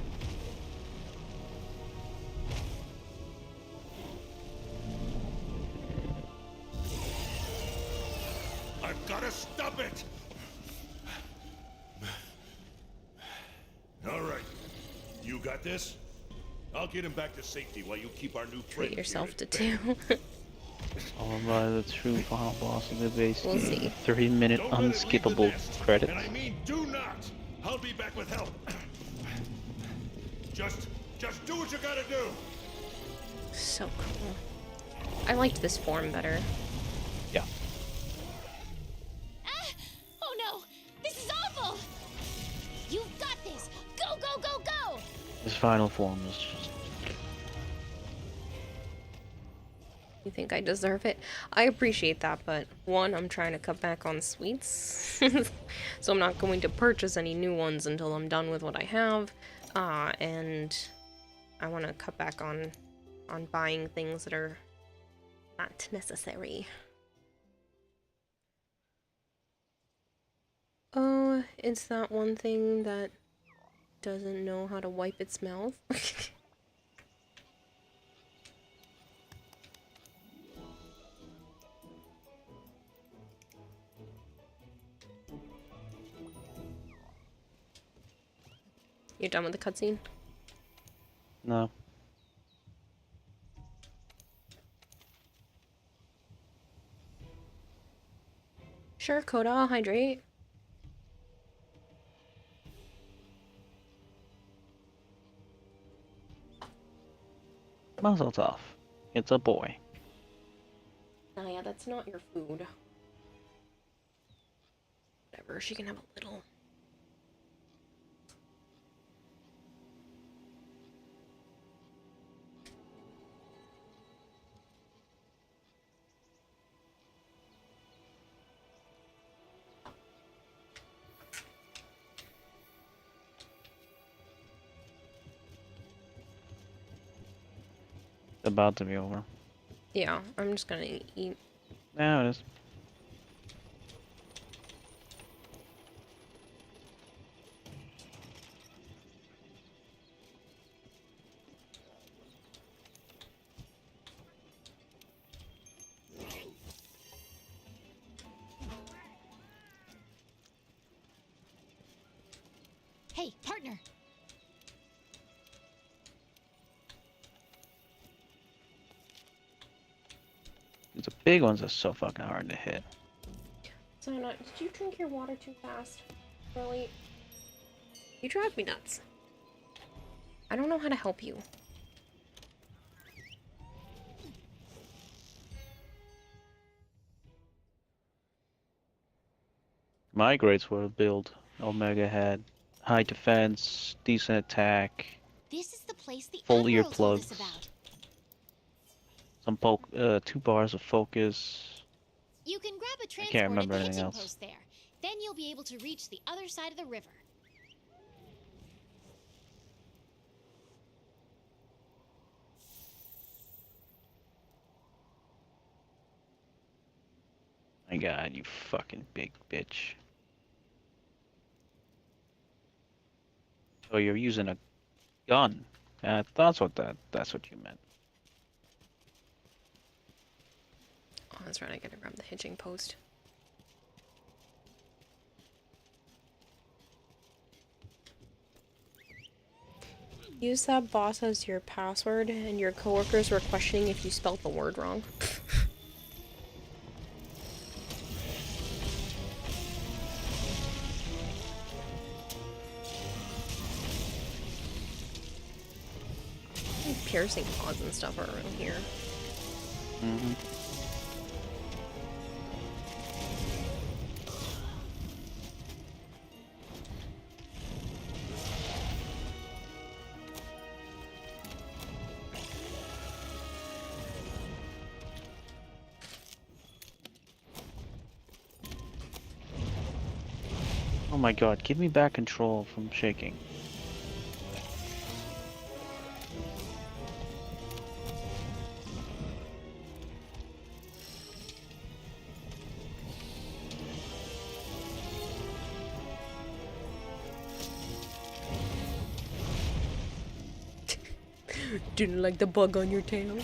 S12: I've gotta stop it! All right. You got this? I'll get him back to safety while you keep our new friend.
S1: Treat yourself to 2.
S2: Followed by the true final boss of the base
S1: We'll
S2: game.
S1: see.
S2: 3-minute unskippable credits.
S12: And I mean, do not! I'll be back with help. Just do what you gotta do.
S1: So cool. I liked this form better.
S2: Yeah.
S13: Ah! Oh no! This is awful! You've got this! Go, go, go, go!
S2: His final form is just...
S1: You think I deserve it? I appreciate that, but one, I'm trying to cut back on sweets. So I'm not going to purchase any new ones until I'm done with what I have. And I want to cut back on buying things that are not necessary. Oh, it's that one thing that doesn't know how to wipe its mouth. You're done with the cutscene?
S2: No.
S1: Sure, Coda, I'll hydrate.
S2: Muzzle tough. It's a boy.
S1: Oh yeah, that's not your food. Whatever, she can have a little.
S2: It's about to be over.
S1: Yeah, I'm just gonna eat.
S2: Now it is.
S13: Hey, partner.
S2: The big ones are so fucking hard to hit.
S1: So, did you drink your water too fast? Really? You drive me nuts. I don't know how to help you.
S2: My grades were build. Omega had high defense, decent attack,
S13: This is the place the
S2: full
S13: Admiral told us
S2: earplugs,
S13: about.
S2: some 2 bars of focus.
S13: You can grab a
S2: I can't
S13: transport at
S2: remember
S13: the
S2: anything
S13: hitching
S2: else.
S13: post there. Then you'll be able to reach the other side of the river.
S2: My god, you fucking big bitch. Oh, you're using a gun. That's what you meant.
S1: Oh, that's right, I gotta grab the hitching post. Use that boss as your password, and your coworkers were questioning if you spelled the word wrong. Piercing pods and stuff are around here.
S2: Mm-hmm. Oh my god, give me back control from shaking.
S1: Didn't like the bug on your tail?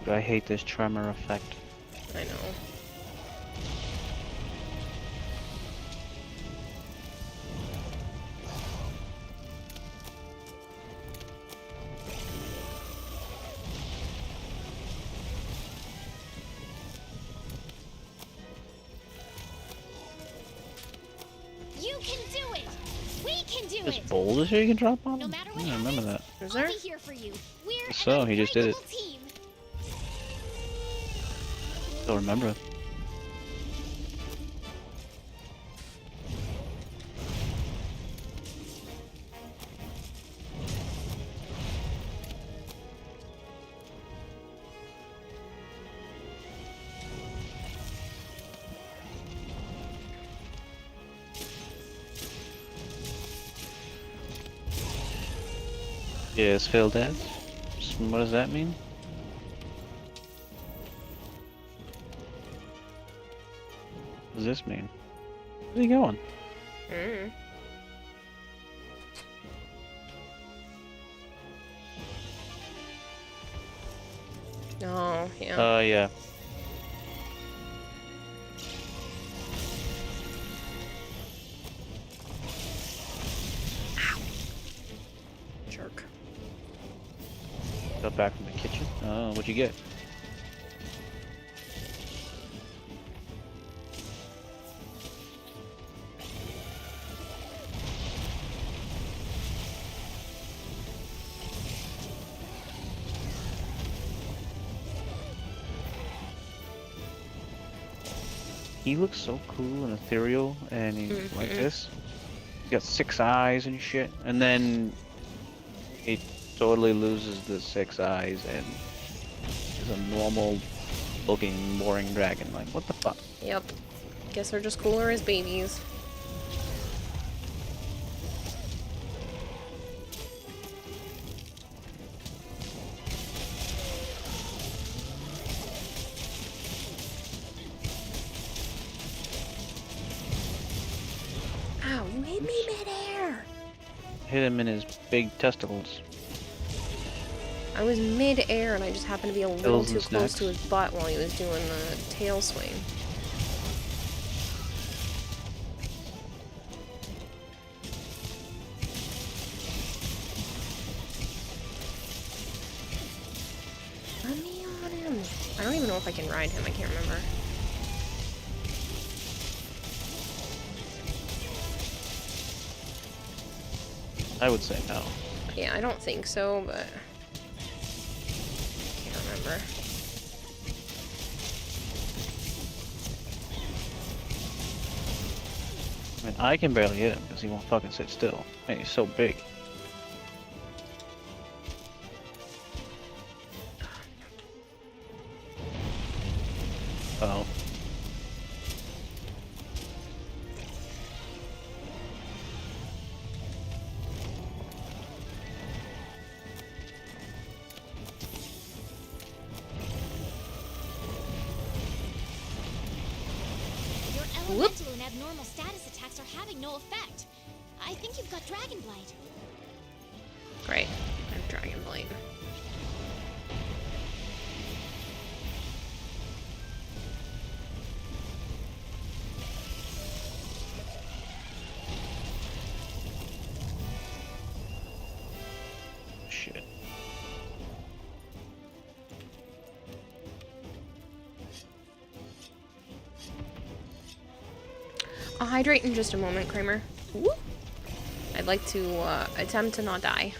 S2: I hate this tremor effect.
S1: I know.
S13: You can do it! We can do
S2: There's
S13: it!
S2: boulders here you can drop on?
S13: No matter what
S2: I don't remember
S13: happens,
S2: that.
S1: Is
S13: I'll
S1: there?
S13: be here for you. We're
S2: So,
S13: an
S2: he just did it.
S13: unbreakable team.
S2: Don't remember. Yes, Phil Dad. What does that mean? What does this mean? Where's he going?
S1: Mm. Oh, yeah.
S2: Yeah.
S1: Jerk.
S2: Got back from the kitchen. Oh, what'd you get? He looks so cool and ethereal, and he's like this. He's got 6 eyes and shit, and then he totally loses the 6 eyes and is a normal-looking, boring dragon. Like, what the fuck?
S1: Yep. Guess they're just cooler as babies. Ow, you hit me midair!
S2: Hit him in his big testicles.
S1: I was mid-air and I just happened to be a little
S2: Pills
S1: too
S2: and
S1: close
S2: snacks.
S1: to his butt while he was doing the tail swing. Let me on him. I don't even know if I can ride him, I can't remember.
S2: I would say no.
S1: Yeah, I don't think so, but can't remember.
S2: I mean, I can barely hit him because he won't fucking sit still. Man, he's so big. Uh-oh.
S13: Your elemental and abnormal status attacks are having no effect. I think you've got Dragon Blight.
S1: Great. I have Dragon Blight.
S2: Shit.
S1: I'll hydrate in just a moment, Kramer. Woo! I'd like to attempt to not die.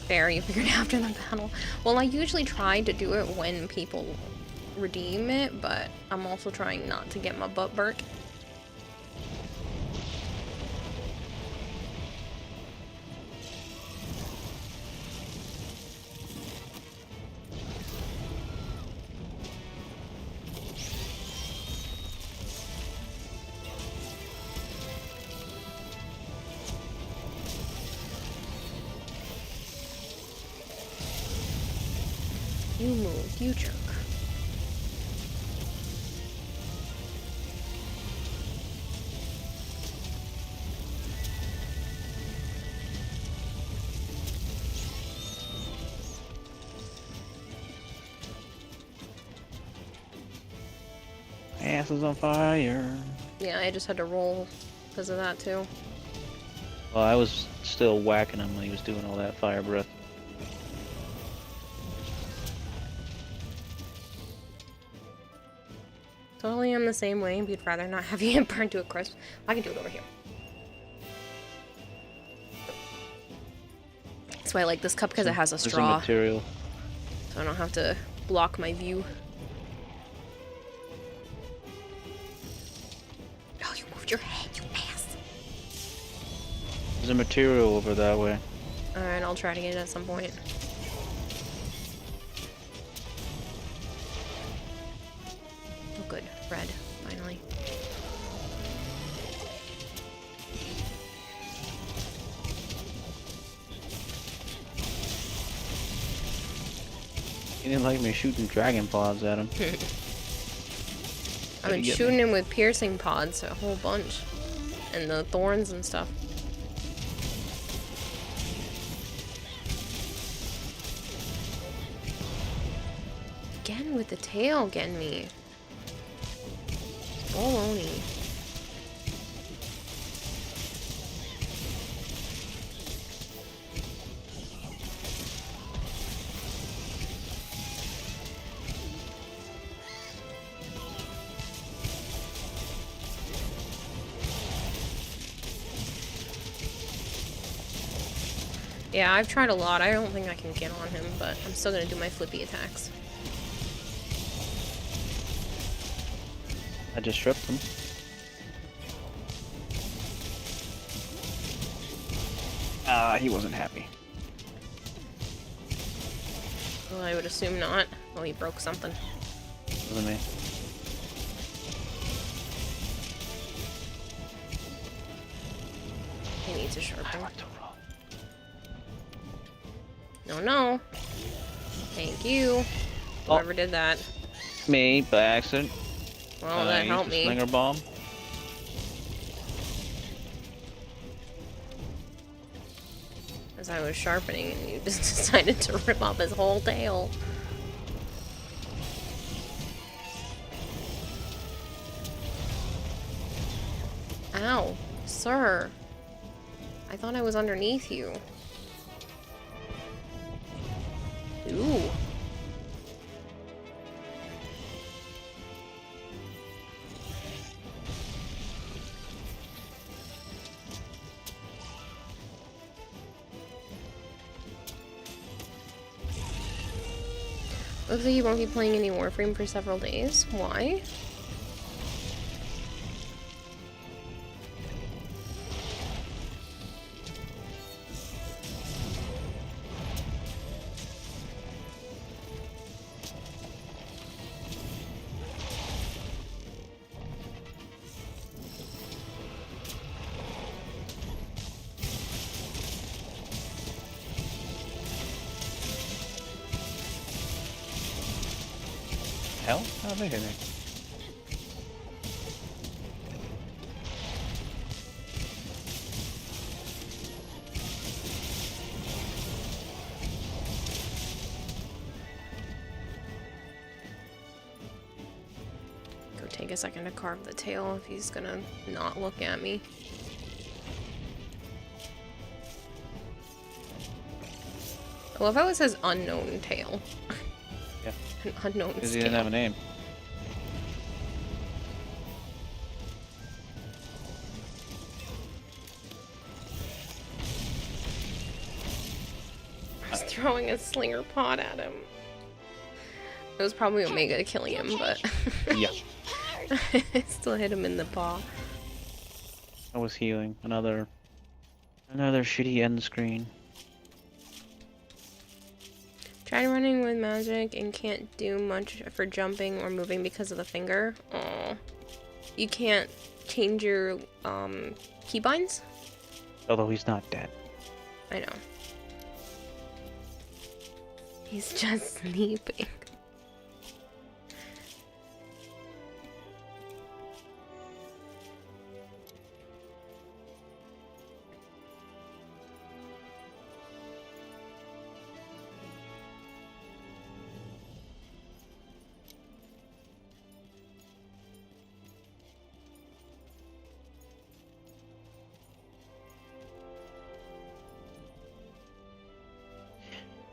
S1: Fair, you figured it after the battle. Well, I usually try to do it when people redeem it, but I'm also trying not to get my butt burnt. You moved, you jerk.
S2: Ass is on fire.
S1: Yeah, I just had to roll because of that too.
S2: Well, I was still whacking him when he was doing all that fire breath.
S1: Totally am the same way. We'd rather not have you burned to a crisp. I can do it over here. why I like this cup, because it has a
S2: There's
S1: straw.
S2: material.
S1: So I don't have to block my view. Oh, you moved your head, you ass.
S2: There's a material over that way.
S1: Alright, I'll try to get it at some point. Oh good, red, finally.
S2: He didn't like me shooting dragon pods at him.
S1: I've been shooting him with piercing pods a whole bunch. And the thorns and stuff. Again with the tail getting me. Baloney. Yeah, I've tried a lot. I don't think I can get on him, but I'm still gonna do my flippy attacks.
S2: I just stripped him. He wasn't happy.
S1: Well, I would assume not. Well, he broke something.
S2: Wasn't me.
S1: He needs a sharpen. No, no. Thank you. Whoever did that.
S2: Me, by accident.
S1: Well, that helped me.
S2: Slinger bomb.
S1: As I was sharpening, and you just decided to rip off his whole tail. Ow, sir. I thought I was underneath you. Ooh. Looks like you won't be playing any Warframe for several days. Why?
S2: Hell? How did they hit me?
S1: Go take a second to carve the tail if he's gonna not look at me. I love how it says unknown tail.
S2: Yeah.
S1: An unknown
S2: Because
S1: scale.
S2: he didn't have a name.
S1: I was throwing a slinger pod at him. It was probably Omega killing him, but
S2: Yeah.
S1: I still hit him in the paw.
S2: I was healing. Another shitty end screen.
S1: Tried running with magic and can't do much for jumping or moving because of the finger. Aw. You can't change your keybinds?
S2: Although he's not dead.
S1: I know. He's just sleeping.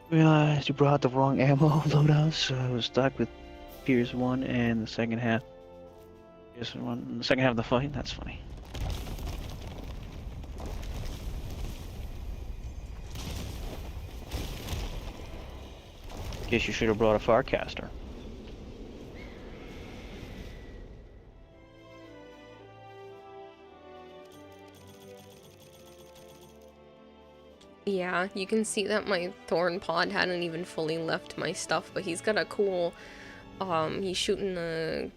S2: Realized you brought the wrong ammo loadout, so I was stuck with Pierce 1 and the second half. Pierce 1, the second half of the fight. That's funny. Guess you should have brought a Farcaster.
S1: Yeah, you can see that my thorn pod hadn't even fully left my stuff, but he's got a cool, he's shooting the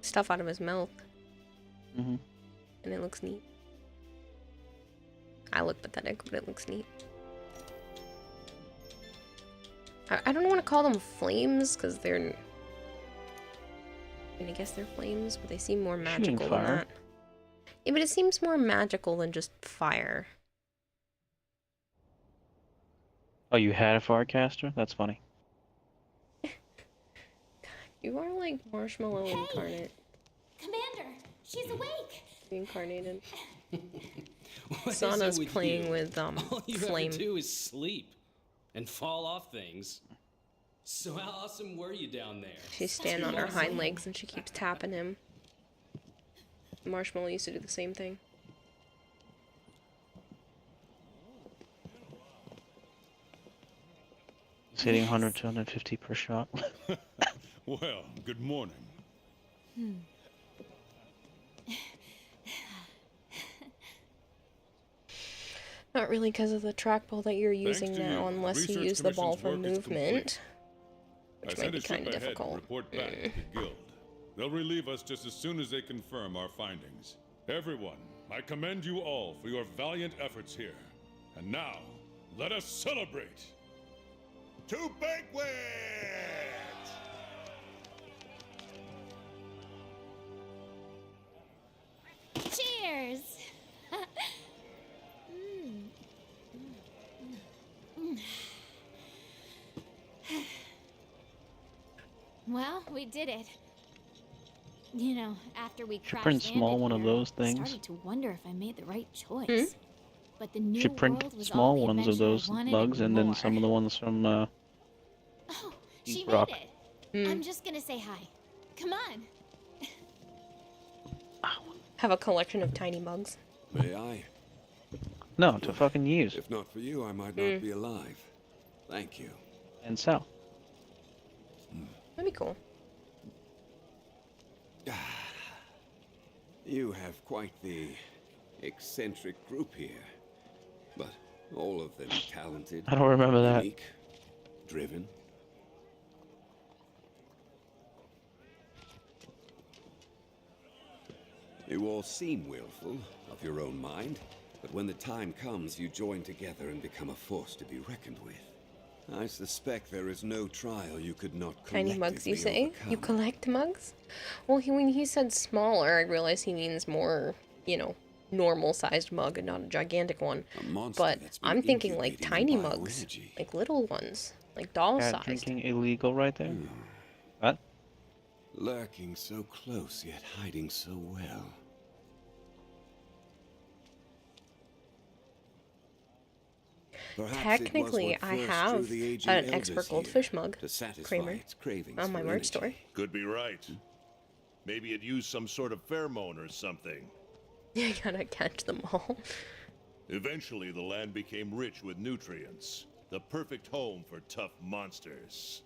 S1: stuff out of his mouth.
S2: Mm-hmm.
S1: And it looks neat. I look pathetic, but it looks neat. I don't want to call them flames, because they're... I mean, I guess they're flames, but they seem more magical than that. Yeah, but it seems more magical than just fire.
S2: Oh, you had a Farcaster? That's funny.
S1: You are like Marshmallow incarnate.
S13: Commander, she's awake.
S1: Reincarnated.
S11: What is
S1: Sana's
S11: it with
S1: playing
S11: you?
S1: with
S11: All you
S1: flame.
S11: ever do is sleep and fall off things. So how awesome were you down there?
S1: She's standing on her hind legs and she keeps tapping him. Marshmallow used to do the same thing.
S2: He's hitting 100 to 150 per shot.
S12: Well, good morning.
S1: Not really because of the trackball that you're using now, unless you use the ball for movement. Which might be kind of difficult.
S12: Report back to the guild. They'll relieve us just as soon as they confirm our findings. Everyone, I commend you all for your valiant efforts here. And now, let us celebrate! To banquet!
S13: Cheers! Well, we did it. You know, after we crashed
S2: print small one of those
S13: I
S2: things.
S13: started to wonder if I made the right choice. But the new
S2: Should print
S13: world was
S2: small
S13: all the
S2: ones of
S13: adventure I
S2: those
S13: wanted
S2: mugs, and then
S13: more.
S2: some of the ones from
S13: Oh, she
S2: Deep
S13: made
S2: Rock.
S13: it. I'm just gonna say hi. Come on.
S1: Have a collection of tiny mugs.
S14: May I?
S2: No, to fucking use.
S14: If not for you, I might not be alive. Thank you.
S2: And sell.
S1: That'd be cool.
S14: You have quite the eccentric group here. But all of them talented.
S2: I don't remember that.
S14: Unique, driven. You all seem willful, of your own mind, but when the time comes, you join together and become a force to be reckoned with. I suspect there is no trial you could not
S1: Tiny mugs, you say?
S14: overcome.
S1: You collect mugs? Well, when he said smaller, I realized he means more, you know, normal-sized mug and not a gigantic one. But I'm thinking like tiny mugs, like little ones, like doll-sized.
S2: Drinking illegal right there. What?
S14: Lurking so close, yet hiding so well. Perhaps
S1: Technically, I have an expert goldfish mug, Kramer, on my merch store.
S12: Could be right. Maybe it used some sort of pheromone or something.
S1: You gotta catch them all.
S12: Eventually, the land became rich with nutrients. The perfect home for tough monsters.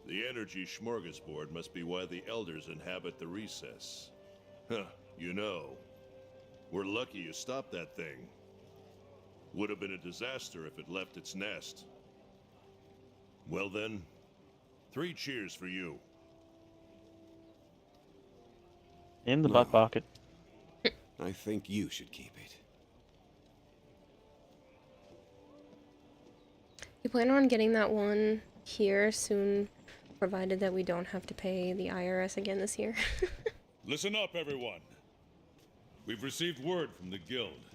S12: The energy smorgasbord must be why the elders inhabit the recess. Huh, you know, we're lucky you stopped that thing. Would have been a disaster if it left its nest. Well then, 3 cheers for you.
S2: In the butt pocket.
S14: I think you should keep it.
S1: You plan on getting that one here soon, provided that we don't have to pay the IRS again this year?
S12: Listen up, everyone. We've received word from the Guild.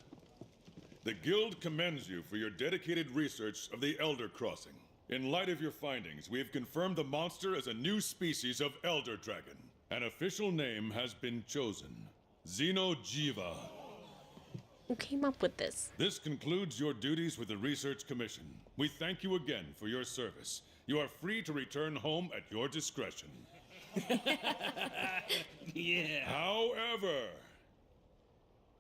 S12: The Guild commends you for your dedicated research of the Elder Crossing. In light of your findings, we have confirmed the monster as a new species of Elder Dragon. An official name has been chosen. Xenojiva.
S1: Who came up with this?
S12: This concludes your duties with the Research Commission. We thank you again for your service. You are free to return home at your discretion.
S11: Yeah.
S12: However,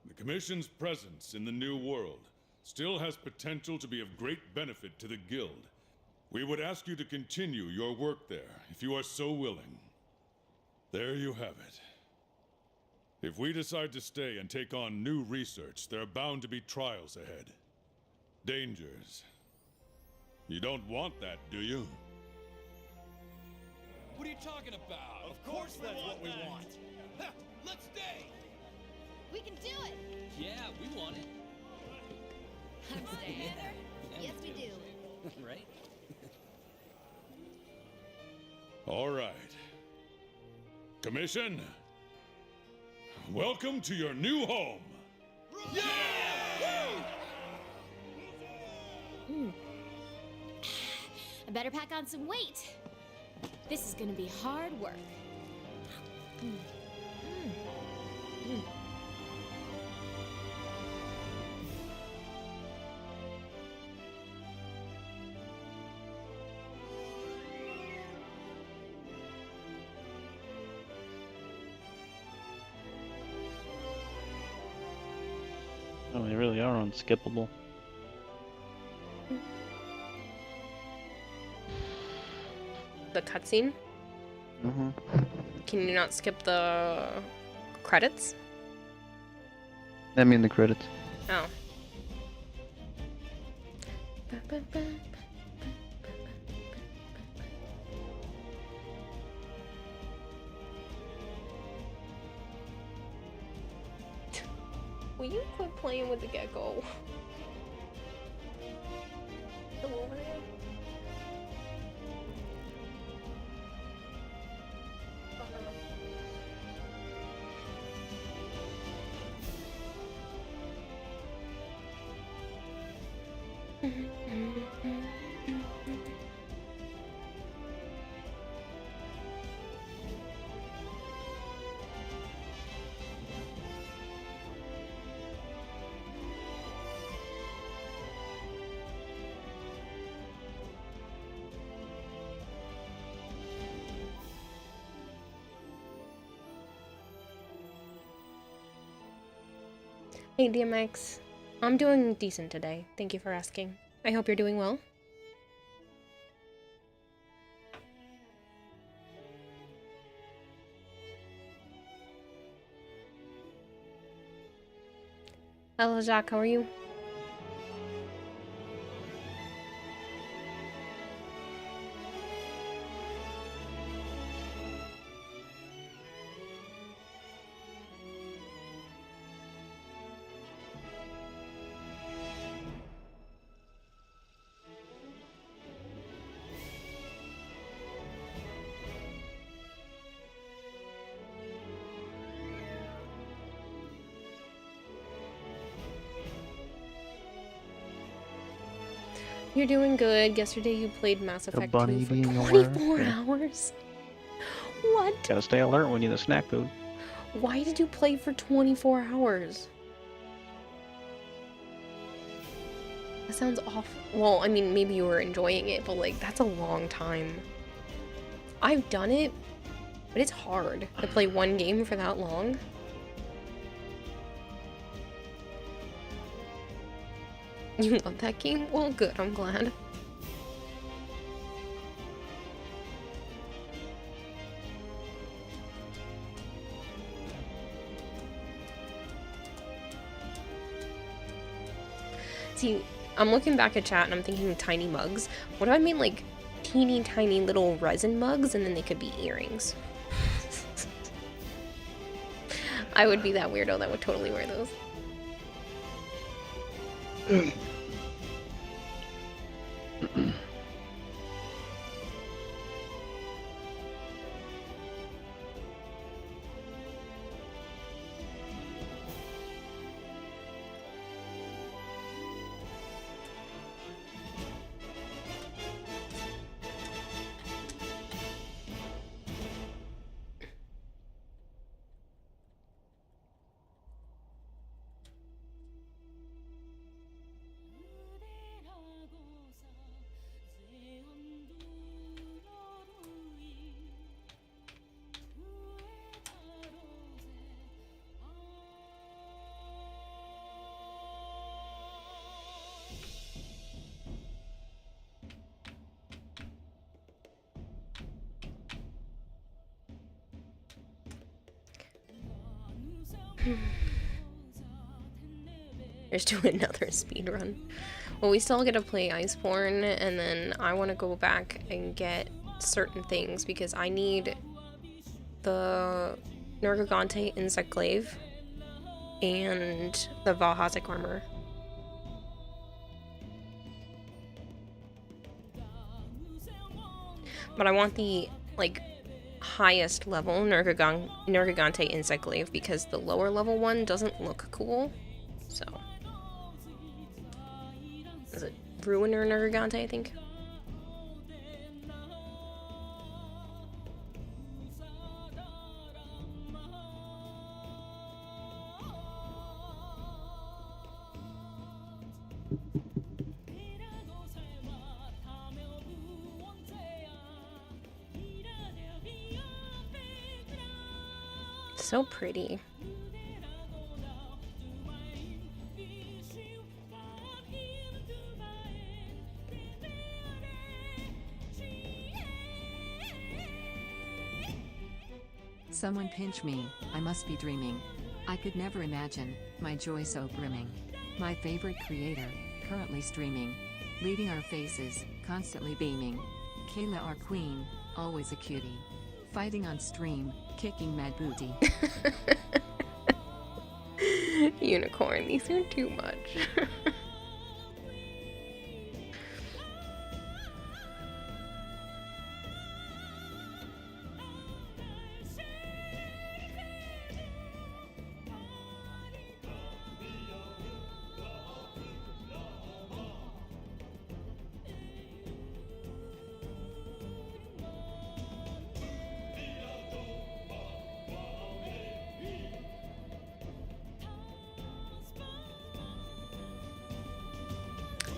S12: the Commission's presence in the New World still has potential to be of great benefit to the Guild.
S15: We would ask you to continue your work there, if you are so willing. There you have it. If we decide to stay and take on new research, there are bound to be trials ahead. Dangers. You don't want that, do you?
S9: What are you talking about?
S3: Of course that's what we want.
S9: Let's stay!
S10: We can do it!
S11: Yeah, we want it.
S10: I'm staying.
S11: Yeah,
S10: Yes, we do.
S11: Right?
S15: All right. Commission, welcome to your new home.
S13: I better pack on some weight. This is gonna be hard work.
S2: Oh, they really are unskippable.
S1: The cutscene?
S2: Mm-hmm.
S1: Can you not skip the credits?
S2: I mean the credits.
S1: Oh. Will you quit playing with the gecko? Hello over there? Hey DMX, I'm doing decent today. Thank you for asking. I hope you're doing well. Hello Jacques, how are you? You're doing good. Yesterday you played Mass Effect 2 for 24 hours. What?
S2: Gotta stay alert when you need the snack food.
S1: Why did you play for 24 hours? That sounds awful. Well, I mean, maybe you were enjoying it, but like, that's a long time. I've done it, but it's hard to play one game for that long. You love that game? Well, good, I'm glad. See, I'm looking back at chat and I'm thinking tiny mugs. What do I mean, like, teeny tiny little resin mugs and then they could be earrings? I would be that weirdo that would totally wear those. Just do another speed run. Well, we still get to play Iceborne, and then I want to go back and get certain things because I need the Nergigante Insect Glaive and the Valhazak armor. But I want the, like, highest level Nergigante Insect Glaive because the lower level one doesn't look cool. So. Is it Ruiner Nergigante, I think? So pretty.
S4: Someone pinch me, I must be dreaming. I could never imagine, my joy so brimming. My favorite creator, currently streaming. Leading our faces, constantly beaming. Kayla our queen, always a cutie. Fighting on stream, kicking mad booty.
S1: Unicorn, these are too much.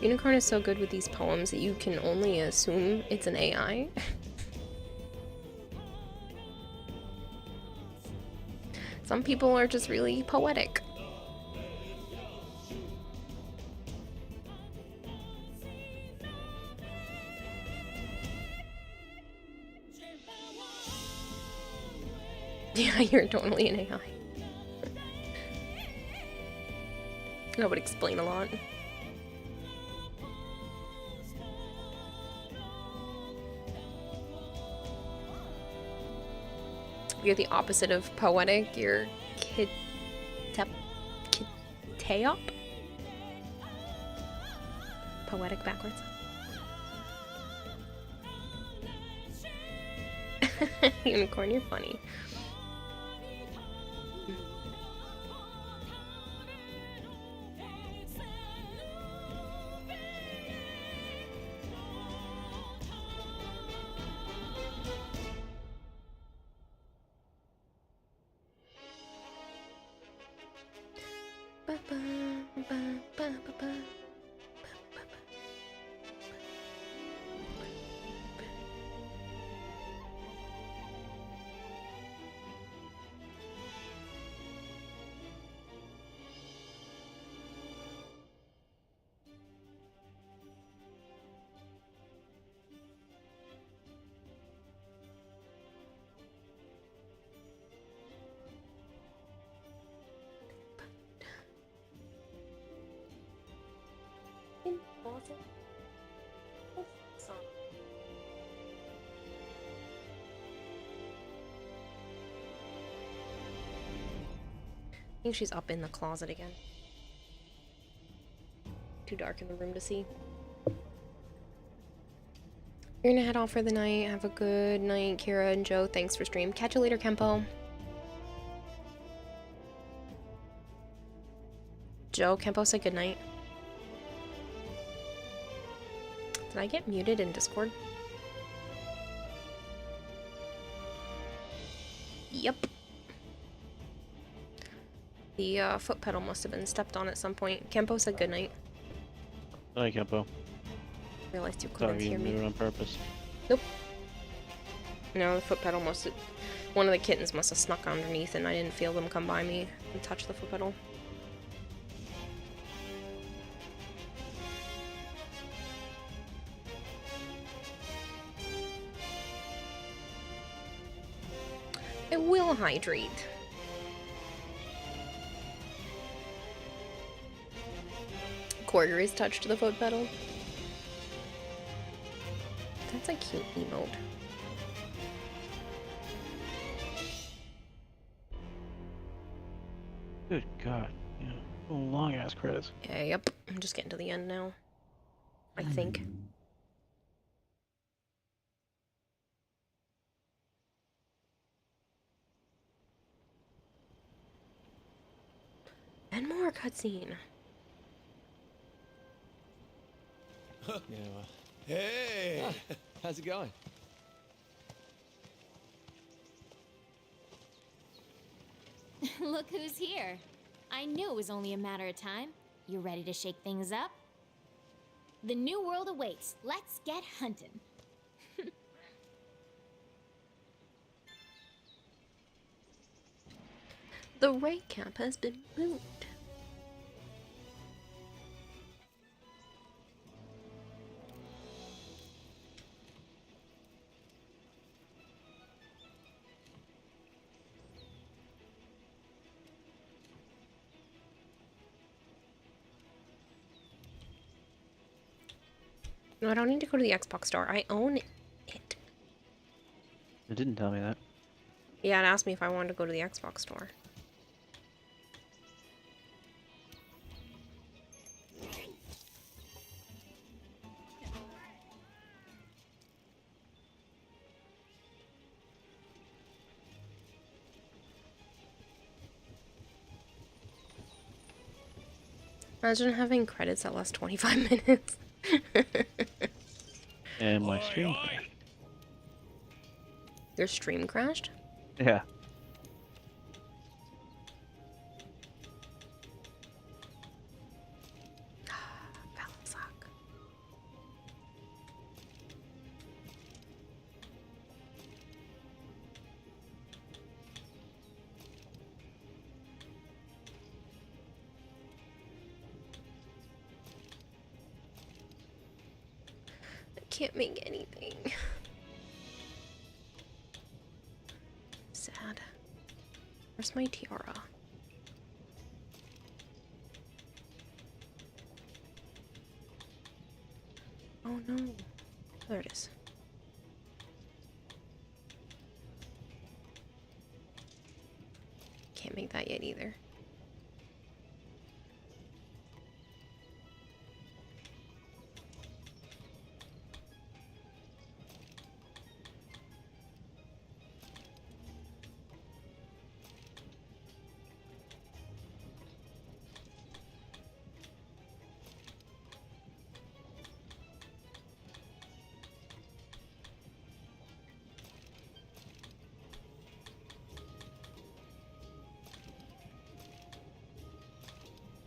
S1: Unicorn is so good with these poems that you can only assume it's an AI. Some people are just really poetic. Yeah, you're totally an AI. That would explain a lot. You're the opposite of poetic. You're Kiteop? Poetic backwards. Unicorn, you're funny. I think she's up in the closet again. Too dark in the room to see. You're gonna head off for the night. Have a good night, Kira and Joe. Thanks for stream. Catch you later, Kempo. Joe, Kempo said good night. Did I get muted in Discord? Yep. The foot pedal must have been stepped on at some point. Kempo said goodnight.
S2: Hi, Kempo.
S1: Realized you couldn't hear me.
S2: Sorry, you did it on purpose.
S1: Nope. No, the foot pedal must have... One of the kittens must have snuck underneath and I didn't feel them come by me and touch the foot pedal. I will hydrate. Corduroy's touch to the foot pedal. That's a cute emote.
S2: Good God. Yeah. Long ass credits.
S1: Yeah, yep. I'm just getting to the end now. I think. And more cutscene.
S9: Hey! How's it going?
S13: Look who's here. I knew it was only a matter of time. You ready to shake things up? The new world awaits. Let's get hunting.
S1: The raid camp has been moved. No, I don't need to go to the Xbox store. I own it.
S2: It didn't tell me that.
S1: Yeah, it asked me if I wanted to go to the Xbox store. Imagine having credits that last 25 minutes.
S2: And my stream crashed.
S1: Your stream crashed?
S2: Yeah.
S1: Can't make anything. Sad. Where's my tiara? Oh no. There it is. Can't make that yet either.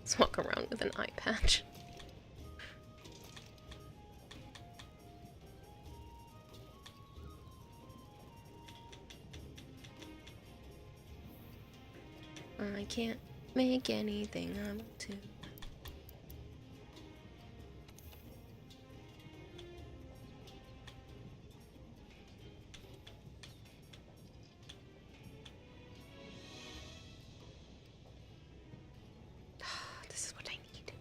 S1: Let's walk around with an eye patch. I can't make anything I want to. This is what I need.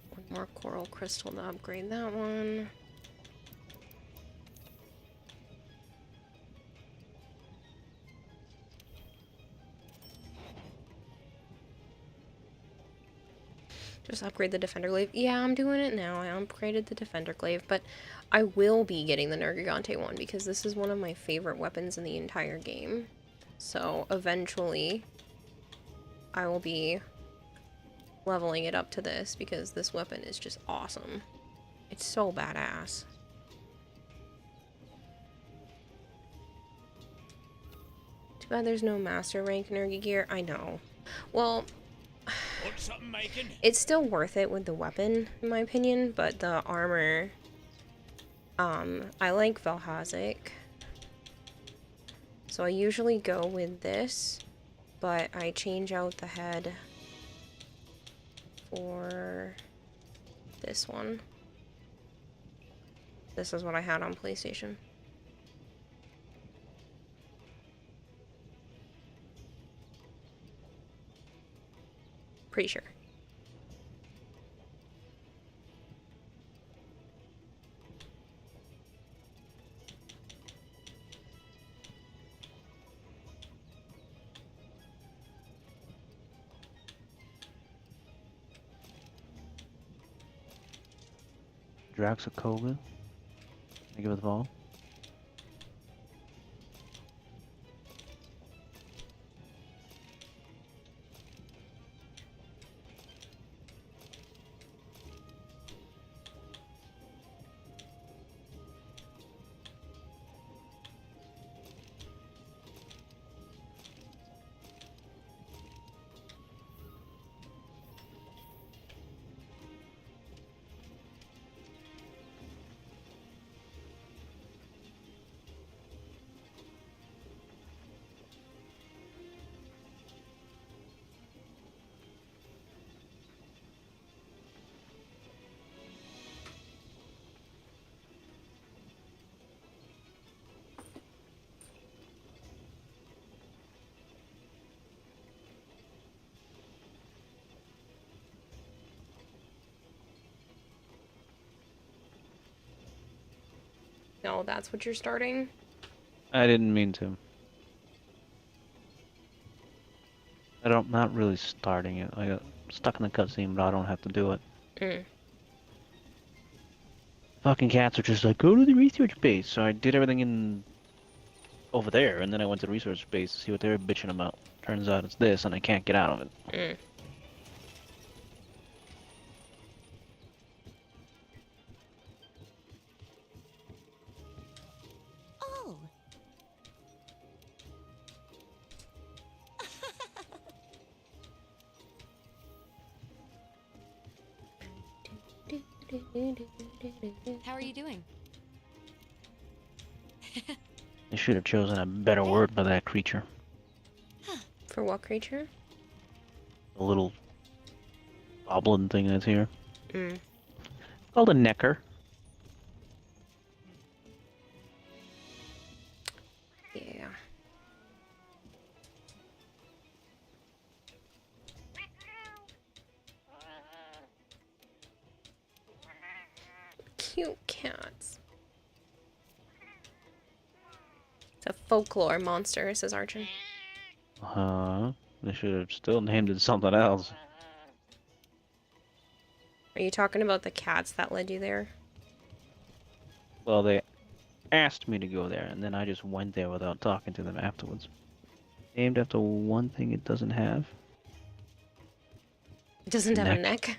S1: One more coral crystal to upgrade that one. Just upgrade the defender glaive. Yeah, I'm doing it now. I upgraded the defender glaive, but I will be getting the Nergigante one because this is one of my favorite weapons in the entire game. So eventually I will be leveling it up to this because this weapon is just awesome. It's so badass. Too bad there's no master rank Nergi gear. I know. Well, it's still worth it with the weapon, in my opinion, but the armor, I like Velhazic. So I usually go with this, but I change out the head for this one. This is what I had on PlayStation. Pretty sure.
S2: Draxakoga. Think of the ball.
S1: No, that's what you're starting?
S2: I didn't mean to. Not really starting it. I got stuck in the cutscene, but I don't have to do it. Fucking cats are just like, go to the research base. So I did everything in over there, and then I went to the research base to see what they were bitching about. Turns out it's this, and I can't get out of it.
S13: Oh.
S10: How are you doing?
S2: They should have chosen a better word for that creature.
S1: For what creature?
S2: The little goblin thing that's here.
S1: Mm.
S2: Called a necker.
S1: Yeah. Cute cats. It's a folklore monster, says Archon.
S2: They should have still named it something else.
S1: Are you talking about the cats that led you there?
S2: Well, they asked me to go there, and then I just went there without talking to them afterwards. Named after one thing it doesn't have.
S1: It doesn't have a neck.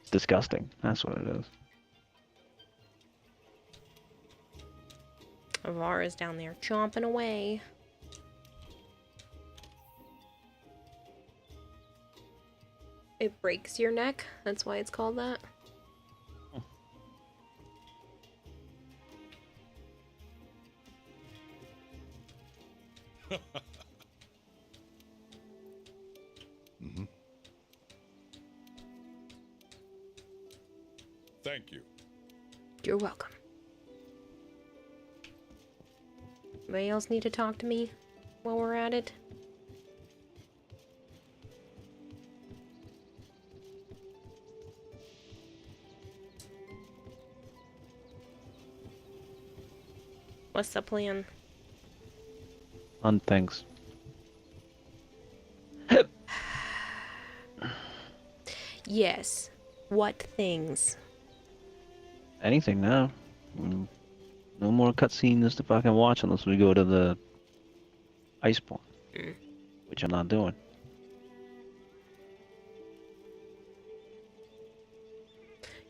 S2: It's disgusting. That's what it is.
S1: Avara's down there chomping away. It breaks your neck. That's why it's called that.
S15: Thank you.
S1: You're welcome. Anybody else need to talk to me while we're at it? What's the plan?
S2: Thanks.
S1: Yes. What things?
S2: Anything now. No more cutscenes to fucking watch unless we go to the ice point. Which I'm not doing.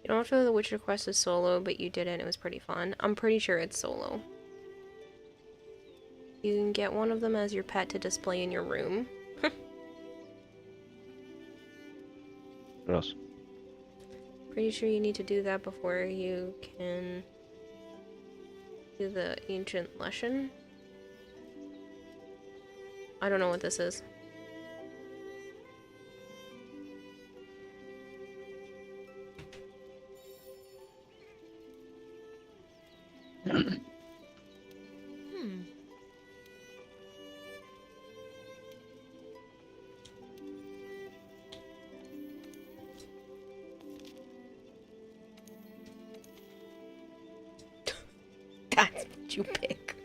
S1: You don't have to do the Witcher quest as solo, but you did it and it was pretty fun. I'm pretty sure it's solo. You can get one of them as your pet to display in your room.
S2: Gross.
S1: Pretty sure you need to do that before you can do the ancient lesson. I don't know what this is. That's what you pick.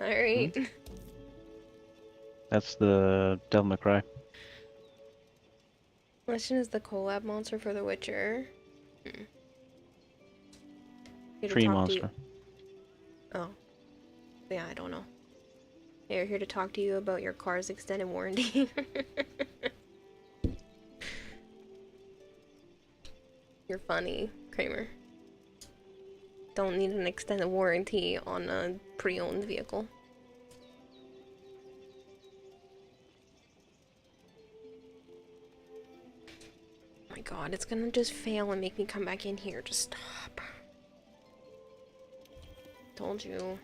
S1: Alright.
S2: That's the Devil May Cry.
S1: Leshen is the collab monster for The Witcher. Here to
S2: Tree
S1: talk to
S2: monster.
S1: you- Oh. Yeah, I don't know. They're here to talk to you about your car's extended warranty. You're funny, Kramer. Don't need an extended warranty on a pre-owned vehicle. Oh my god, it's gonna just fail and make me come back in here. Just stop. Told you.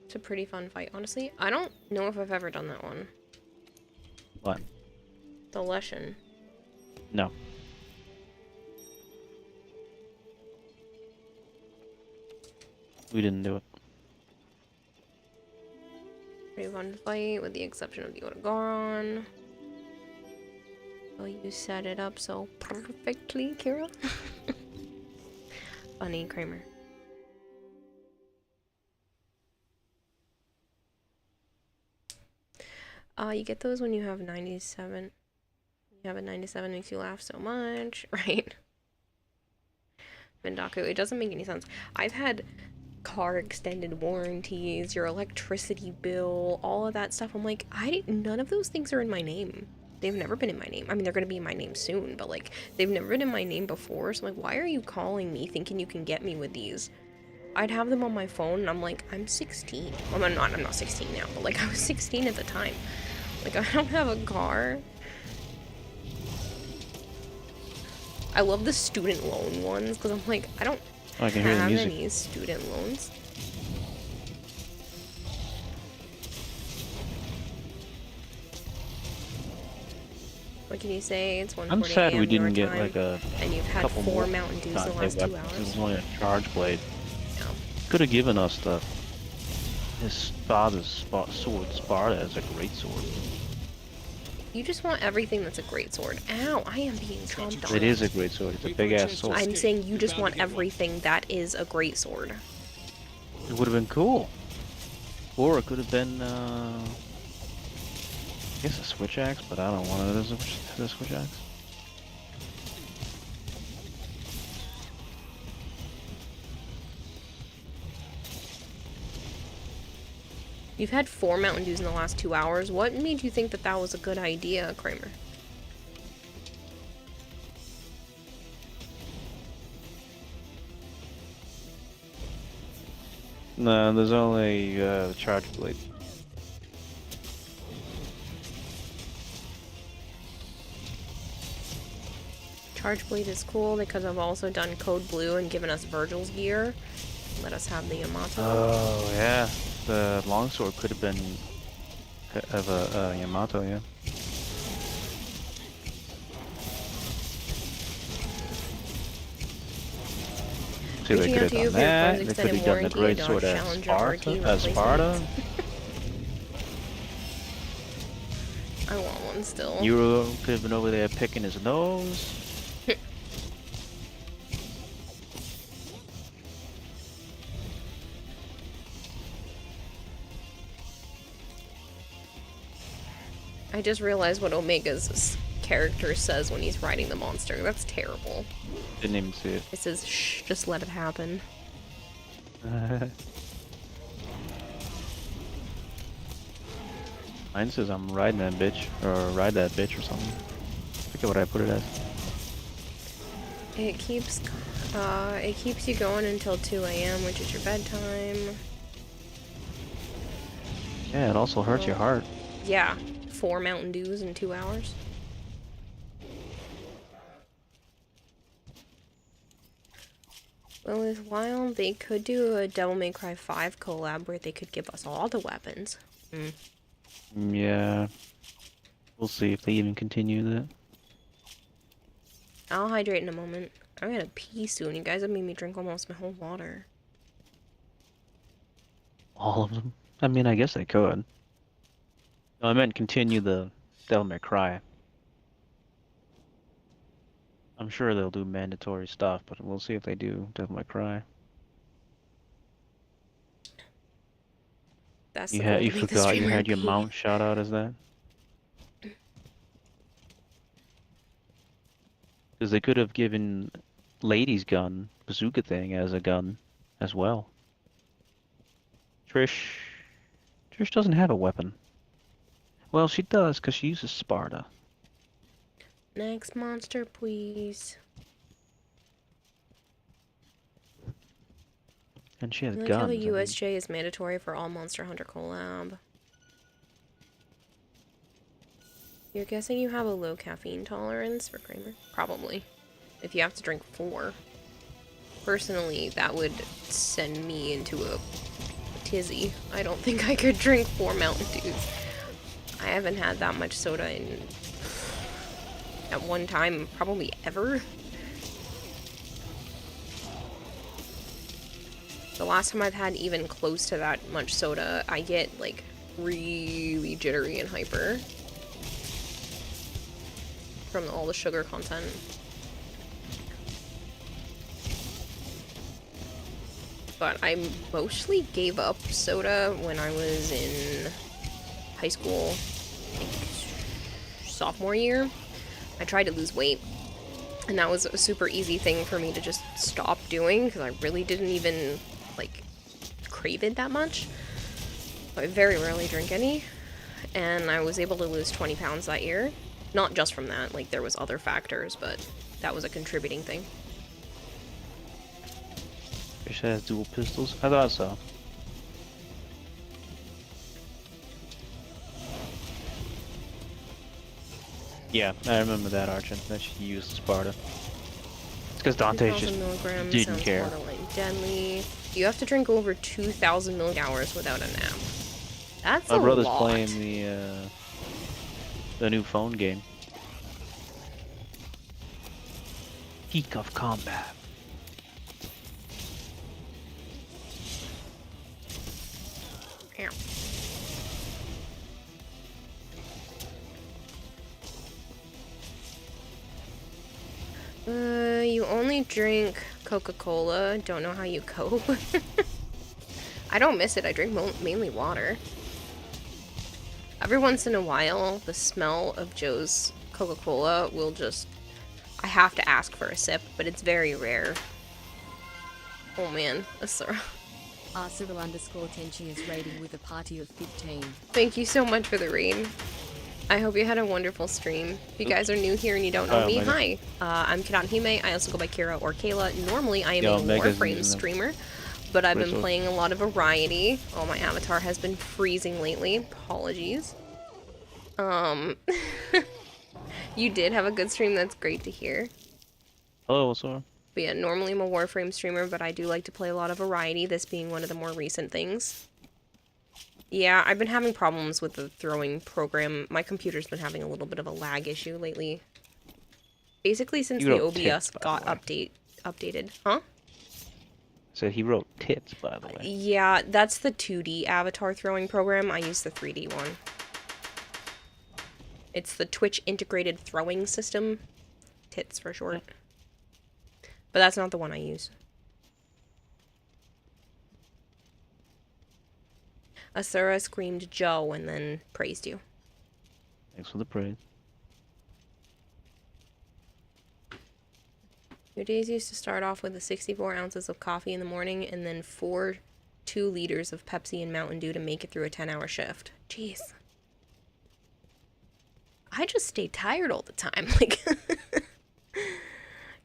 S1: It's a pretty fun fight, honestly. I don't know if I've ever done that one.
S2: What?
S1: The Leshen.
S2: No. We didn't do it.
S1: Pretty fun fight, with the exception of the Otogaron. Oh, you set it up so perfectly, Kira. Funny, Kramer. You get those when you have 97. You have a 97 makes you laugh so much, right? Mendaku, it doesn't make any sense. I've had car extended warranties, your electricity bill, all of that stuff. I'm like, none of those things are in my name. They've never been in my name. I mean, they're gonna be in my name soon, but like, they've never been in my name before. So I'm like, why are you calling me thinking you can get me with these? I'd have them on my phone, and I'm like, I'm 16. Well, I'm not 16 now, but like, I was 16 at the time. Like, I don't have a car. I love the student loan ones, because I'm like, I don't
S2: I can hear the
S1: have
S2: music.
S1: any student loans. What can you say? It's 1:40
S2: I'm sad
S1: a.m.
S2: we
S1: your
S2: didn't get
S1: time,
S2: like a
S1: and you've had
S2: couple
S1: 4
S2: more
S1: Mountain Dews in the
S2: content
S1: last 2
S2: weapons. It
S1: hours.
S2: was only a charge blade.
S1: No.
S2: Could have given us his father's sword, Sparta, as a great sword.
S1: You just want everything that's a great sword. Ow, I am being chomped on.
S2: It is a great sword. It's a big ass sword.
S1: I'm saying you just want everything that is a great sword.
S2: It would have been cool. Or it could have been, I guess a switch axe, but I don't want it as a switch axe.
S1: You've had 4 Mountain Dews in the last 2 hours. What made you think that that was a good idea, Kramer?
S2: No, there's only the charge blade.
S1: Charge Blade is cool because I've also done Code Blue and given us Virgil's gear. Let us have the Yamato.
S2: Oh yeah, the longsword could have been of a Yamato, yeah. See, they could have done that. They could have done the great sword as Sparta.
S1: I want one still.
S2: You could have been over there picking his nose.
S1: I just realized what Omega's character says when he's riding the monster. That's terrible.
S2: Didn't even see it.
S1: It says, shh, just let it happen.
S2: Mine says I'm riding that bitch, or ride that bitch or something. Look at what I put it as.
S1: It keeps you going until 2 a.m., which is your bedtime.
S2: Yeah, it also hurts your heart.
S1: Yeah, 4 Mountain Dews in 2 hours. Well, with Wild, they could do a Devil May Cry 5 collab where they could give us all the weapons.
S2: Yeah. We'll see if they even continue that.
S1: I'll hydrate in a moment. I'm gonna pee soon. You guys have made me drink almost my whole water.
S2: All of them? I mean, I guess they could. No, I meant continue the Devil May Cry. I'm sure they'll do mandatory stuff, but we'll see if they do Devil May Cry.
S1: That's the goal, to
S2: You
S1: make the
S2: forgot you
S1: streamer
S2: had your
S1: pee.
S2: mount shot out as that? Because they could have given Lady's gun, bazooka thing, as a gun as well. Trish doesn't have a weapon. Well, she does, because she uses Sparta.
S1: Next monster, please.
S2: And she has
S1: I like
S2: guns.
S1: how the USJ is mandatory for all Monster Hunter collab. You're guessing you have a low caffeine tolerance for Kramer? Probably. If you have to drink 4. Personally, that would send me into a tizzy. I don't think I could drink 4 Mountain Dews. I haven't had that much soda in... at one time, probably ever. The last time I've had even close to that much soda, I get, like, really jittery and hyper. From all the sugar content. But I mostly gave up soda when I was in high school, like, sophomore year. I tried to lose weight, and that was a super easy thing for me to just stop doing, because I really didn't even, like, crave it that much. I very rarely drink any, and I was able to lose 20 pounds that year. Not just from that, like, there was other factors, but that was a contributing thing.
S2: Trish has dual pistols? I thought so. Yeah, I remember that, Archon, that she used Sparta. It's because Dante just didn't care.
S1: Borderline deadly. You have to drink over 2,000 millihours without a nap. That's a lot.
S2: My brother's playing the new phone game. Peak of Combat.
S1: Ow. You only drink Coca-Cola. Don't know how you cope. I don't miss it. I drink mainly water. Every once in a while, the smell of Joe's Coca-Cola will just... I have to ask for a sip, but it's very rare. Oh man, Asura.
S16: Asura_Tenchi is raiding with a party of 15.
S1: Thank you so much for the raid. I hope you had a wonderful stream. If you guys are new here and you don't know me, hi. I'm Kidan Hime. I also go by Kira or Kayla. Normally, I am a Warframe streamer, but I've been playing a lot of variety. Oh, my avatar has been freezing lately. Apologies. You did have a good stream. That's great to hear.
S2: Hello, what's up?
S1: But yeah, normally I'm a Warframe streamer, but I do like to play a lot of variety, this being one of the more recent things. Yeah, I've been having problems with the throwing program. My computer's been having a little bit of a lag issue lately. Basically, since the OBS got updated. Huh?
S2: So he wrote tits, by the way.
S1: Yeah, that's the 2D avatar throwing program. I use the 3D one. It's the Twitch integrated throwing system. Tits for short. But that's not the one I use. Asura screamed Joe and then praised you.
S2: Thanks for the praise.
S1: Your days used to start off with the 64 ounces of coffee in the morning and then 2 liters of Pepsi and Mountain Dew to make it through a 10-hour shift. Jeez. I just stay tired all the time. Like,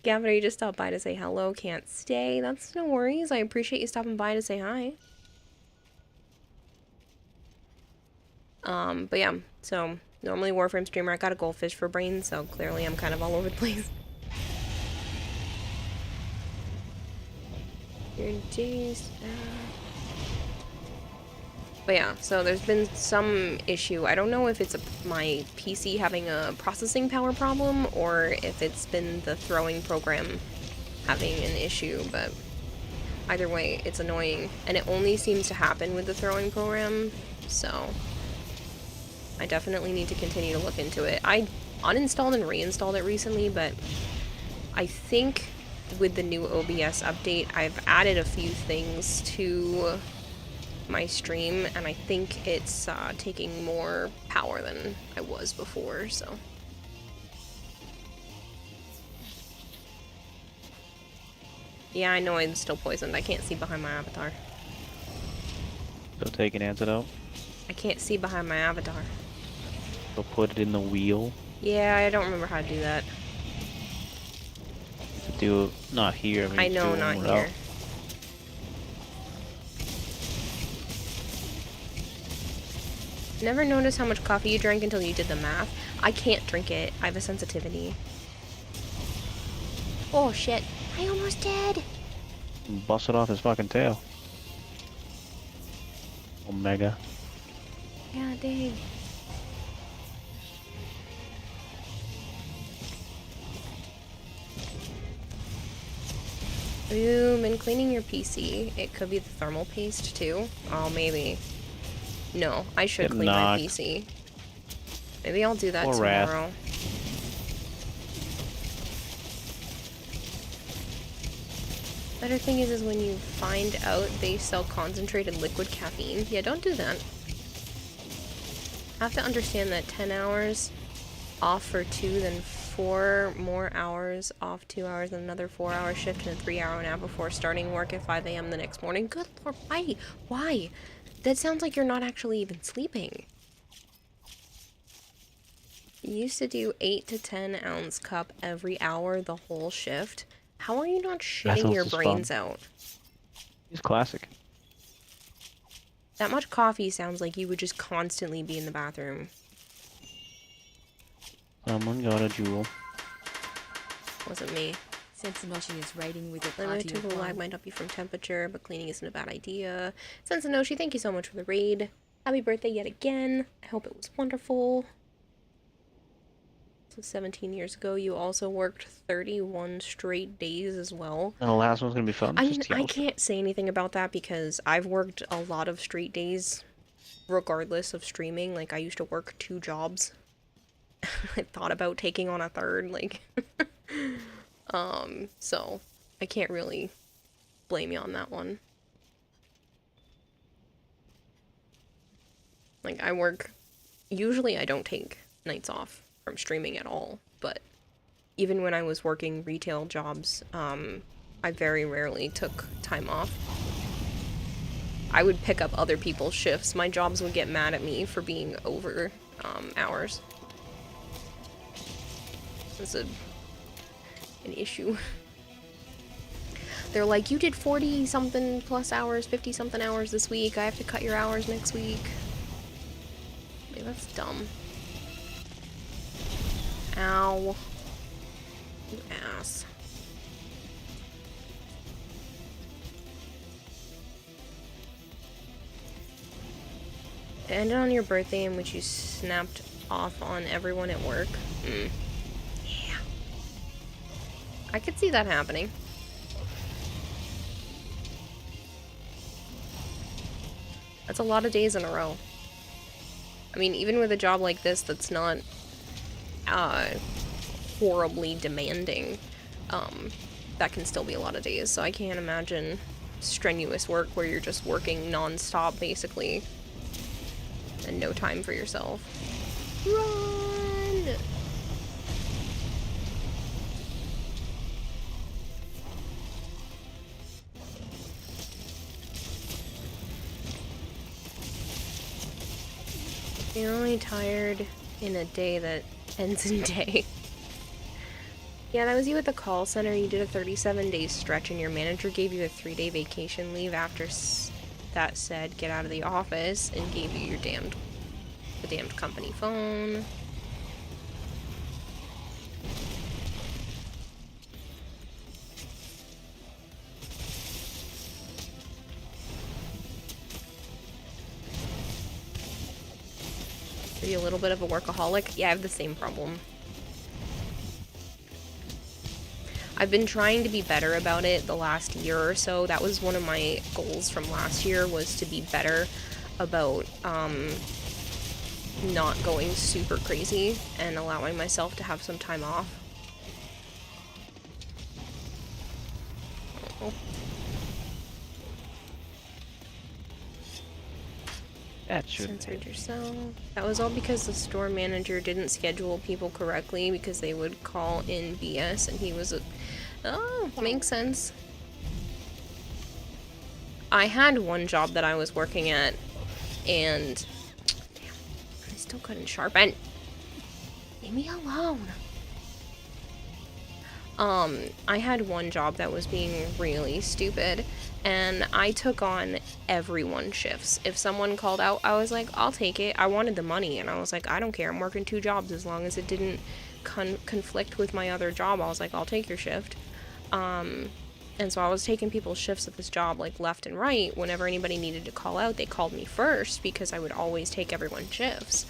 S1: Gavin, you just stopped by to say hello. Can't stay. That's no worries. I appreciate you stopping by to say hi. But yeah, so normally Warframe streamer. I got a goldfish for brain, so clearly I'm kind of all over the place. Your days. But yeah, so there's been some issue. I don't know if it's my PC having a processing power problem or if it's been the throwing program having an issue, but either way, it's annoying. And it only seems to happen with the throwing program, so I definitely need to continue to look into it. I uninstalled and reinstalled it recently, but I think with the new OBS update, I've added a few things to my stream, and I think it's taking more power than I was before, so. Yeah, I know I'm still poisoned. I can't see behind my avatar.
S2: So take an antidote.
S1: I can't see behind my avatar.
S2: So put it in the wheel.
S1: Yeah, I don't remember how to do that.
S2: Do it not here.
S1: I know, not here. Never noticed how much coffee you drank until you did the math. I can't drink it. I have a sensitivity. Oh shit. I almost did.
S2: Bust it off his fucking tail. Omega.
S1: Yeah, dang. Have you been cleaning your PC? It could be the thermal paste too. Oh, maybe. No, I should clean my PC. Maybe I'll do that tomorrow. Better thing is when you find out they sell concentrated liquid caffeine. Yeah, don't do that. I have to understand that 10 hours off for 2, then 4 more hours off 2 hours, and another 4-hour shift and a 3-hour nap before starting work at 5 a.m. the next morning. Good lord, why? Why? That sounds like you're not actually even sleeping. You used to do 8 to 10 ounce cup every hour the whole shift. How are you not shitting your brains out?
S2: It's classic.
S1: That much coffee sounds like you would just constantly be in the bathroom.
S2: Someone got a jewel.
S1: Wasn't me.
S16: Sensanoshi is raiding with a
S1: Limited to the lag might help you from temperature, but cleaning isn't a bad idea. Sensanoshi, thank you so much for the raid. Happy birthday yet again. I hope it was wonderful. So 17 years ago, you also worked 31 straight days as well.
S2: And the last one's gonna be fun.
S1: I mean, I can't say anything about that because I've worked a lot of straight days regardless of streaming. Like, I used to work 2 jobs. I thought about taking on a third, like... so I can't really blame you on that one. Like, I work... Usually I don't take nights off from streaming at all, but even when I was working retail jobs, I very rarely took time off. I would pick up other people's shifts. My jobs would get mad at me for being over hours. It's an issue. They're like, you did 40 something plus hours, 50 something hours this week. I have to cut your hours next week. Like, that's dumb. Ow. You ass. It ended on your birthday in which you snapped off on everyone at work. Yeah. I could see that happening. That's a lot of days in a row. I mean, even with a job like this that's not horribly demanding, that can still be a lot of days. So I can't imagine strenuous work where you're just working non-stop, basically, and no time for yourself. Run! You're only tired in a day that ends in day. Yeah, that was you at the call center. You did a 37-day stretch and your manager gave you a 3-day vacation leave after that said get out of the office and gave you your the damned company phone. Are you a little bit of a workaholic? Yeah, I have the same problem. I've been trying to be better about it the last year or so. That was one of my goals from last year, was to be better about not going super crazy and allowing myself to have some time off. Oh.
S2: That should
S1: Censored yourself. That was all because the store manager didn't schedule people correctly because they would call in BS and he was a... Oh, makes sense. I had one job that I was working at and... Damn, I still couldn't sharpen. Leave me alone. I had one job that was being really stupid, and I took on everyone's shifts. If someone called out, I was like, I'll take it. I wanted the money, and I was like, I don't care. I'm working 2 jobs as long as it didn't conflict with my other job. I was like, I'll take your shift. And so I was taking people's shifts at this job, like, left and right. Whenever anybody needed to call out, they called me first because I would always take everyone's shifts.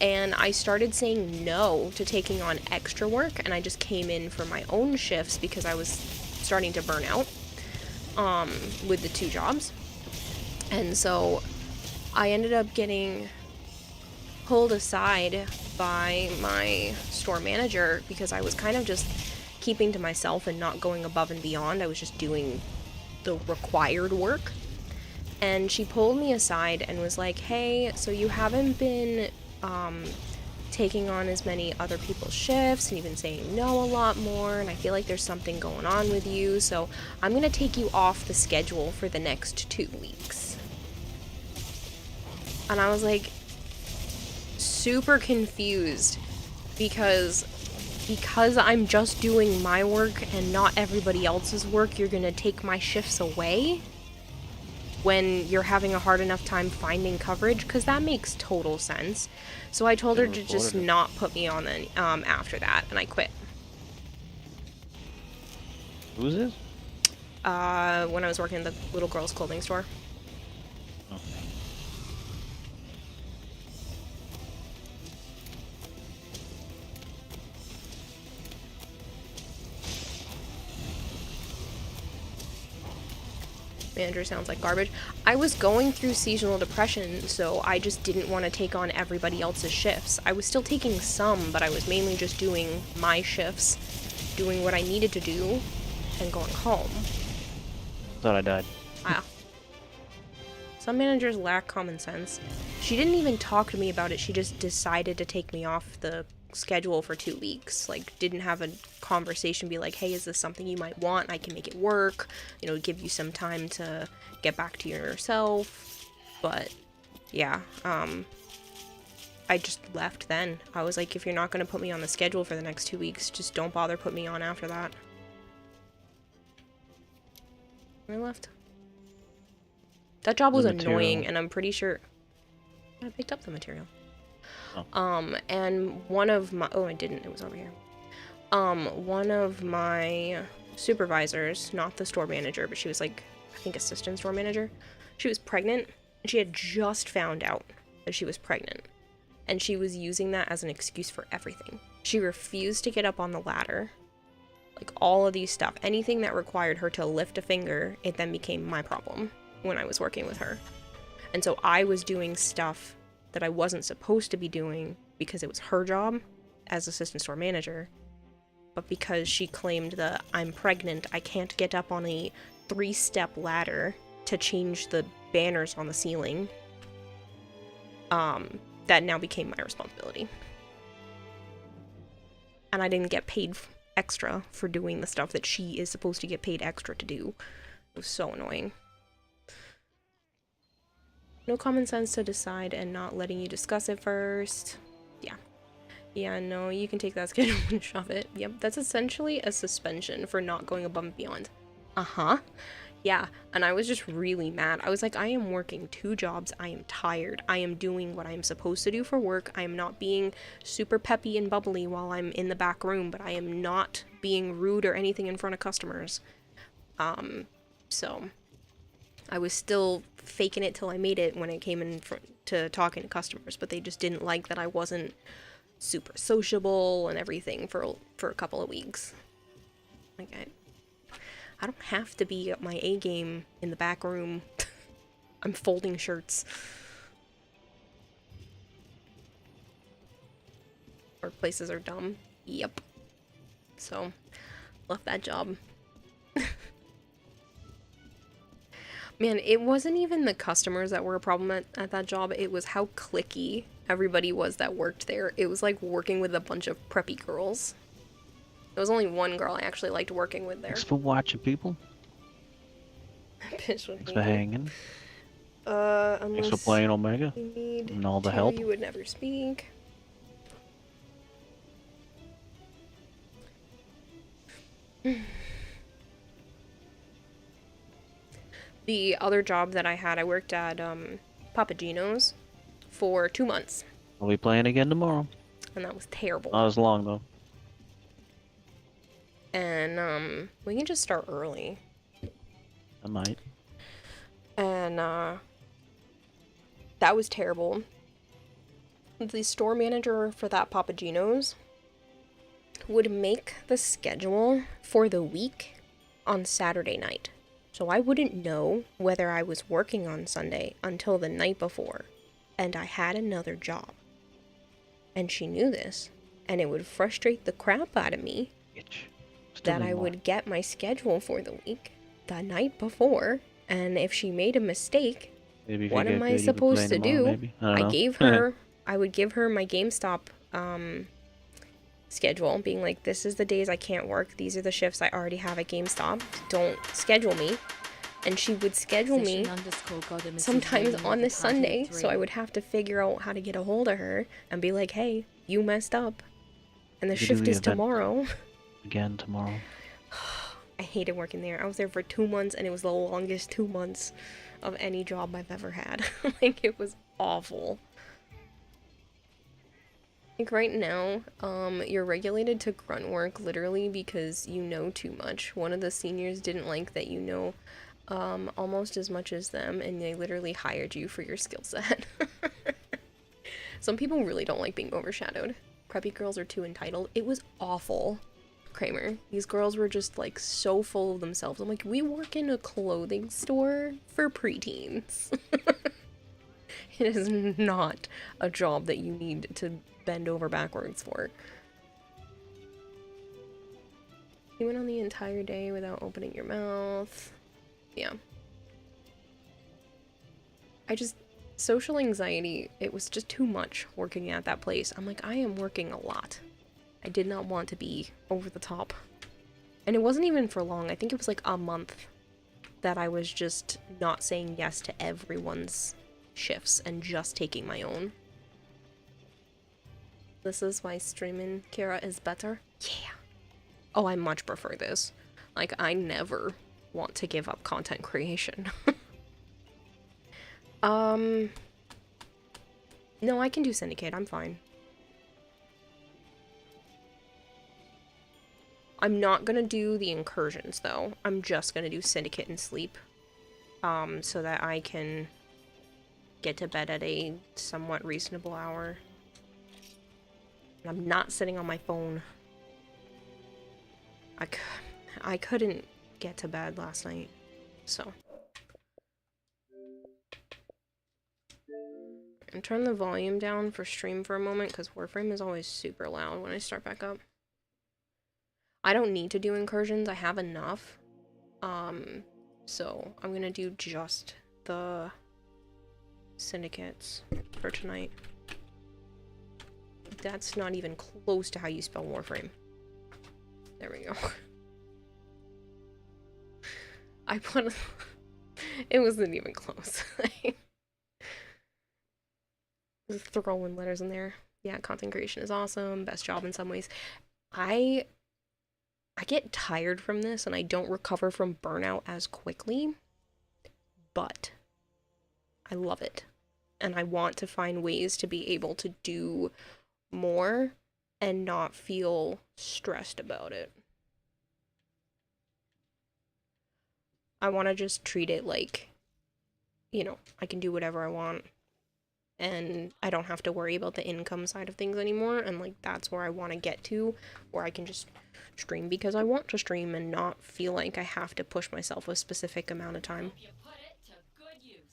S1: And I started saying no to taking on extra work, and I just came in for my own shifts because I was starting to burn out with the 2 jobs. And so I ended up getting pulled aside by my store manager because I was kind of just keeping to myself and not going above and beyond. I was just doing the required work. And she pulled me aside and was like, hey, so you haven't been taking on as many other people's shifts, and you've been saying no a lot more, and I feel like there's something going on with you, so I'm gonna take you off the schedule for the next 2 weeks. And I was like, super confused, because I'm just doing my work and not everybody else's work, you're gonna take my shifts away when you're having a hard enough time finding coverage, because that makes total sense. So I told her to just not put me on then after that, and I quit.
S2: Who's this?
S1: When I was working in the little girl's clothing store.
S2: Oh.
S1: Manager sounds like garbage. I was going through seasonal depression, so I just didn't want to take on everybody else's shifts. I was still taking some, but I was mainly just doing my shifts, doing what I needed to do, and going home.
S2: Thought I died.
S1: Wow. Some managers lack common sense. She didn't even talk to me about it, she just decided to take me off the schedule for 2 weeks. Like, didn't have a conversation, be like, hey, is this something you might want? I can make it work, you know, give you some time to get back to yourself. But yeah, I just left then. I was like, if you're not going to put me on the schedule for the next 2 weeks, just don't bother putting me on after that. I left. That job was annoying, and I'm pretty sure I picked up the material.
S2: Oh.
S1: And one of my... Oh, I didn't. It was over here. One of my supervisors, not the store manager, but she was like, I think assistant store manager. She was pregnant, and she had just found out that she was pregnant. And she was using that as an excuse for everything. She refused to get up on the ladder. Like, all of these stuff. Anything that required her to lift a finger, it then became my problem when I was working with her. And so I was doing stuff that I wasn't supposed to be doing because it was her job as assistant store manager, but because she claimed that I'm pregnant, I can't get up on a 3-step ladder to change the banners on the ceiling. That now became my responsibility. And I didn't get paid extra for doing the stuff that she is supposed to get paid extra to do. It was so annoying. No common sense to decide and not letting you discuss it first. Yeah. Yeah, no, you can take that schedule and shove it. Yep, that's essentially a suspension for not going above and beyond. Uh-huh. Yeah, and I was just really mad. I was like, I am working 2 jobs. I am tired. I am doing what I'm supposed to do for work. I am not being super peppy and bubbly while I'm in the back room, but I am not being rude or anything in front of customers. So I was still faking it till I made it when it came in to talking to customers, but they just didn't like that I wasn't super sociable and everything for a couple of weeks. Like, I don't have to be at my A game in the back room. I'm folding shirts. Workplaces are dumb. Yep. So, left that job. Man, it wasn't even the customers that were a problem at that job. It was how cliquey everybody was that worked there. It was like working with a bunch of preppy girls. There was only one girl I actually liked working with there.
S2: Thanks for watching, people. Thanks for hanging. Thanks for playing Omega and all the help.
S1: You would never speak. The other job that I had, I worked at Papagino's for 2 months.
S2: We'll be playing again tomorrow.
S1: And that was terrible.
S2: Not as long though.
S1: And we can just start early.
S2: I might.
S1: And that was terrible. The store manager for that Papagino's would make the schedule for the week on Saturday night. So I wouldn't know whether I was working on Sunday until the night before. And I had another job. And she knew this. And it would frustrate the crap out of me that I would get my schedule for the week the night before. And if she made a mistake, what am I supposed to do? I would give her my GameStop schedule, being like, this is the days I can't work, these are the shifts I already have at GameStop, don't schedule me. And she would schedule me sometimes on the Sunday, so I would have to figure out how to get a hold of her and be like, hey, you messed up and the shift is tomorrow.
S2: Again tomorrow.
S1: I hated working there. I was there for 2 months and it was the longest 2 months of any job I've ever had. Like, it was awful. Like, right now, you're regulated to grunt work literally because you know too much. One of the seniors didn't like that you know almost as much as them, and they literally hired you for your skill set. Some people really don't like being overshadowed. Preppy girls are too entitled. It was awful, Kramer. These girls were just, like, so full of themselves. I'm like, we work in a clothing store for preteens. It is not a job that you need to bend over backwards for. You went on the entire day without opening your mouth. Yeah. Social anxiety, it was just too much working at that place. I'm like, I am working a lot. I did not want to be over the top. And it wasn't even for long. I think it was like a month that I was just not saying yes to everyone's shifts and just taking my own. This is why streaming Kira is better. Yeah. Oh, I much prefer this. Like, I never want to give up content creation. No, I can do Syndicate. I'm fine. I'm not gonna do the incursions, though. I'm just gonna do Syndicate and sleep. So that I can get to bed at a somewhat reasonable hour. And I'm not sitting on my phone. I couldn't get to bed last night, so. I'm turning the volume down for stream for a moment, because Warframe is always super loud when I start back up. I don't need to do incursions, I have enough. So I'm gonna do just the syndicates for tonight. That's not even close to how you spell Warframe. There we go. I put... It wasn't even close. Just throwing letters in there. Yeah, content creation is awesome. Best job in some ways. I get tired from this and I don't recover from burnout as quickly. But I love it. And I want to find ways to be able to do more and not feel stressed about it. I want to just treat it like you know, I can do whatever I want. And I don't have to worry about the income side of things anymore. And, like, that's where I want to get to, where I can just stream because I want to stream and not feel like I have to push myself a specific amount of time.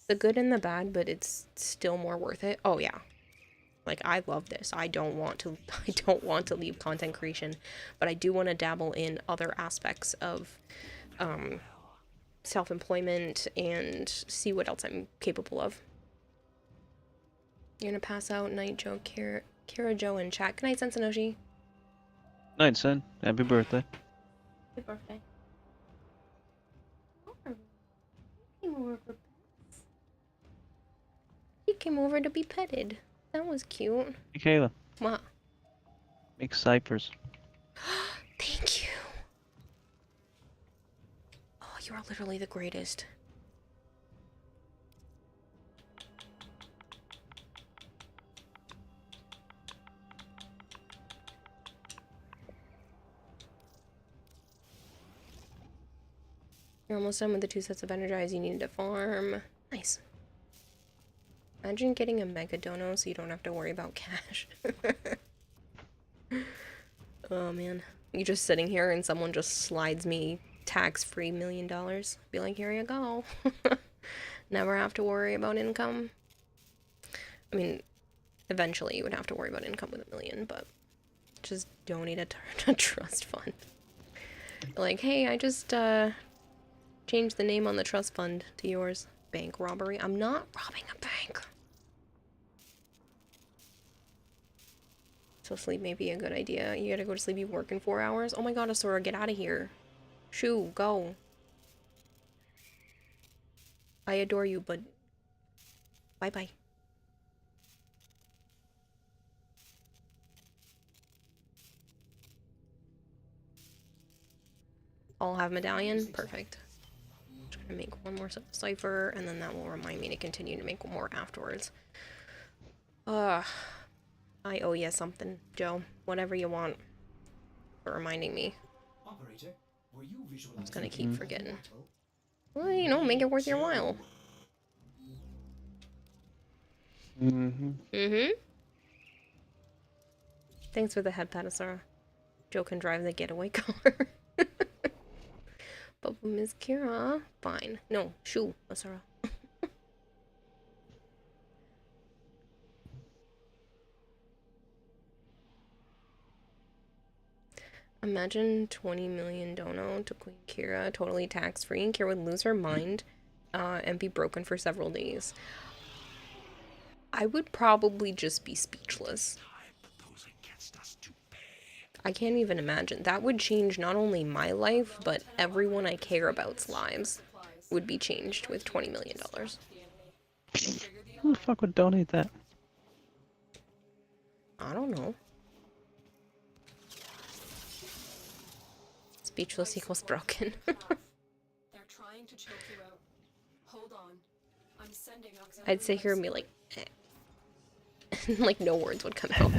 S1: The good and the bad, but it's still more worth it. Oh, yeah. Like, I love this. I don't want to leave content creation, but I do want to dabble in other aspects of self-employment and see what else I'm capable of. You're gonna pass out, Night Joe, Kira Joe in chat. Good night, Sensanoshi.
S2: Night, son. Happy birthday.
S1: Happy birthday. He came over for pets. He came over to be petted. That was cute.
S2: Hey, Kayla.
S1: What?
S2: Make ciphers.
S1: Thank you. Oh, you are literally the greatest. You're almost done with the 2 sets of energize you needed to farm. Nice. Imagine getting a mega dono so you don't have to worry about cash. Oh man. You just sitting here and someone just slides me tax-free $1 million. Be like, here you go. Never have to worry about income. I mean, eventually you would have to worry about income with $1 million, but just donate it to a trust fund. Like, hey, I just changed the name on the trust fund to yours. Bank robbery. I'm not robbing a bank. So sleep may be a good idea. You gotta go to sleep. You work in 4 hours. Oh my god, Asura, get out of here. Shoo, go. I adore you, but bye-bye. I'll have medallion. Perfect. Just gonna make one more cipher, and then that will remind me to continue to make one more afterwards. I owe you something, Joe. Whatever you want for reminding me.
S8: Operator, were you
S1: I'm just gonna keep forgetting. Well, you know, make it worth your while. Thanks for the head pat, Asara. Joe can drive the getaway car. But Miss Kira, fine. No, shoo, Asara. Imagine 20 million dono to Queen Kira, totally tax-free, and Kira would lose her mind and be broken for several days. I would probably just be speechless. I can't even imagine. That would change not only my life, but everyone I care about's lives would be changed with $20 million.
S2: Who the fuck would donate that?
S1: I don't know. Speechless equals broken.
S17: They're trying to choke you out. Hold on. I'm sending
S1: I'd sit here and be like, eh. Like no words would come out.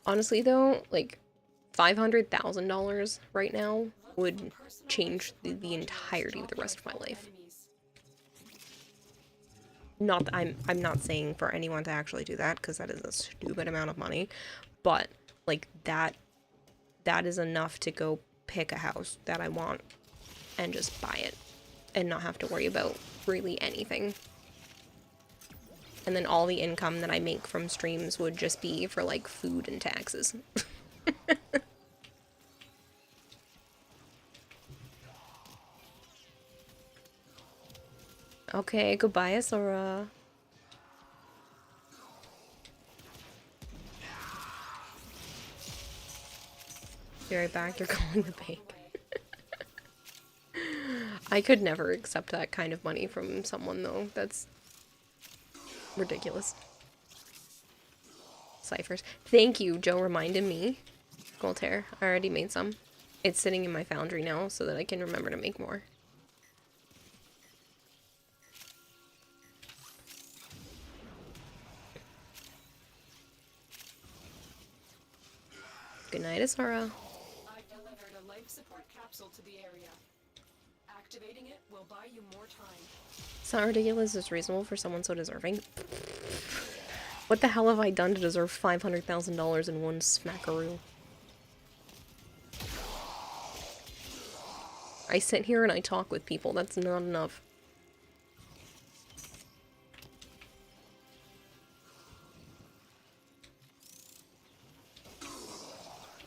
S1: Honestly though, like $500,000 right now would change the entirety of the rest of my life. Not that I'm not saying for anyone to actually do that, because that is a stupid amount of money, but like that is enough to go pick a house that I want and just buy it and not have to worry about really anything. And then all the income that I make from streams would just be for like food and taxes. Okay, goodbye, Asura. Be right back, you're calling the bank. I could never accept that kind of money from someone though. That's ridiculous. Ciphers. Thank you, Joe reminded me. Gold hair. I already made some. It's sitting in my foundry now so that I can remember to make more. Good night, Asara.
S17: I've delivered a life support capsule to the area. Activating it will buy you more time.
S1: It's not ridiculous, it's reasonable for someone so deserving. What the hell have I done to deserve $500,000 in one smackaroo? I sit here and I talk with people, that's not enough.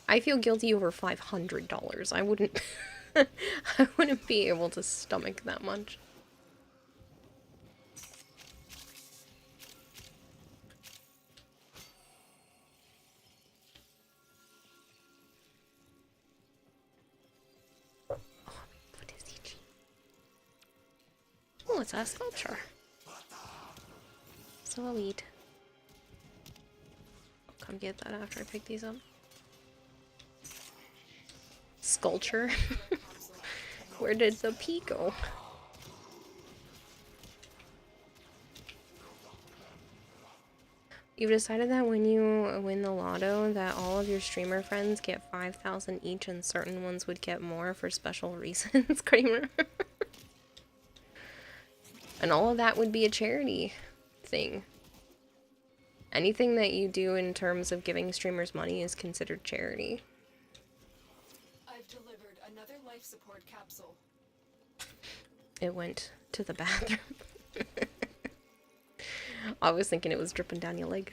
S1: I feel guilty over $500. I wouldn't I wouldn't be able to stomach that much. Oh, it's a sculpture. Sweet. I'll come get that after I pick these up. Sculpture? Where did the pea go? You've decided that when you win the lotto that all of your streamer friends get 5,000 each and certain ones would get more for special reasons, Kramer. And all of that would be a charity thing. Anything that you do in terms of giving streamers money is considered charity.
S17: I've delivered another life support capsule.
S1: It went to the bathroom. I was thinking it was dripping down your leg.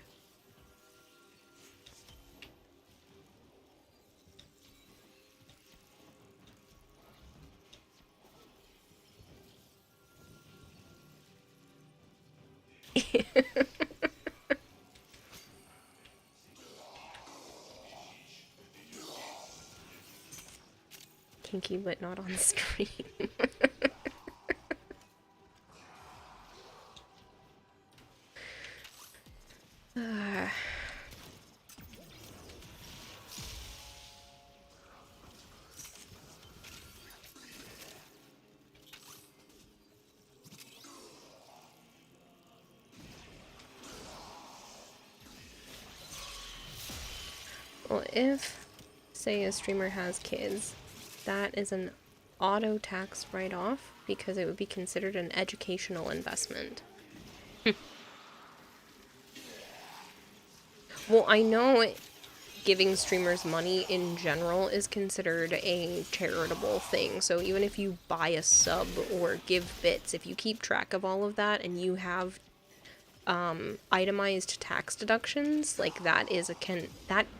S1: Kinky, but not on stream. Well, if, say, a streamer has kids, that is an auto tax write-off because it would be considered an educational investment. Well, I know giving streamers money in general is considered a charitable thing. So even if you buy a sub or give bits, if you keep track of all of that and you have itemized tax deductions, like that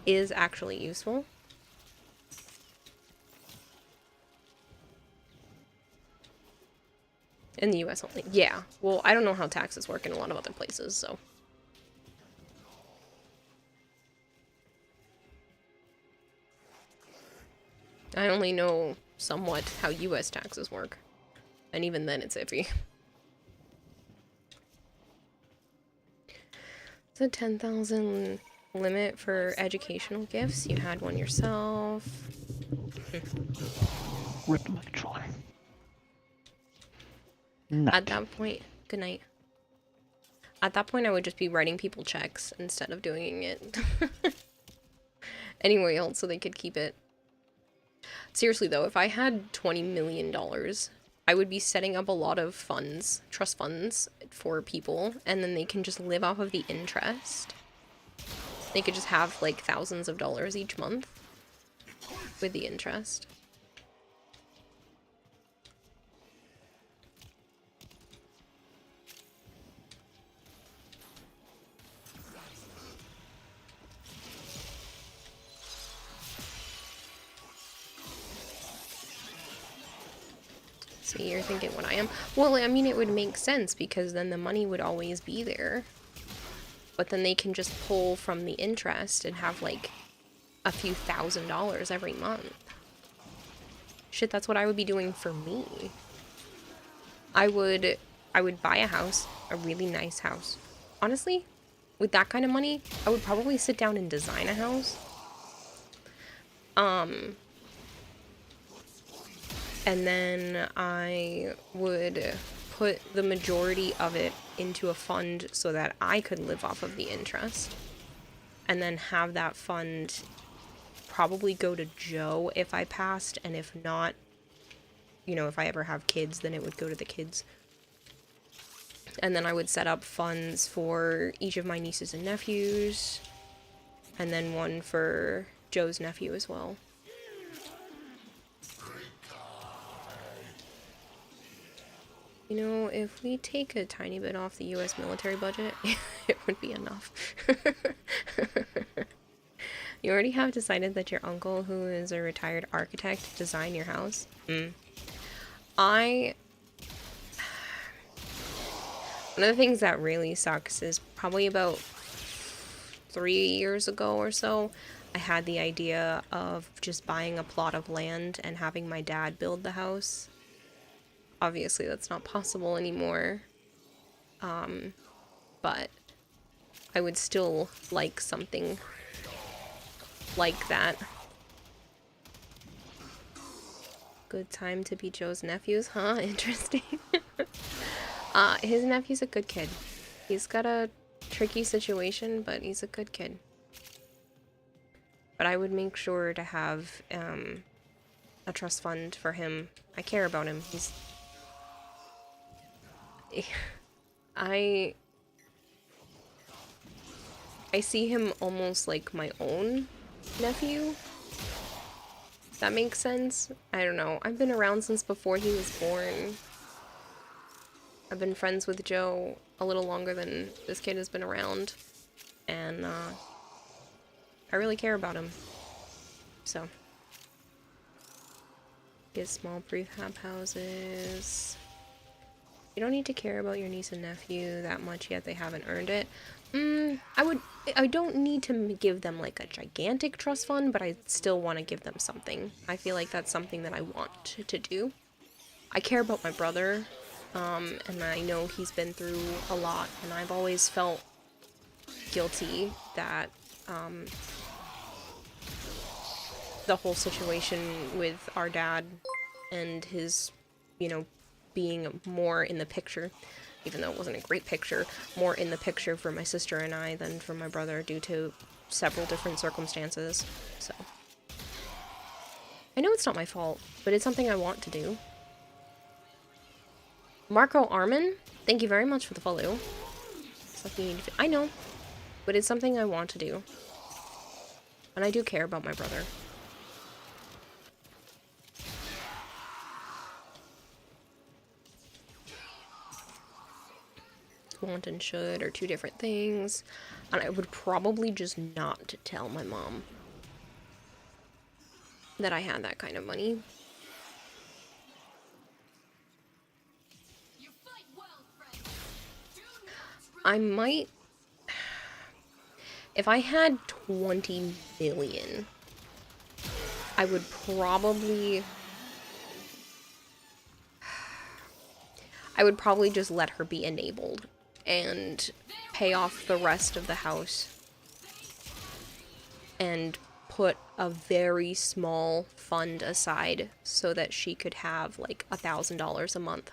S1: is actually useful. In the US only. Yeah. Well, I don't know how taxes work in a lot of other places, so. I only know somewhat how US taxes work. And even then it's iffy. It's a 10,000 limit for educational gifts. You had one yourself.
S2: Rip my controller.
S1: At that point, good night. At that point, I would just be writing people checks instead of doing it anyway else so they could keep it. Seriously though, if I had $20 million, I would be setting up a lot of funds, trust funds for people, and then they can just live off of the interest. They could just have like thousands of dollars each month with the interest. See, you're thinking what I am. Well, I mean, it would make sense because then the money would always be there. But then they can just pull from the interest and have like a few $1,000s every month. Shit, that's what I would be doing for me. I would buy a house, a really nice house. Honestly, with that kind of money, I would probably sit down and design a house. And then I would put the majority of it into a fund so that I could live off of the interest. And then have that fund probably go to Joe if I passed, and if not, you know, if I ever have kids, then it would go to the kids. And then I would set up funds for each of my nieces and nephews, and then one for Joe's nephew as well. You know, if we take a tiny bit off the US military budget, it would be enough. You already have decided that your uncle, who is a retired architect, designed your house? One of the things that really sucks is probably about 3 years ago or so, I had the idea of just buying a plot of land and having my dad build the house. Obviously, that's not possible anymore. But I would still like something like that. Good time to be Joe's nephews, huh? Interesting. His nephew's a good kid. He's got a tricky situation, but he's a good kid. But I would make sure to have a trust fund for him. I care about him. He's... I see him almost like my own nephew. That makes sense? I don't know. I've been around since before he was born. I've been friends with Joe a little longer than this kid has been around. And, I really care about him. So. Get small prefab houses. You don't need to care about your niece and nephew that much yet. They haven't earned it. I don't need to give them like a gigantic trust fund, but I still want to give them something. I feel like that's something that I want to do. I care about my brother, and I know he's been through a lot, and I've always felt guilty that, the whole situation with our dad and his, you know, being more in the picture, even though it wasn't a great picture, more in the picture for my sister and I than for my brother due to several different circumstances, so. I know it's not my fault, but it's something I want to do. Marco Armin, thank you very much for the follow. I know, but it's something I want to do. And I do care about my brother. Want and should are two different things, and I would probably just not tell my mom that I had that kind of money. I might, if I had 20 million, I would probably just let her be enabled and pay off the rest of the house and put a very small fund aside so that she could have like $1,000 a month.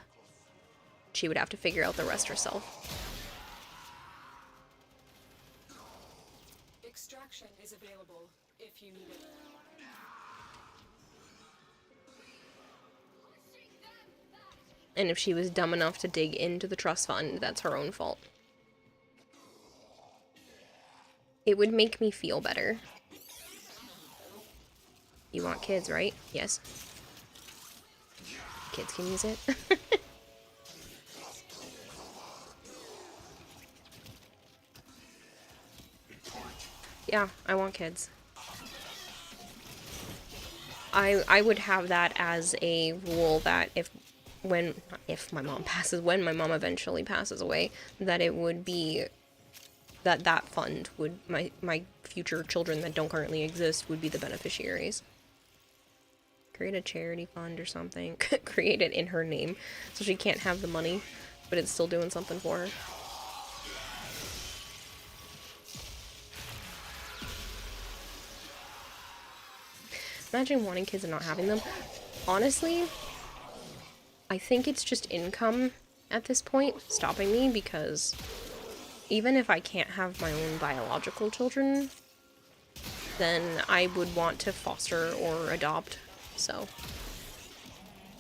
S1: She would have to figure out the rest herself.
S17: Extraction is available if you need it.
S1: And if she was dumb enough to dig into the trust fund, that's her own fault. It would make me feel better. You want kids, right? Yes. Kids can use it. Yeah, I want kids. I would have that as a rule that when my mom eventually passes away, that it would be that fund would, my future children that don't currently exist would be the beneficiaries. Create a charity fund or something. Create it in her name so she can't have the money, but it's still doing something for her. Imagine wanting kids and not having them. Honestly, I think it's just income at this point stopping me, because even if I can't have my own biological children, then I would want to foster or adopt. So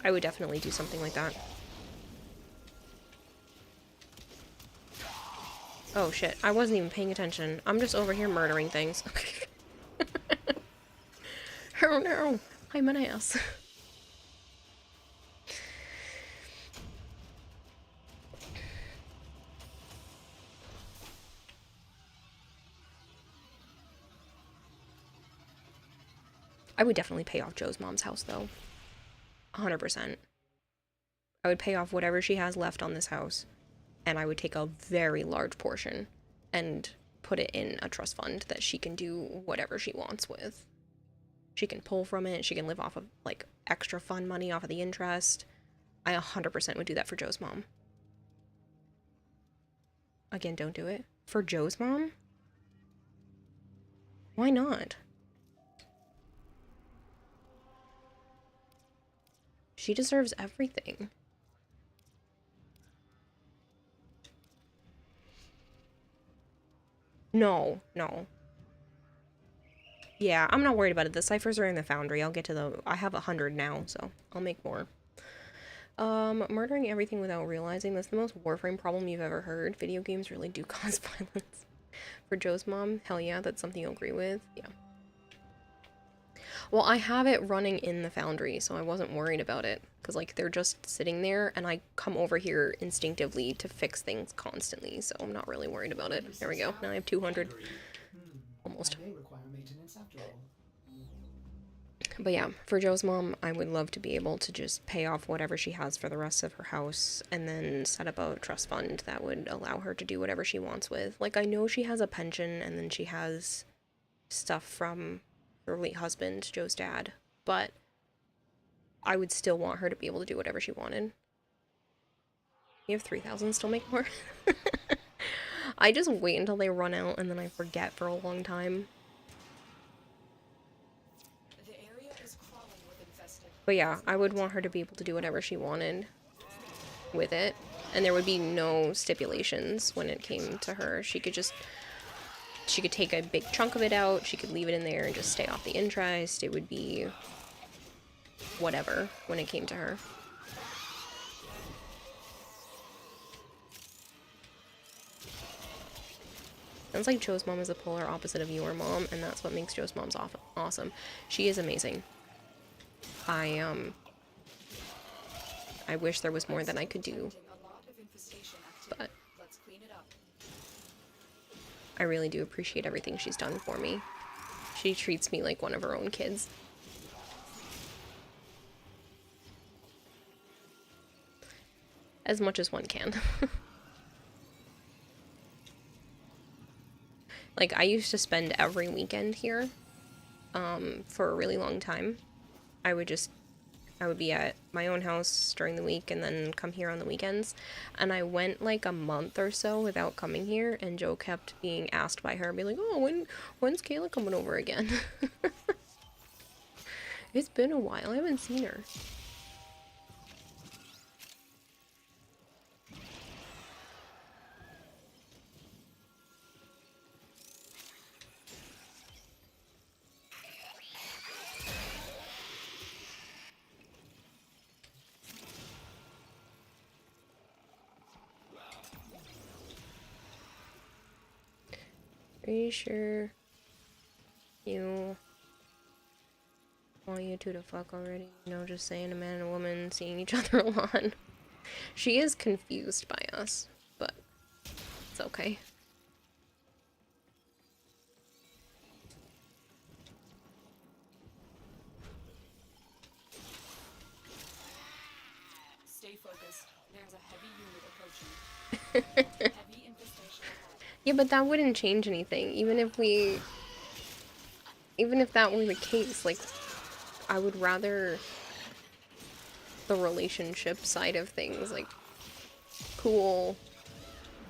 S1: I would definitely do something like that. Oh shit, I wasn't even paying attention. I'm just over here murdering things. Oh no, I'm an ass. I would definitely pay off Joe's mom's house though. 100%. I would pay off whatever she has left on this house, and I would take a very large portion and put it in a trust fund that she can do whatever she wants with. She can pull from it, she can live off of, like, extra fund money off of the interest. I 100% would do that for Joe's mom. Again, don't do it. For Joe's mom? Why not? She deserves everything. No, no. Yeah, I'm not worried about it. The ciphers are in the foundry. I'll get to the... I have 100 now, so I'll make more. Murdering everything without realizing. That's the most Warframe problem you've ever heard. Video games really do cause violence. For Joe's mom, hell yeah, that's something you'll agree with. Yeah. Well, I have it running in the foundry, so I wasn't worried about it. Because, like, they're just sitting there, and I come over here instinctively to fix things constantly, so I'm not really worried about it. There we go. Now I have 200. Almost. But yeah, for Joe's mom, I would love to be able to just pay off whatever she has for the rest of her house and then set up a trust fund that would allow her to do whatever she wants with. Like, I know she has a pension and then she has stuff from her late husband, Joe's dad, but I would still want her to be able to do whatever she wanted. You have 3,000, still make more? I just wait until they run out and then I forget for a long time. But yeah, I would want her to be able to do whatever she wanted with it. And there would be no stipulations when it came to her. She could take a big chunk of it out, she could leave it in there and just stay off the interest. It would be whatever when it came to her. Sounds like Joe's mom is the polar opposite of your mom, and that's what makes Joe's mom's awesome. She is amazing. I wish there was more that I could do, but I really do appreciate everything she's done for me. She treats me like one of her own kids. As much as one can. Like, I used to spend every weekend here, for a really long time. I would be at my own house during the week and then come here on the weekends. And I went like a month or so without coming here, and Joe kept being asked by her, be like, oh, when's Kayla coming over again? It's been a while, I haven't seen her. Are you sure you want you two to fuck already? You know, just saying a man and a woman seeing each other a lot. She is confused by us, but it's okay.
S17: Stay focused. There's a heavy unit approaching. Heavy infestation.
S1: Yeah, but that wouldn't change anything. Even if that were the case, like, I would rather the relationship side of things. Like, cool,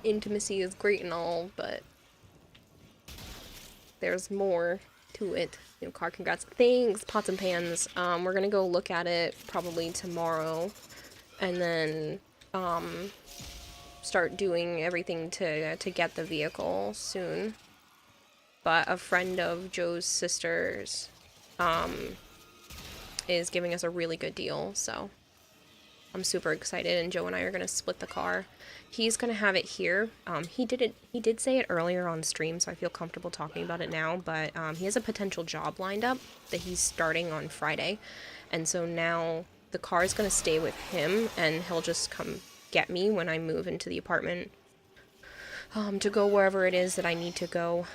S1: intimacy is great and all, but there's more to it. You know, car congrats. Thanks, pots and pans. We're gonna go look at it probably tomorrow, and then start doing everything to get the vehicle soon. but a friend of Joe's sister's is giving us a really good deal, so I'm super excited, and Joe and I are going to split the car. He's going to have it here. He did say it earlier on stream, so I feel comfortable talking about it now, but he has a potential job lined up that he's starting on Friday, and so now the car is going to stay with him, and he'll just come get me when I move into the apartment to go wherever it is that I need to go.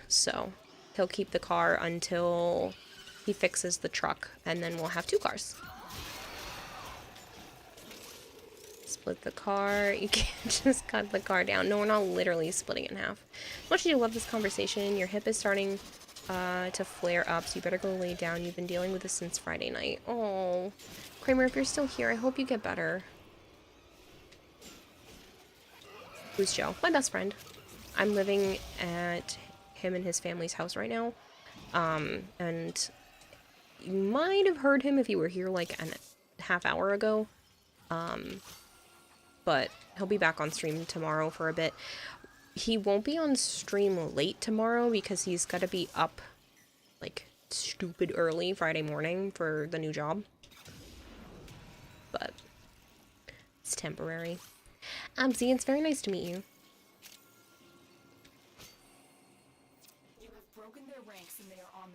S1: So he'll keep the car until he fixes the truck, and then we'll have 2 cars. Split the car. You can't just cut the car down. No, we're not literally splitting it in half. As much as you love this conversation, your hip is starting to flare up, so you better go lay down. You've been dealing with this since Friday night. Oh, Kramer, if you're still here, I hope you get better. Who's Joe? My best friend. I'm living at him and his family's house right now. And you might have heard him if you were here like a half hour ago. But he'll be back on stream tomorrow for a bit. He won't be on stream late tomorrow because he's got to be up like stupid early Friday morning for the new job. But it's temporary. Abzi, it's very nice to meet you.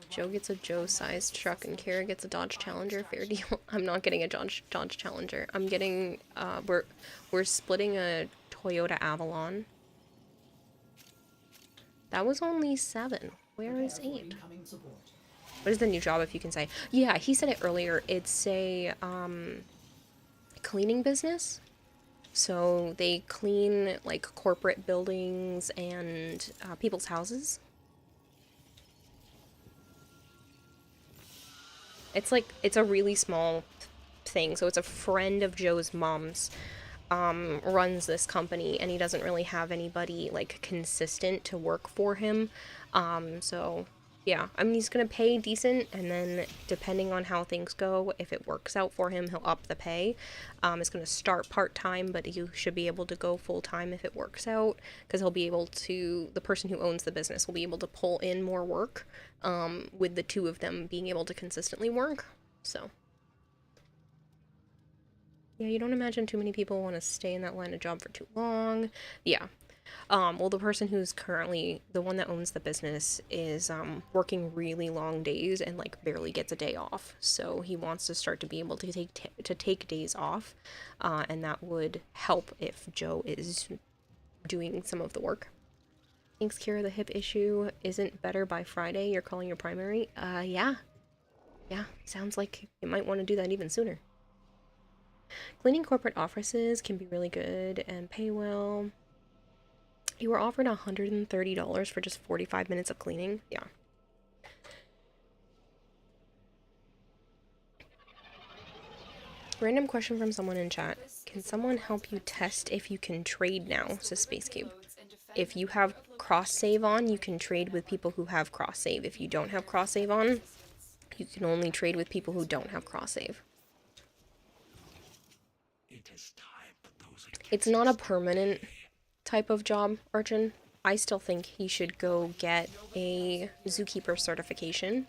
S1: Joe gets a Joe-sized truck and Kara gets a Dodge Challenger. Fair deal. I'm not getting a Dodge Challenger. I'm getting, we're splitting a Toyota Avalon. That was only 7. Where is 8? What is the new job, if you can say? Yeah, he said it earlier. It's a, cleaning business. So they clean, like, corporate buildings and people's houses. It's like, it's a really small thing. So it's a friend of Joe's mom's runs this company, and he doesn't really have anybody, like, consistent to work for him. So, yeah. I mean, he's gonna pay decent, and then, depending on how things go, if it works out for him, he'll up the pay. It's gonna start part-time, but you should be able to go full-time if it works out, because he'll be able to, the person who owns the business will be able to pull in more work, with the 2 of them being able to consistently work, so. Yeah, you don't imagine too many people want to stay in that line of job for too long. Yeah. Well, the person who's currently, the one that owns the business is, working really long days and, like, barely gets a day off. So he wants to start to be able to take days off, and that would help if Joe is doing some of the work. Thanks, Kira. The hip issue isn't better by Friday. You're calling your primary? Yeah. Yeah, sounds like you might want to do that even sooner. Cleaning corporate offices can be really good and pay well. You were offered $130 for just 45 minutes of cleaning. Yeah. Random question from someone in chat. Can someone help you test if you can trade now? Says Space Cube. If you have cross save on, you can trade with people who have cross save. If you don't have cross save on, you can only trade with people who don't have cross save. It's not a permanent type of job, Archon. I still think he should go get a zookeeper certification.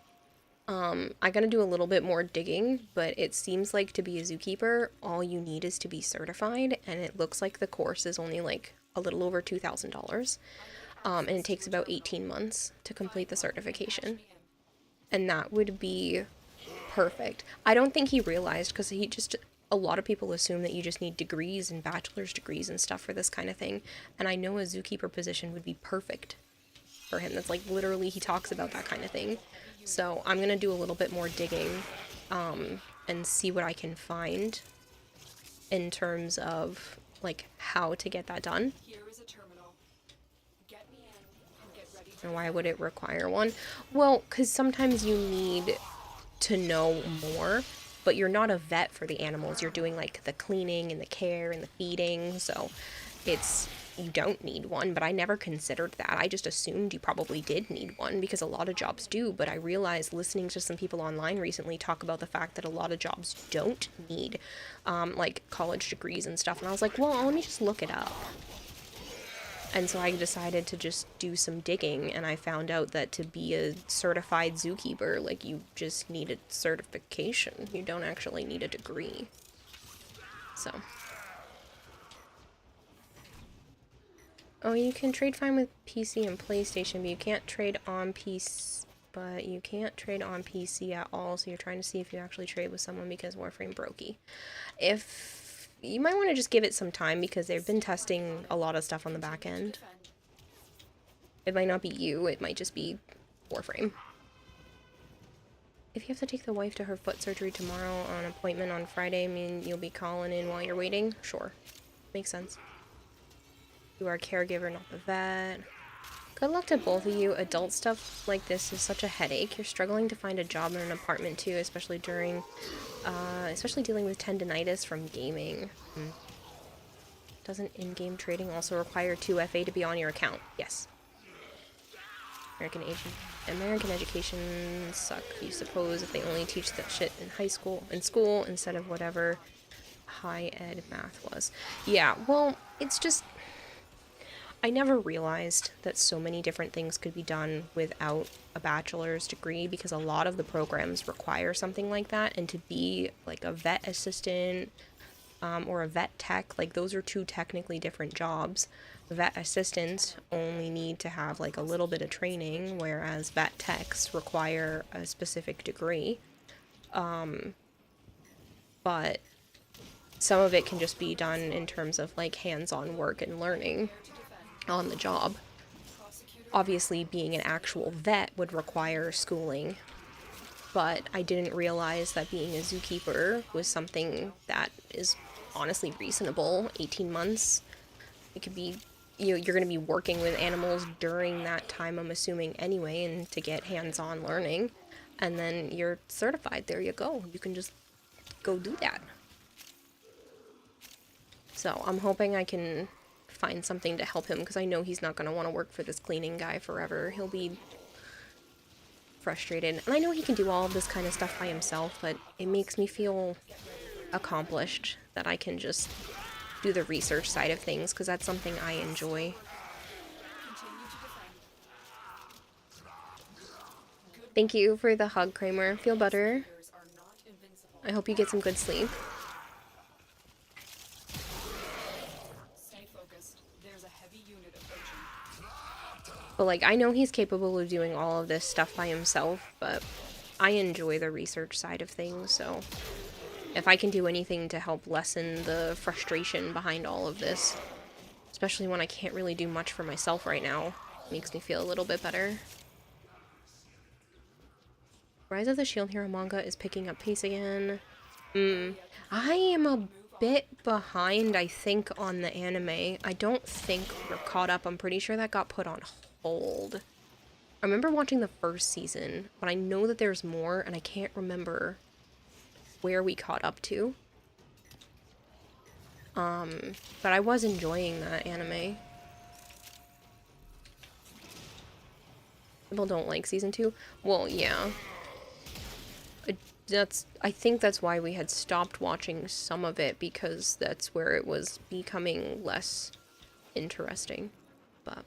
S1: I gotta do a little bit more digging, but it seems like to be a zookeeper, all you need is to be certified, and it looks like the course is only like a little over $2,000. And it takes about 18 months to complete the certification. And that would be perfect. I don't think he realized, because a lot of people assume that you just need degrees and bachelor's degrees and stuff for this kind of thing. And I know a zookeeper position would be perfect for him. That's like literally, he talks about that kind of thing. So I'm going to do a little bit more digging and see what I can find in terms of like how to get that done. And why would it require one? Well, because sometimes you need to know more, but you're not a vet for the animals. You're doing like the cleaning and the care and the feeding, so you don't need one, but I never considered that. I just assumed you probably did need one because a lot of jobs do, but I realized listening to some people online recently talk about the fact that a lot of jobs don't need like college degrees and stuff, and I was like, well, let me just look it up. And so I decided to just do some digging, and I found out that to be a certified zookeeper, like, you just need a certification. You don't actually need a degree. So. Oh, you can trade fine with PC and PlayStation, but you can't trade on PC. But you can't trade on PC at all, so you're trying to see if you actually trade with someone because Warframe brokey. If you might want to just give it some time because they've been testing a lot of stuff on the back end. It might not be you, it might just be Warframe. If you have to take the wife to her foot surgery tomorrow on appointment on Friday, I mean you'll be calling in while you're waiting? Sure. Makes sense. You are a caregiver, not the vet. Good luck to both of you. Adult stuff like this is such a headache. You're struggling to find a job in an apartment too, especially dealing with tendinitis from gaming. Doesn't in-game trading also require 2 FA to be on your account? Yes. American education suck, you suppose, if they only teach that shit in school instead of whatever high ed math was. Yeah, well, it's just, I never realized that so many different things could be done without a bachelor's degree, because a lot of the programs require something like that, and to be like a vet assistant or a vet tech, like those are 2 technically different jobs. Vet assistants only need to have like a little bit of training, whereas vet techs require a specific degree. But some of it can just be done in terms of like hands-on work and learning on the job. Obviously, being an actual vet would require schooling, but I didn't realize that being a zookeeper was something that is honestly reasonable. 18 months. It could be, you're going to be working with animals during that time, I'm assuming, anyway, and to get hands-on learning. And then you're certified. There you go. You can just go do that. So I'm hoping I can find something to help him, because I know he's not going to want to work for this cleaning guy forever. He'll be frustrated. And I know he can do all of this kind of stuff by himself, but it makes me feel accomplished that I can just do the research side of things, because that's something I enjoy. Thank you for the hug, Kramer. Feel better. I hope you get some good sleep. But like, I know he's capable of doing all of this stuff by himself, but I enjoy the research side of things, so if I can do anything to help lessen the frustration behind all of this, especially when I can't really do much for myself right now, makes me feel a little bit better. Rise of the Shield Hero manga is picking up pace again. I am a bit behind, I think, on the anime. I don't think we're caught up. I'm pretty sure that got put on hold. I remember watching the first season, but I know that there's more, and I can't remember where we caught up to. But I was enjoying that anime. People don't like season 2? Well, yeah. I think that's why we had stopped watching some of it, because that's where it was becoming less interesting. But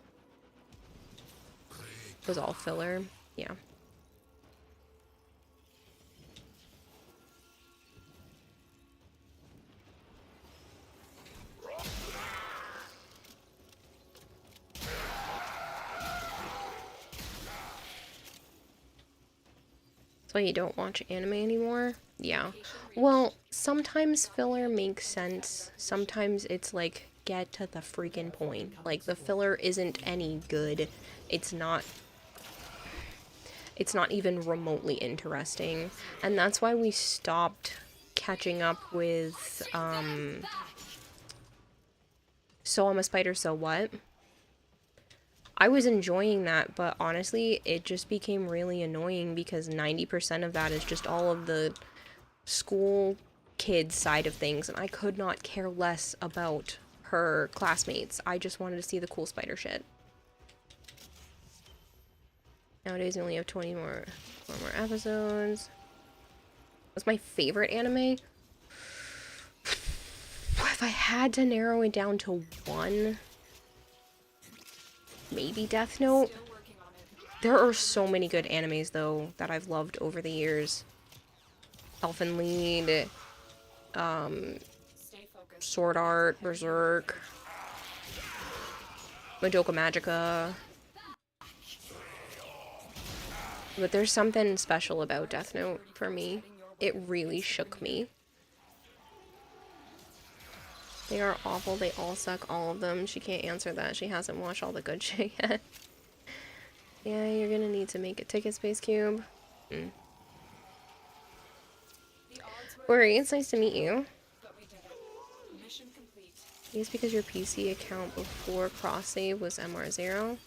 S1: it was all filler. Yeah. Why you don't watch anime anymore? Yeah. Well, sometimes filler makes sense. Sometimes it's like, get to the freaking point. Like, the filler isn't any good. It's not even remotely interesting. And that's why we stopped catching up with, So I'm a Spider, So What? I was enjoying that, but honestly, it just became really annoying because 90% of that is just all of the school kids side of things, and I could not care less about her classmates. I just wanted to see the cool spider shit. Nowadays, we only have 4 more episodes. What's my favorite anime? If I had to narrow it down to one, maybe Death Note. There are so many good animes, though, that I've loved over the years. Elfen Lied, Sword Art, Berserk, Madoka Magica. But there's something special about Death Note for me. It really shook me. They are awful. They all suck, all of them. She can't answer that. She hasn't watched all the good shit yet. Yeah, you're gonna need to make a ticket, Space Cube. Ori, it's nice to meet you. I guess because your PC account before cross-save was MR0.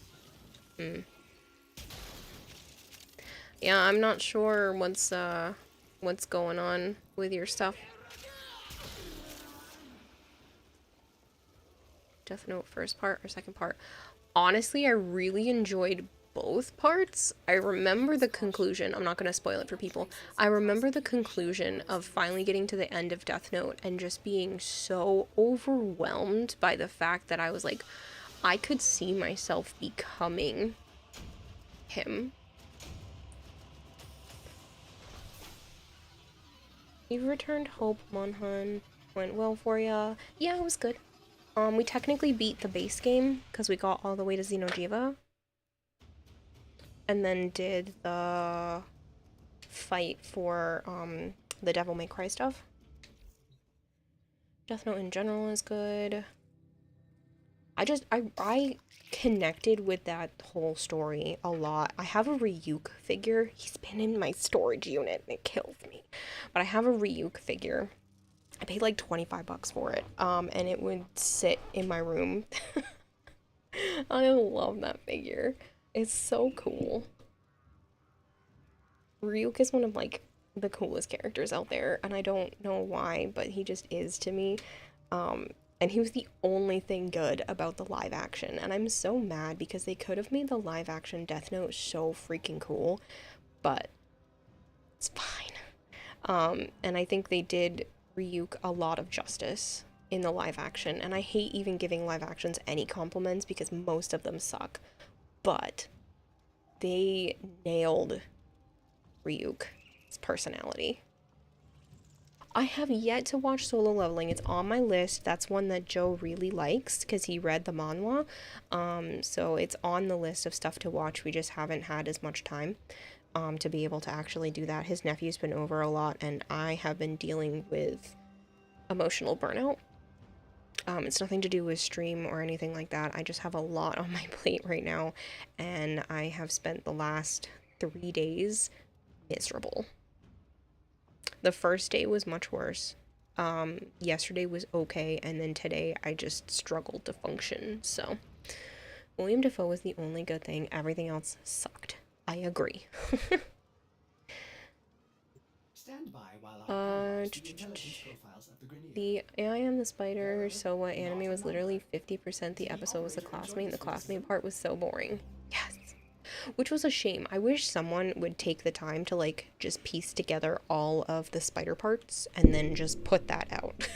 S1: Yeah, I'm not sure what's going on with your stuff. Death Note first part or second part? Honestly, I really enjoyed both parts. I remember the conclusion. I'm not going to spoil it for people. I remember the conclusion of finally getting to the end of Death Note and just being so overwhelmed by the fact that I was like, I could see myself becoming him. You've returned Hope, Monhan. Went well for ya. Yeah, it was good. We technically beat the base game because we got all the way to Xeno'jiva. And then did the fight for the Devil May Cry stuff. Death Note in general is good. I connected with that whole story a lot. I have a Ryuk figure. He's been in my storage unit and it kills me. But I have a Ryuk figure. I paid like 25 bucks for it. And it would sit in my room. I love that figure. It's so cool. Ryuk is one of like the coolest characters out there, and I don't know why, but he just is to me. And he was the only thing good about the live action, and I'm so mad because they could have made the live action Death Note so freaking cool, but it's fine. And I think they did Ryuk a lot of justice in the live action, and I hate even giving live actions any compliments because most of them suck, but they nailed Ryuk's personality. I have yet to watch Solo Leveling. It's on my list. That's one that Joe really likes because he read the manhwa. So it's on the list of stuff to watch. We just haven't had as much time to be able to actually do that. His nephew's been over a lot, and I have been dealing with emotional burnout. It's nothing to do with stream or anything like that. I just have a lot on my plate right now, and I have spent the last 3 days miserable. The first day was much worse. Yesterday was okay, and then today I just struggled to function. So William Dafoe was the only good thing. Everything else sucked. I agree.
S8: Stand by while I the intelligence profiles of the Grineer.
S1: The AI and the Spider Sowa anime was literally 50% the episode was the classmate, and the classmate part was so boring. Yes. Which was a shame. I wish someone would take the time to like just piece together all of the spider parts and then just put that out.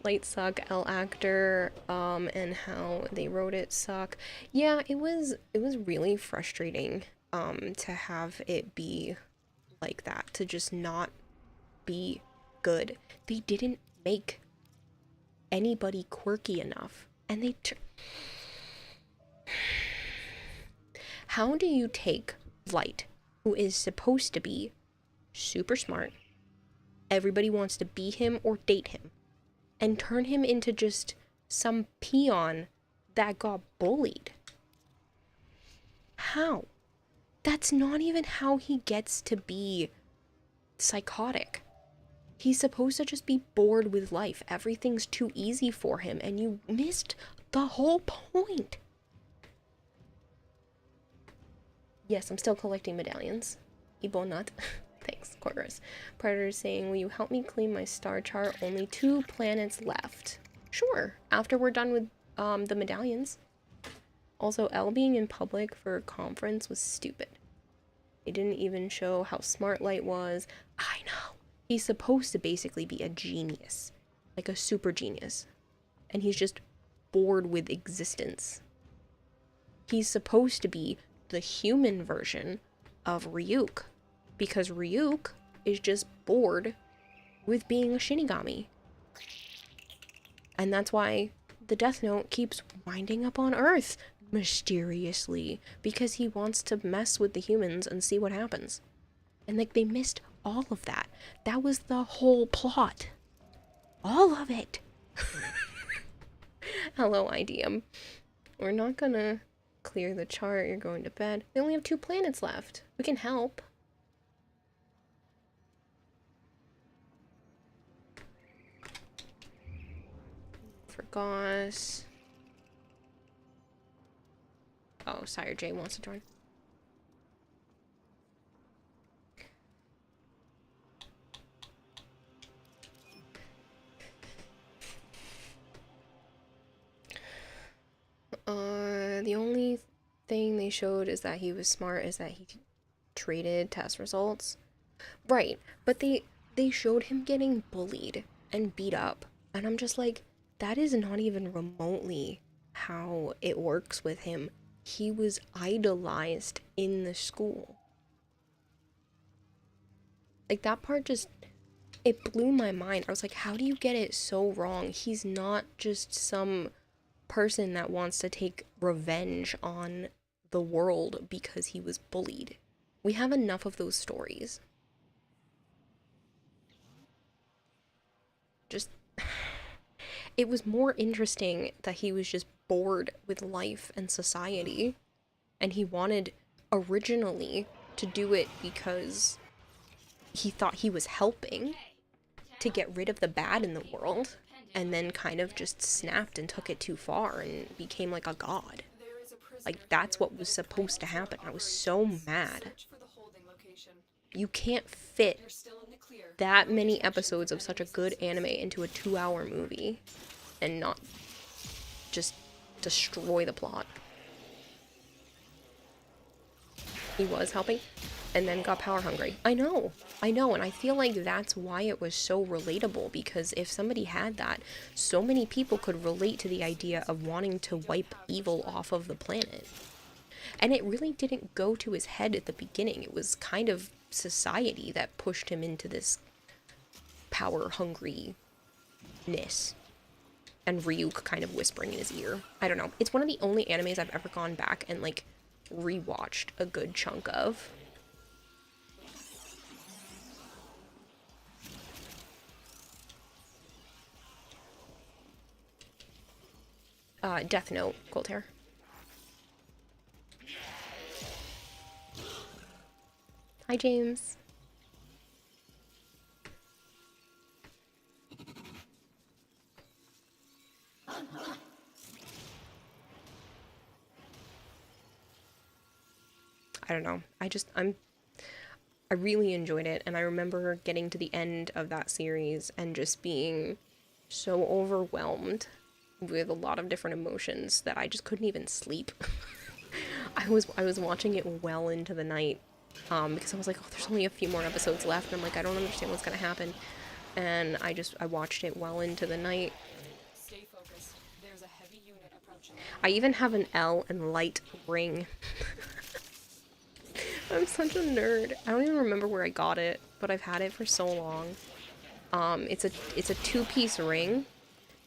S1: Light suck, L actor, and how they wrote it suck. Yeah, it was really frustrating to have it be like that, to just not be good. They didn't make anybody quirky enough, and they how do you take Light, who is supposed to be super smart, everybody wants to be him or date him, and turn him into just some peon that got bullied? How? That's not even how he gets to be psychotic. He's supposed to just be bored with life. Everything's too easy for him, and you missed the whole point. Yes, I'm still collecting medallions. Ebonut. Thanks, Corvus. Predator is saying, will you help me clean my star chart? Only 2 planets left. Sure, after we're done with the medallions. Also, L being in public for a conference was stupid. They didn't even show how smart Light was. I know. He's supposed to basically be a genius. Like a super genius. And he's just bored with existence. He's supposed to be the human version of Ryuk, because Ryuk is just bored with being a Shinigami. And that's why the Death Note keeps winding up on Earth mysteriously, because he wants to mess with the humans and see what happens. And like, they missed all of that. That was the whole plot. All of it. Hello, IDM. We're not gonna clear the chart. You're going to bed. They only have 2 planets left. We can help. Forgot. Oh, Sire J wants to join. The only thing they showed is that he was smart, is that he traded test results. Right, but they showed him getting bullied and beat up, and I'm just like, that is not even remotely how it works with him. He was idolized in the school. Like, that part just, it blew my mind. I was like, how do you get it so wrong? He's not just some person that wants to take revenge on the world because he was bullied. We have enough of those stories. Just, it was more interesting that he was just bored with life and society, and he wanted originally to do it because he thought he was helping to get rid of the bad in the world, and then kind of just snapped and took it too far and became like a god. Like, that's what was supposed to happen. I was so mad. You can't fit that many episodes of such a good anime into a 2-hour movie and not just destroy the plot. He was helping and then got power hungry. I know, and I feel like that's why it was so relatable, because if somebody had that, so many people could relate to the idea of wanting to wipe evil off of the planet. And it really didn't go to his head at the beginning. It was kind of society that pushed him into this power hungriness. And Ryuk kind of whispering in his ear. I don't know. It's one of the only animes I've ever gone back and, like, rewatched a good chunk of. Death Note, Cold Hair. Hi, James. I don't know. I really enjoyed it, and I remember getting to the end of that series and just being so overwhelmed with a lot of different emotions that I just couldn't even sleep. I was watching it well into the night, because I was like, oh, there's only a few more episodes left, and I'm like, I don't understand what's gonna happen, and I watched it well into the night.
S17: Stay focused. There's a heavy unit approaching.
S1: I even have an L and light ring. I'm such a nerd. I don't even remember where I got it, but I've had it for so long. It's a 2-piece ring,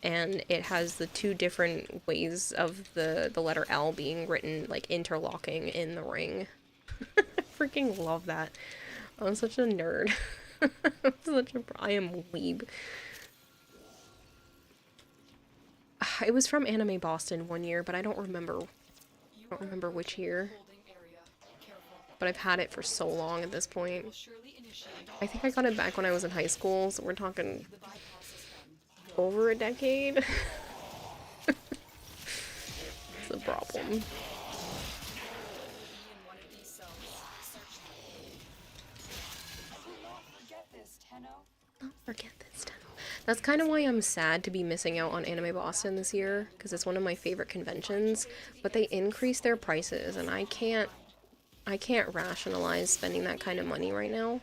S1: and it has the 2 different ways of the letter L being written, like, interlocking in the ring. I freaking love that. I'm such a nerd. I am a weeb. It was from Anime Boston one year, but I don't remember which year. But I've had it for so long at this point. I think I got it back when I was in high school, so we're talking over a decade. It's a problem. Don't forget this, Tenno. That's kind of why I'm sad to be missing out on Anime Boston this year, because it's one of my favorite conventions, but they increased their prices, and I can't rationalize spending that kind of money right now.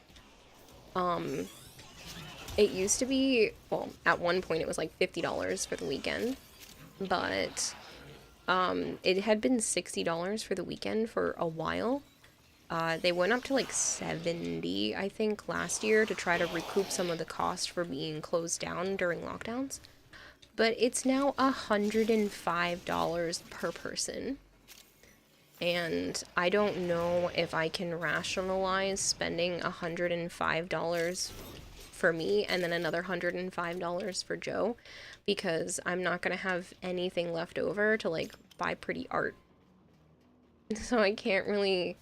S1: It used to be, well, at one point it was like $50 for the weekend, but it had been $60 for the weekend for a while. They went up to like 70, I think, last year to try to recoup some of the cost for being closed down during lockdowns. But it's now $105 per person. And I don't know if I can rationalize spending $105 for me and then another $105 for Joe, because I'm not gonna have anything left over to like buy pretty art. So I can't really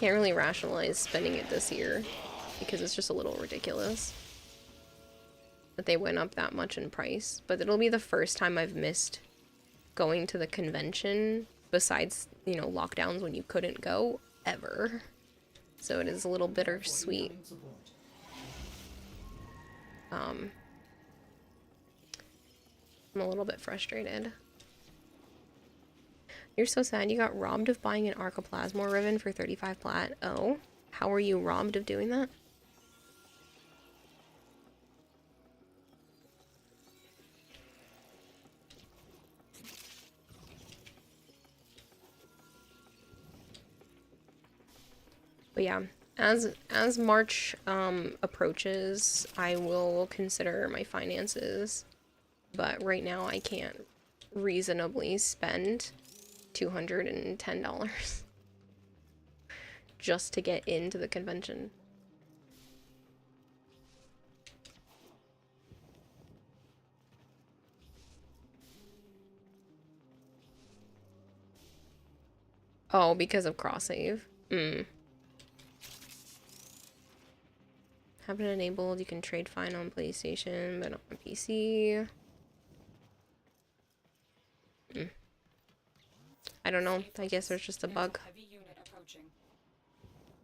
S1: rationalize spending it this year because it's just a little ridiculous that they went up that much in price. But it'll be the first time I've missed going to the convention besides, you know, lockdowns when you couldn't go ever. So it is a little bittersweet. I'm a little bit frustrated. You're so sad you got robbed of buying an Arcoplasmor ribbon for 35 plat. Oh, how were you robbed of doing that? But yeah, as March approaches, I will consider my finances. But right now I can't reasonably spend $210 just to get into the convention. Oh, because of cross-save. Have it enabled, you can trade fine on PlayStation, but not on PC. I don't know. I guess there's just a bug.
S17: Heavy unit approaching.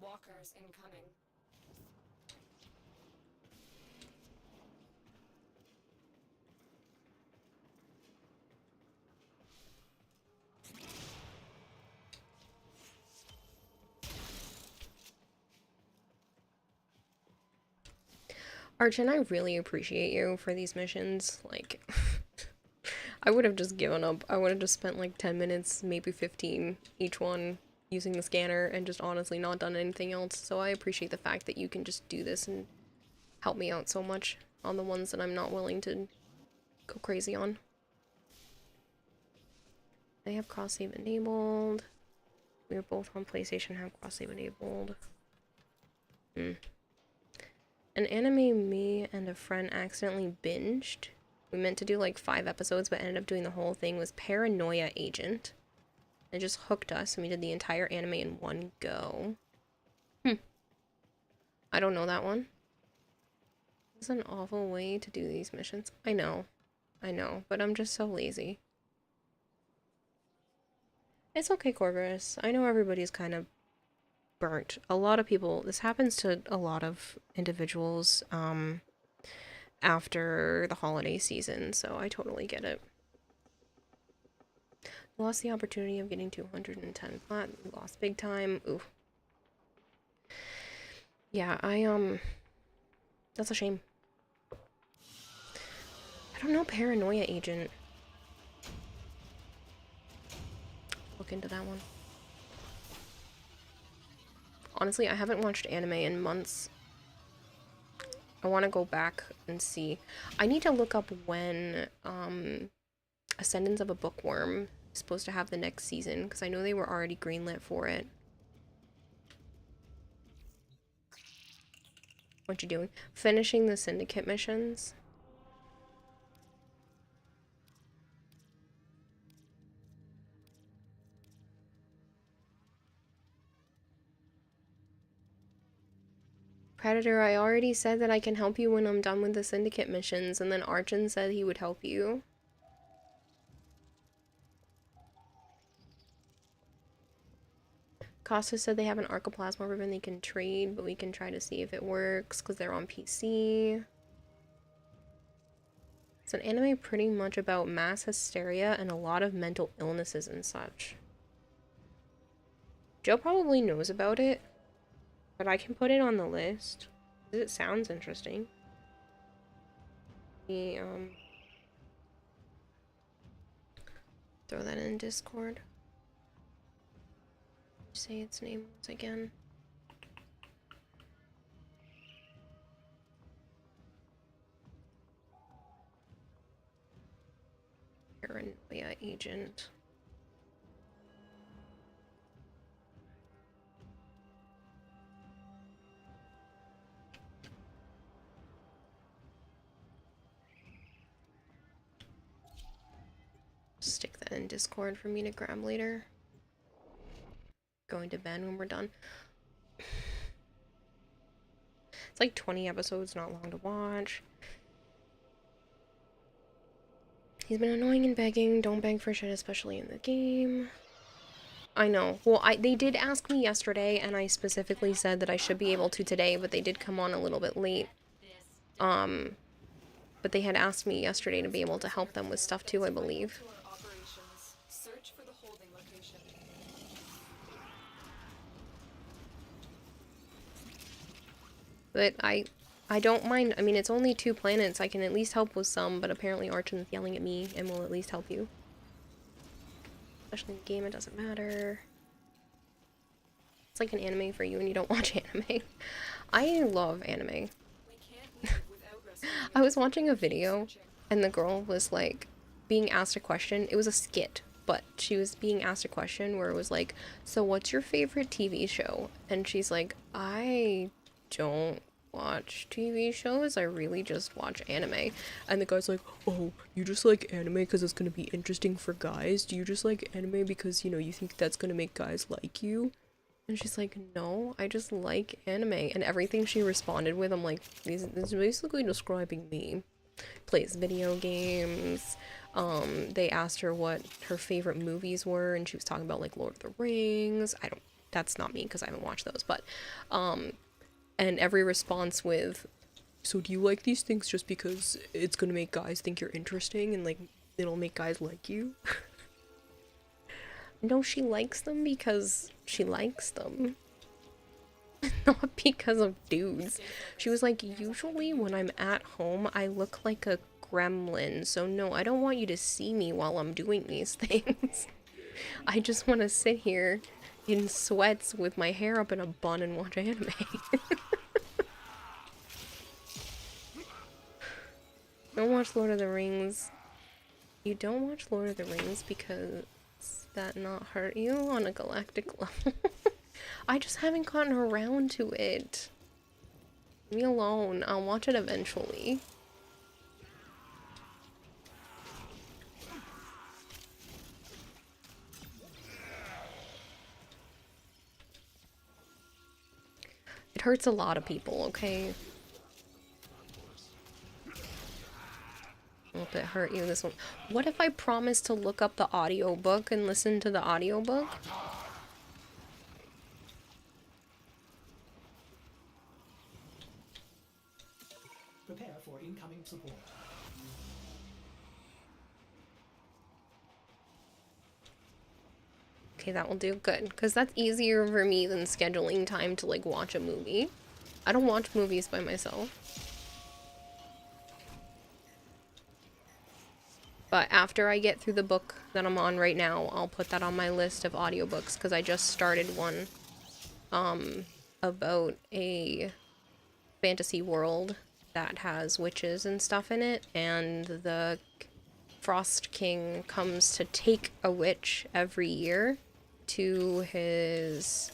S17: Walkers incoming.
S1: Archon, I really appreciate you for these missions. Like, I would have just given up. I would have just spent like 10 minutes, maybe 15 each one using the scanner and just honestly not done anything else. So I appreciate the fact that you can just do this and help me out so much on the ones that I'm not willing to go crazy on. They have cross-save enabled. We are both on PlayStation, have cross-save enabled. An anime me and a friend accidentally binged. We meant to do like 5 episodes, but ended up doing the whole thing. Was Paranoia Agent. It just hooked us, and we did the entire anime in one go. I don't know that one. It's an awful way to do these missions. I know, but I'm just so lazy. It's okay, Corvus. I know everybody's kind of burnt. A lot of people, this happens to a lot of individuals after the holiday season, so I totally get it. Lost the opportunity of getting 210 plat. Lost big time. Ooh. Yeah, that's a shame. I don't know Paranoia Agent. Look into that one. Honestly, I haven't watched anime in months. I want to go back and see. I need to look up when Ascendance of a Bookworm is supposed to have the next season, because I know they were already greenlit for it. What you doing? Finishing the syndicate missions. Predator, I already said that I can help you when I'm done with the syndicate missions, and then Archon said he would help you. Costa said they have an Arcoplasma ribbon they can trade, but we can try to see if it works, because they're on PC. It's an anime pretty much about mass hysteria and a lot of mental illnesses and such. Joe probably knows about it, but I can put it on the list, because it sounds interesting. Throw that in Discord. Say its name once again. Paranoia agent. Stick that in Discord for me to grab later. Going to bed when we're done. It's like 20 episodes, not long to watch. He's been annoying and begging. Don't beg for shit, especially in the game. I know. Well, they did ask me yesterday, and I specifically said that I should be able to today, but they did come on a little bit late. But they had asked me yesterday to be able to help them with stuff too, I believe.
S17: Search for the holding location.
S1: But I don't mind. I mean, it's only 2 planets. I can at least help with some, but apparently Archon's yelling at me and will at least help you. Especially in the game, it doesn't matter. It's like an anime for you and you don't watch anime. I love anime. I was watching a video and the girl was like being asked a question. It was a skit, but she was being asked a question where it was like, so what's your favorite TV show? And she's like, I don't watch TV shows, I really just watch anime. And the guy's like, oh, you just like anime because it's gonna be interesting for guys? Do you just like anime because, you know, you think that's gonna make guys like you? And she's like, no, I just like anime. And everything she responded with, I'm like, this is basically describing me. Plays video games. They asked her what her favorite movies were, and she was talking about like Lord of the Rings. That's not me because I haven't watched those, but and every response with, so do you like these things just because it's gonna make guys think you're interesting and like it'll make guys like you? No, she likes them because she likes them. Not because of dudes. She was like, usually when I'm at home, I look like a gremlin, so no, I don't want you to see me while I'm doing these things. I just want to sit here in sweats with my hair up in a bun and watch anime. Don't watch Lord of the Rings. You don't watch Lord of the Rings because that not hurt you on a galactic level? I just haven't gotten around to it. Leave me alone. I'll watch it eventually. It hurts a lot of people, okay? Hope it hurt you this one. What if I promise to look up the audiobook and listen to the audiobook?
S8: Prepare for incoming support.
S1: Okay, that will do. Good. Because that's easier for me than scheduling time to, like, watch a movie. I don't watch movies by myself. But after I get through the book that I'm on right now, I'll put that on my list of audiobooks, because I just started one about a fantasy world that has witches and stuff in it, and the Frost King comes to take a witch every year to his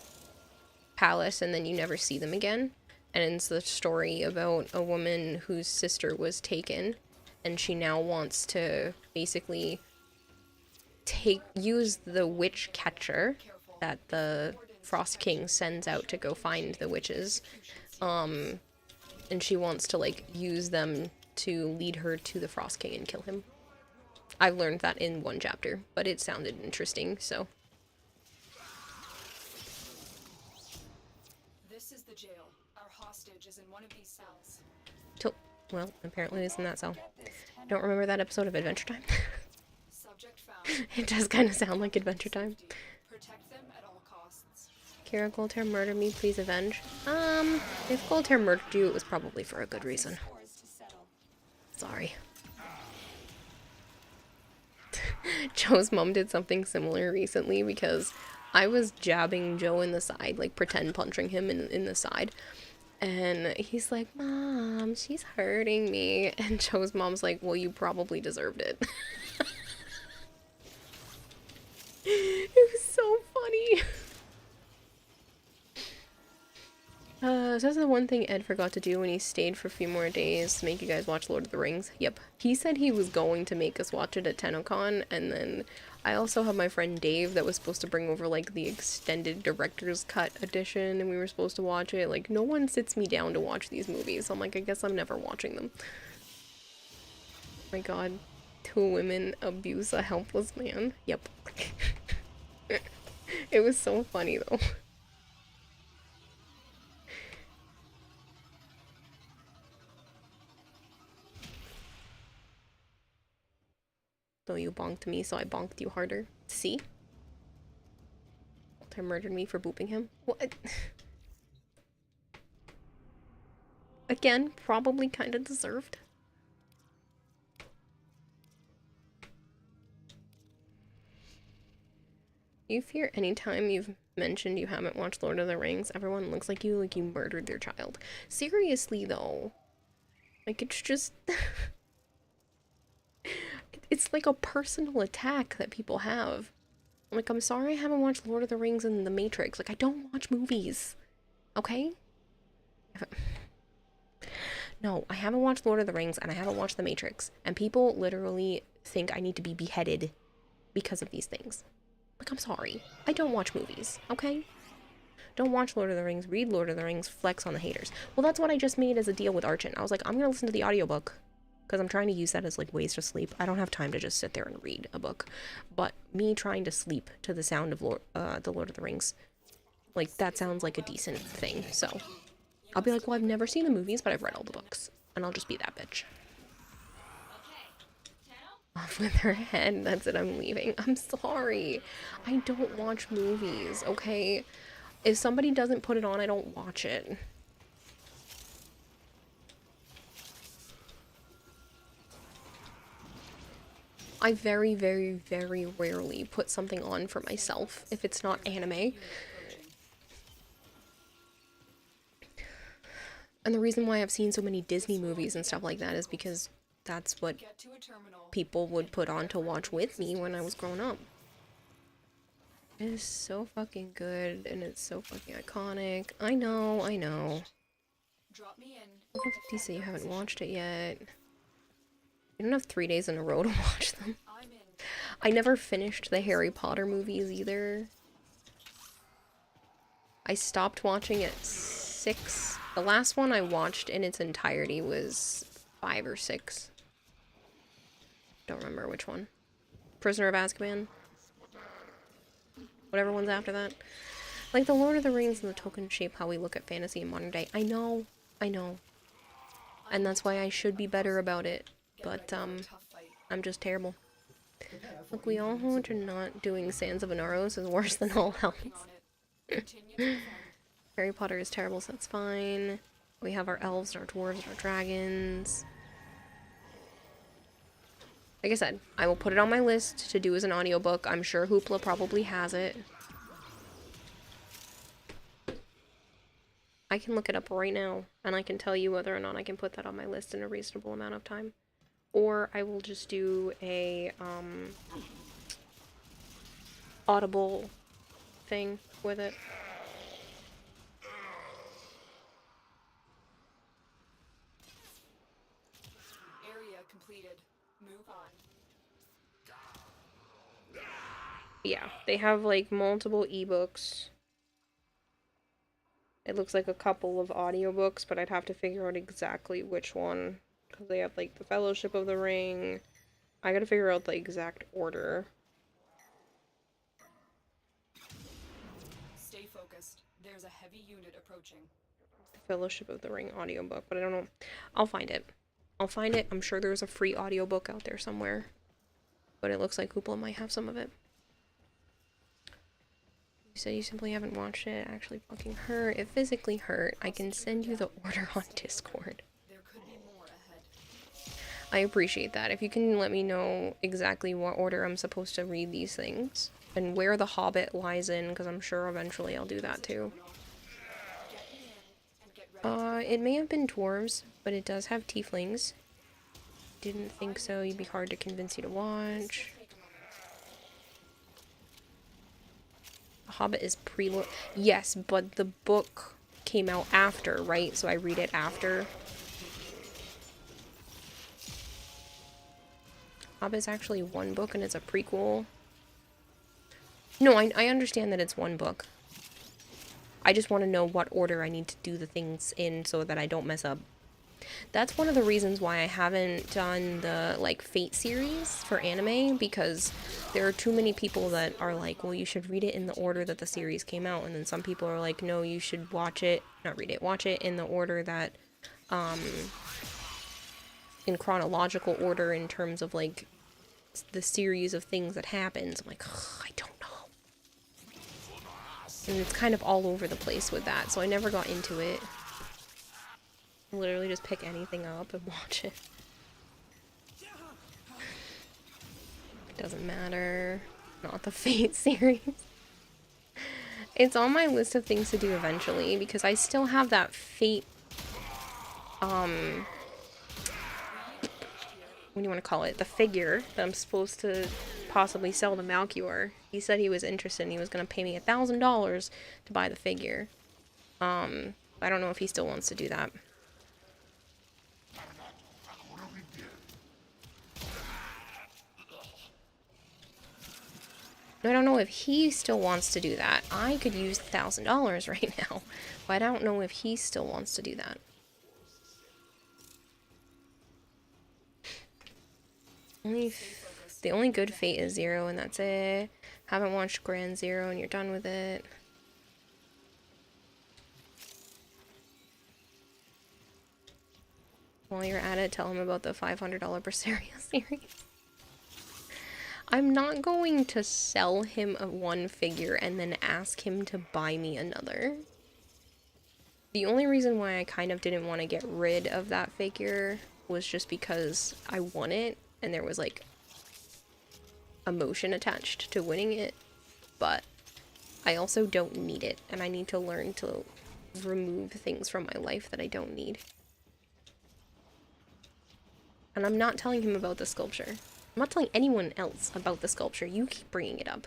S1: palace, and then you never see them again. And it's the story about a woman whose sister was taken, and she now wants to basically use the witch catcher that the Frost King sends out to go find the witches, and she wants to like use them to lead her to the Frost King and kill him. I've learned that in one chapter, but it sounded interesting, so.
S17: This is the jail. Our hostage is in one of these cells.
S1: Well, apparently it's in that cell. Don't remember that episode of Adventure Time?
S17: Subject found.
S1: It does kind of sound like Adventure Time.
S17: Protect them at all costs.
S1: Kira Goldhair murdered me, please avenge. If Goldhair murdered you, it was probably for a good reason. Sorry. Joe's mom did something similar recently because I was jabbing Joe in the side, like pretend punching him in the side. And he's like, Mom, she's hurting me. And Joe's mom's like, well, you probably deserved it. It was so funny. So that's the one thing Ed forgot to do when he stayed for a few more days to make you guys watch Lord of the Rings. Yep. He said he was going to make us watch it at TennoCon, and then I also have my friend Dave that was supposed to bring over, like, the extended director's cut edition, and we were supposed to watch it. Like, no one sits me down to watch these movies, so I'm like, I guess I'm never watching them. Oh my god. 2 women abuse a helpless man. Yep. It was so funny, though. So you bonked me, so I bonked you harder. See? Walter murdered me for booping him? What? Again, probably kind of deserved. You fear anytime you've mentioned you haven't watched Lord of the Rings, everyone looks like you murdered their child. Seriously, though. Like, it's just... It's like a personal attack that people have. Like, I'm sorry I haven't watched Lord of the Rings and The Matrix. Like, I don't watch movies. Okay? No, I haven't watched Lord of the Rings and I haven't watched The Matrix. And people literally think I need to be beheaded because of these things. Like, I'm sorry. I don't watch movies, okay? Don't watch Lord of the Rings, read Lord of the Rings, flex on the haters. Well, that's what I just made as a deal with Archon. I was like, I'm gonna listen to the audiobook. Because I'm trying to use that as, like, ways to sleep. I don't have time to just sit there and read a book. But me trying to sleep to the sound of the Lord of the Rings, like, that sounds like a decent thing. So, I'll be like, well, I've never seen the movies, but I've read all the books. And I'll just be that bitch. Off with her head. That's it, I'm leaving. I'm sorry. I don't watch movies, okay? If somebody doesn't put it on, I don't watch it. I very, very, very rarely put something on for myself if it's not anime. And the reason why I've seen so many Disney movies and stuff like that is because that's what people would put on to watch with me when I was growing up. It is so fucking good, and it's so fucking iconic. I know, I know. You say you haven't watched it yet. You don't have 3 days in a row to watch them. I never finished the Harry Potter movies either. I stopped watching at 6. The last one I watched in its entirety was 5 or 6. Don't remember which one. Prisoner of Azkaban. Whatever one's after that. Like, the Lord of the Rings and the Tolkien shape how we look at fantasy in modern day. I know. I know. And that's why I should be better about it. But, I'm just terrible. Look, we all know that not doing Sands of Inaros is worse than all else. Harry Potter is terrible, so that's fine. We have our elves, our dwarves, our dragons. Like I said, I will put it on my list to do as an audiobook. I'm sure Hoopla probably has it. I can look it up right now, and I can tell you whether or not I can put that on my list in a reasonable amount of time. Or I will just do a, Audible thing with it.
S17: Area completed. Move on.
S1: Yeah, they have, like, multiple ebooks. It looks like a couple of audiobooks, but I'd have to figure out exactly which one. Because they have, like, the Fellowship of the Ring. I gotta figure out the exact order.
S17: Stay focused. There's a heavy unit approaching.
S1: The Fellowship of the Ring audiobook, but I don't know. I'll find it. I'll find it. I'm sure there's a free audiobook out there somewhere. But it looks like Hoopla might have some of it. You said you simply haven't watched it. It actually fucking hurt. It physically hurt. I can send you the order on Discord. I appreciate that. If you can let me know exactly what order I'm supposed to read these things and where the Hobbit lies in, because I'm sure eventually I'll do that too. It may have been dwarves, but it does have tieflings. Didn't think so. You'd be hard to convince you to watch. The Hobbit is pre-lore. Yes, but the book came out after, right? So I read it after. Hobbit's actually one book and it's a prequel. No, I understand that it's one book. I just want to know what order I need to do the things in so that I don't mess up. That's one of the reasons why I haven't done the, like, Fate series for anime, because there are too many people that are like, well, you should read it in the order that the series came out, and then some people are like, no, you should watch it, not read it, watch it in the order that, in chronological order in terms of, like, the series of things that happens. I'm like, I don't know. And it's kind of all over the place with that, so I never got into it. Literally just pick anything up and watch it. Doesn't matter. Not the Fate series. It's on my list of things to do eventually, because I still have that Fate, what do you want to call it? The figure that I'm supposed to possibly sell to Malchior. He said he was interested and he was going to pay me $1,000 to buy the figure. I don't know if he still wants to do that. I don't know if he still wants to do that. I could use $1,000 right now, but I don't know if he still wants to do that. The only good Fate is Zero, and that's it. Haven't watched Grand Zero, and you're done with it. While you're at it, tell him about the $500 Berseria series. I'm not going to sell him one figure and then ask him to buy me another. The only reason why I kind of didn't want to get rid of that figure was just because I won it and there was like emotion attached to winning it, but I also don't need it, and I need to learn to remove things from my life that I don't need. And I'm not telling him about the sculpture. I'm not telling anyone else about the sculpture. You keep bringing it up.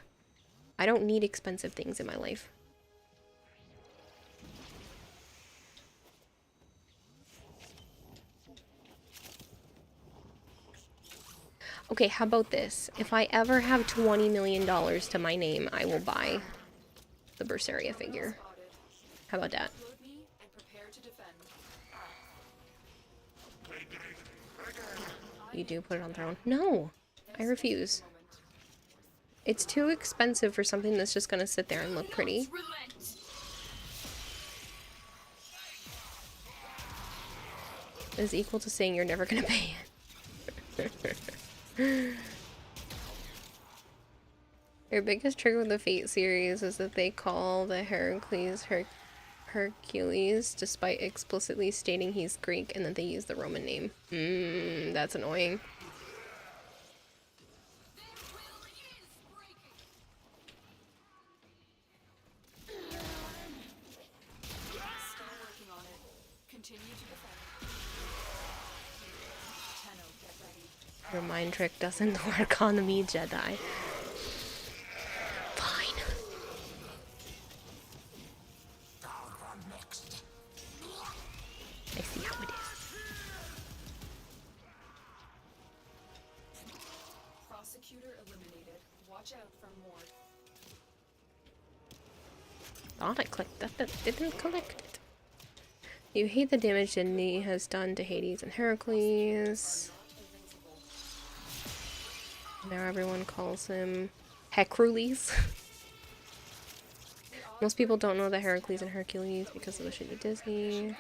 S1: I don't need expensive things in my life. Okay, how about this? If I ever have $20 million to my name, I will buy the Berseria figure. How about that? You do put it on throne? No! I refuse. It's too expensive for something that's just gonna sit there and look pretty. Is equal to saying you're never gonna pay it. Your biggest trick with the Fate series is that they call the Heracles Hercules, despite explicitly stating he's Greek, and that they use the Roman name. That's annoying. Your mind trick doesn't work on me, Jedi. Fine. I see how it is.
S17: Prosecutor eliminated. Watch out for more.
S1: Thought I clicked that, but didn't collect it. You hate the damage Disney has done to Hades and Heracles. Now everyone calls him Hercules. Most people don't know the Heracles and Hercules because of the shitty Disney.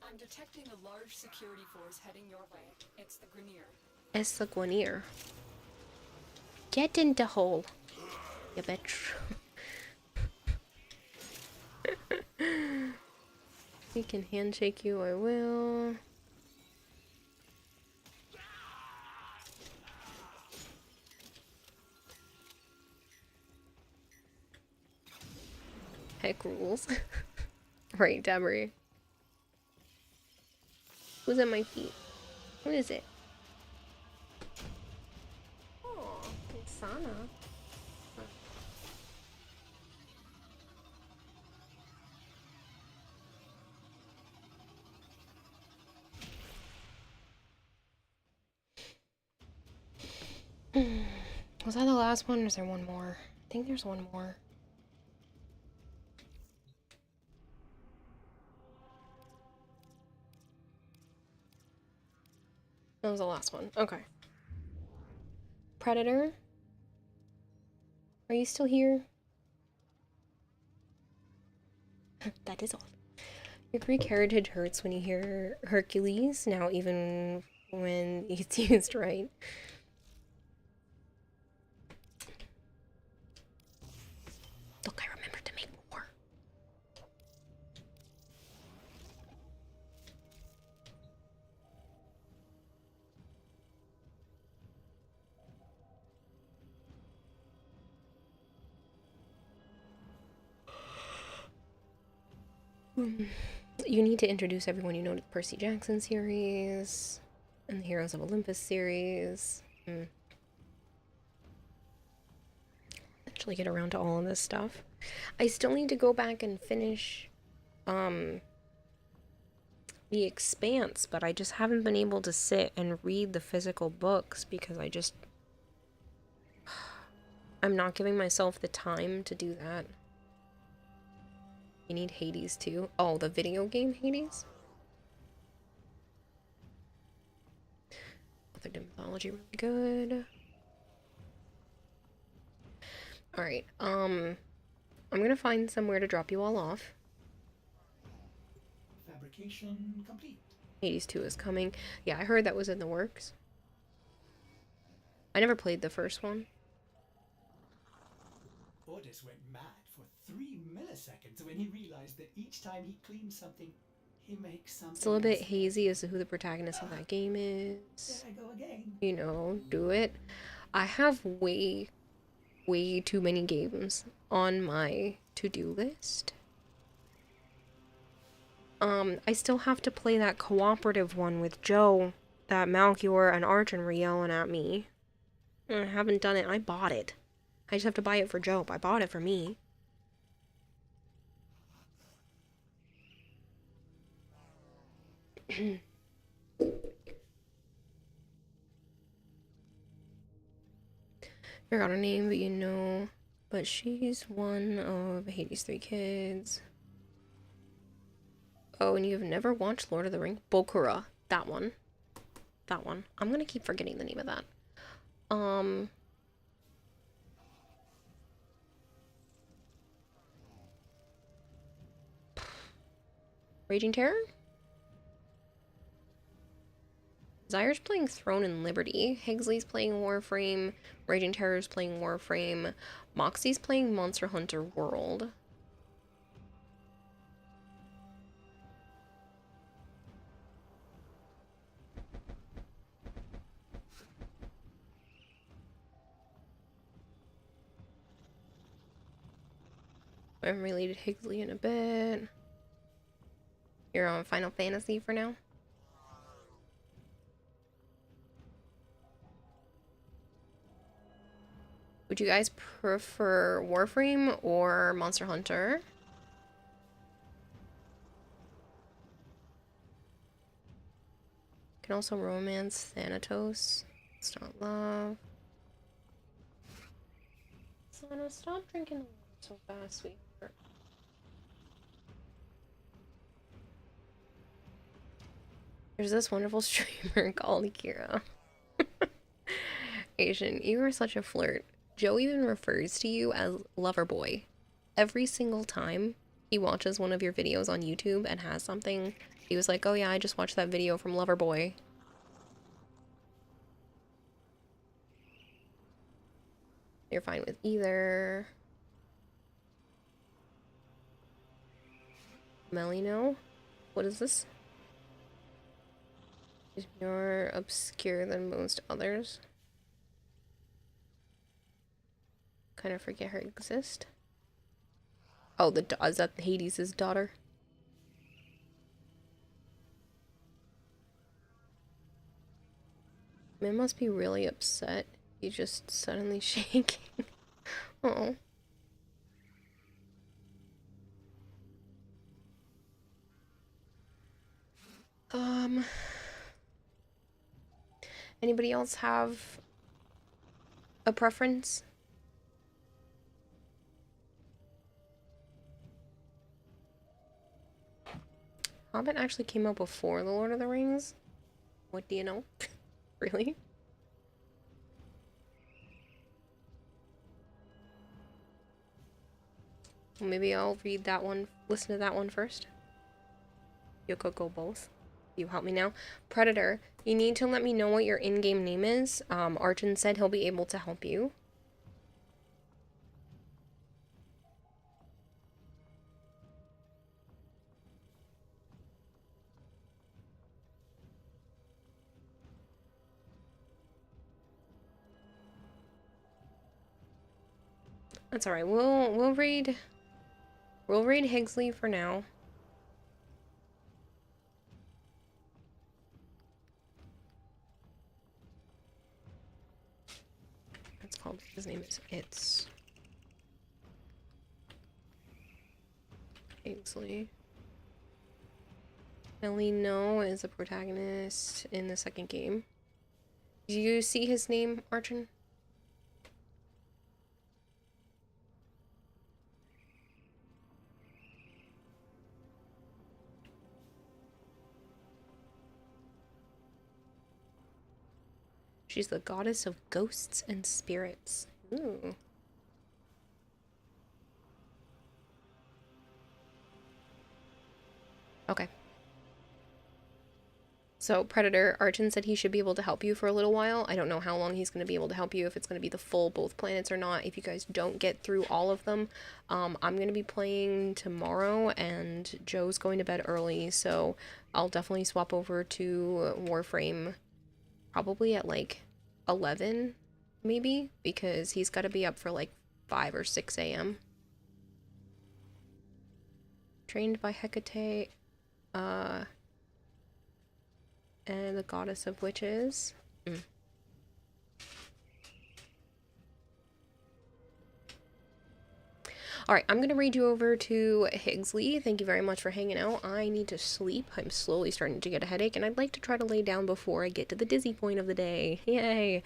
S17: I'm detecting a large security force heading your way. It's the Grenier.
S1: It's the Grenier. Get in the hole, you bitch. We can handshake you, I will. Kayak rules. Right, Debris? Who's at my feet? Who is it? Oh, it's Sana. Was that the last one, or is there one more? I think there's one more. That was the last one. Okay. Predator? Are you still here? That is all. Your Greek heritage hurts when you hear Hercules, now even when it's used right. Look, I remembered to make more. You need to introduce everyone you know to the Percy Jackson series and the Heroes of Olympus series. Eventually get around to all of this stuff. I still need to go back and finish The Expanse, but I just haven't been able to sit and read the physical books because I'm not giving myself the time to do that. You need Hades too. Oh, the video game Hades? Other mythology really good. Alright, I'm gonna find somewhere to drop you all off.
S8: Fabrication complete.
S1: Hades 2 is coming. Yeah, I heard that was in the works. I never played the first one.
S8: Ordis went mad for 3 milliseconds when he realized that each time he cleans something, he makes something
S1: Still a bit
S8: else.
S1: hazy as to who the protagonist of that game is.
S8: There I go again.
S1: You know, do it. I have way too many games on my to-do list. I still have to play that cooperative one with Joe that Malchior and Arjun were yelling at me. I haven't done it. I bought it. I just have to buy it for Joe. I bought it for me. Forgot her name, but you know. But she's one of Hades' 3 kids. Oh, and you've never watched Lord of the Rings? Bokura. That one. That one. I'm gonna keep forgetting the name of that. Raging Terror? Zyre's playing Throne and Liberty. Higgsley's playing Warframe. Raging Terror's playing Warframe. Moxie's playing Monster Hunter World. I haven't related Higgsley in a bit. You're on Final Fantasy for now? Would you guys prefer Warframe or Monster Hunter? Can also romance Thanatos. It's not love. Sana, stop drinking so fast, sweetheart. There's this wonderful streamer called Kira. Asian, you are such a flirt. Joe even refers to you as Loverboy. Every single time he watches one of your videos on YouTube and has something, he was like, oh yeah, I just watched that video from Loverboy. You're fine with either. Melino? What is this? Is more obscure than most others. Kind of forget her exist. Oh, is that Hades' daughter? Man must be really upset. He's just suddenly shaking. Oh. Anybody else have a preference? Hobbit actually came out before The Lord of the Rings? What do you know? Really? Well, maybe I'll read that one, listen to that one first. You could go both. You help me now. Predator, you need to let me know what your in-game name is. Archon said he'll be able to help you. That's alright. We'll read Higgsley for now. That's called, his name is It's Higgsley. Ellie No is a protagonist in the second game. Do you see his name, Archon? She's the goddess of ghosts and spirits. Ooh. Okay. So, Predator, Archon said he should be able to help you for a little while. I don't know how long he's going to be able to help you, if it's going to be the full both planets or not. If you guys don't get through all of them, I'm going to be playing tomorrow, and Joe's going to bed early, so I'll definitely swap over to Warframe probably at like 11, maybe, because he's got to be up for like 5 or 6 a.m. Trained by Hecate, and the goddess of witches. Alright, I'm gonna read you over to Higgsley. Thank you very much for hanging out. I need to sleep. I'm slowly starting to get a headache, and I'd like to try to lay down before I get to the dizzy point of the day. Yay!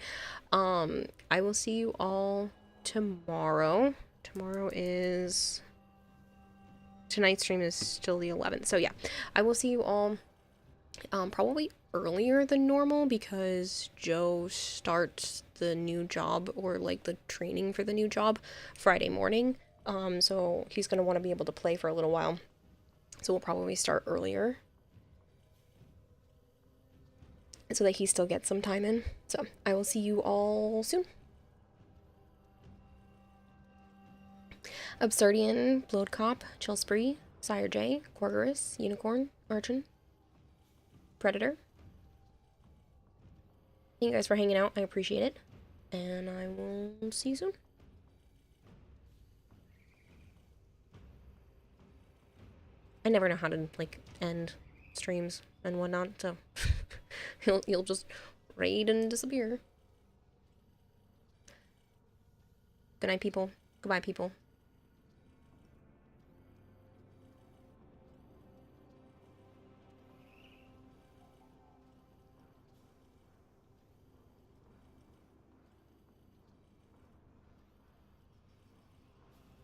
S1: I will see you all tomorrow. Tonight's stream is still the 11th. So yeah, I will see you all probably earlier than normal, because Joe starts the new job, or like the training for the new job, Friday morning. So he's gonna want to be able to play for a little while. So we'll probably start earlier, so that he still gets some time in. So I will see you all soon. Absurdian, Bloodcop, Chillspree, Sire J, Corgerus, Unicorn, Archon, Predator. Thank you guys for hanging out. I appreciate it. And I will see you soon. I never know how to, like, end streams and whatnot, so you'll just raid and disappear. Good night, people. Goodbye, people.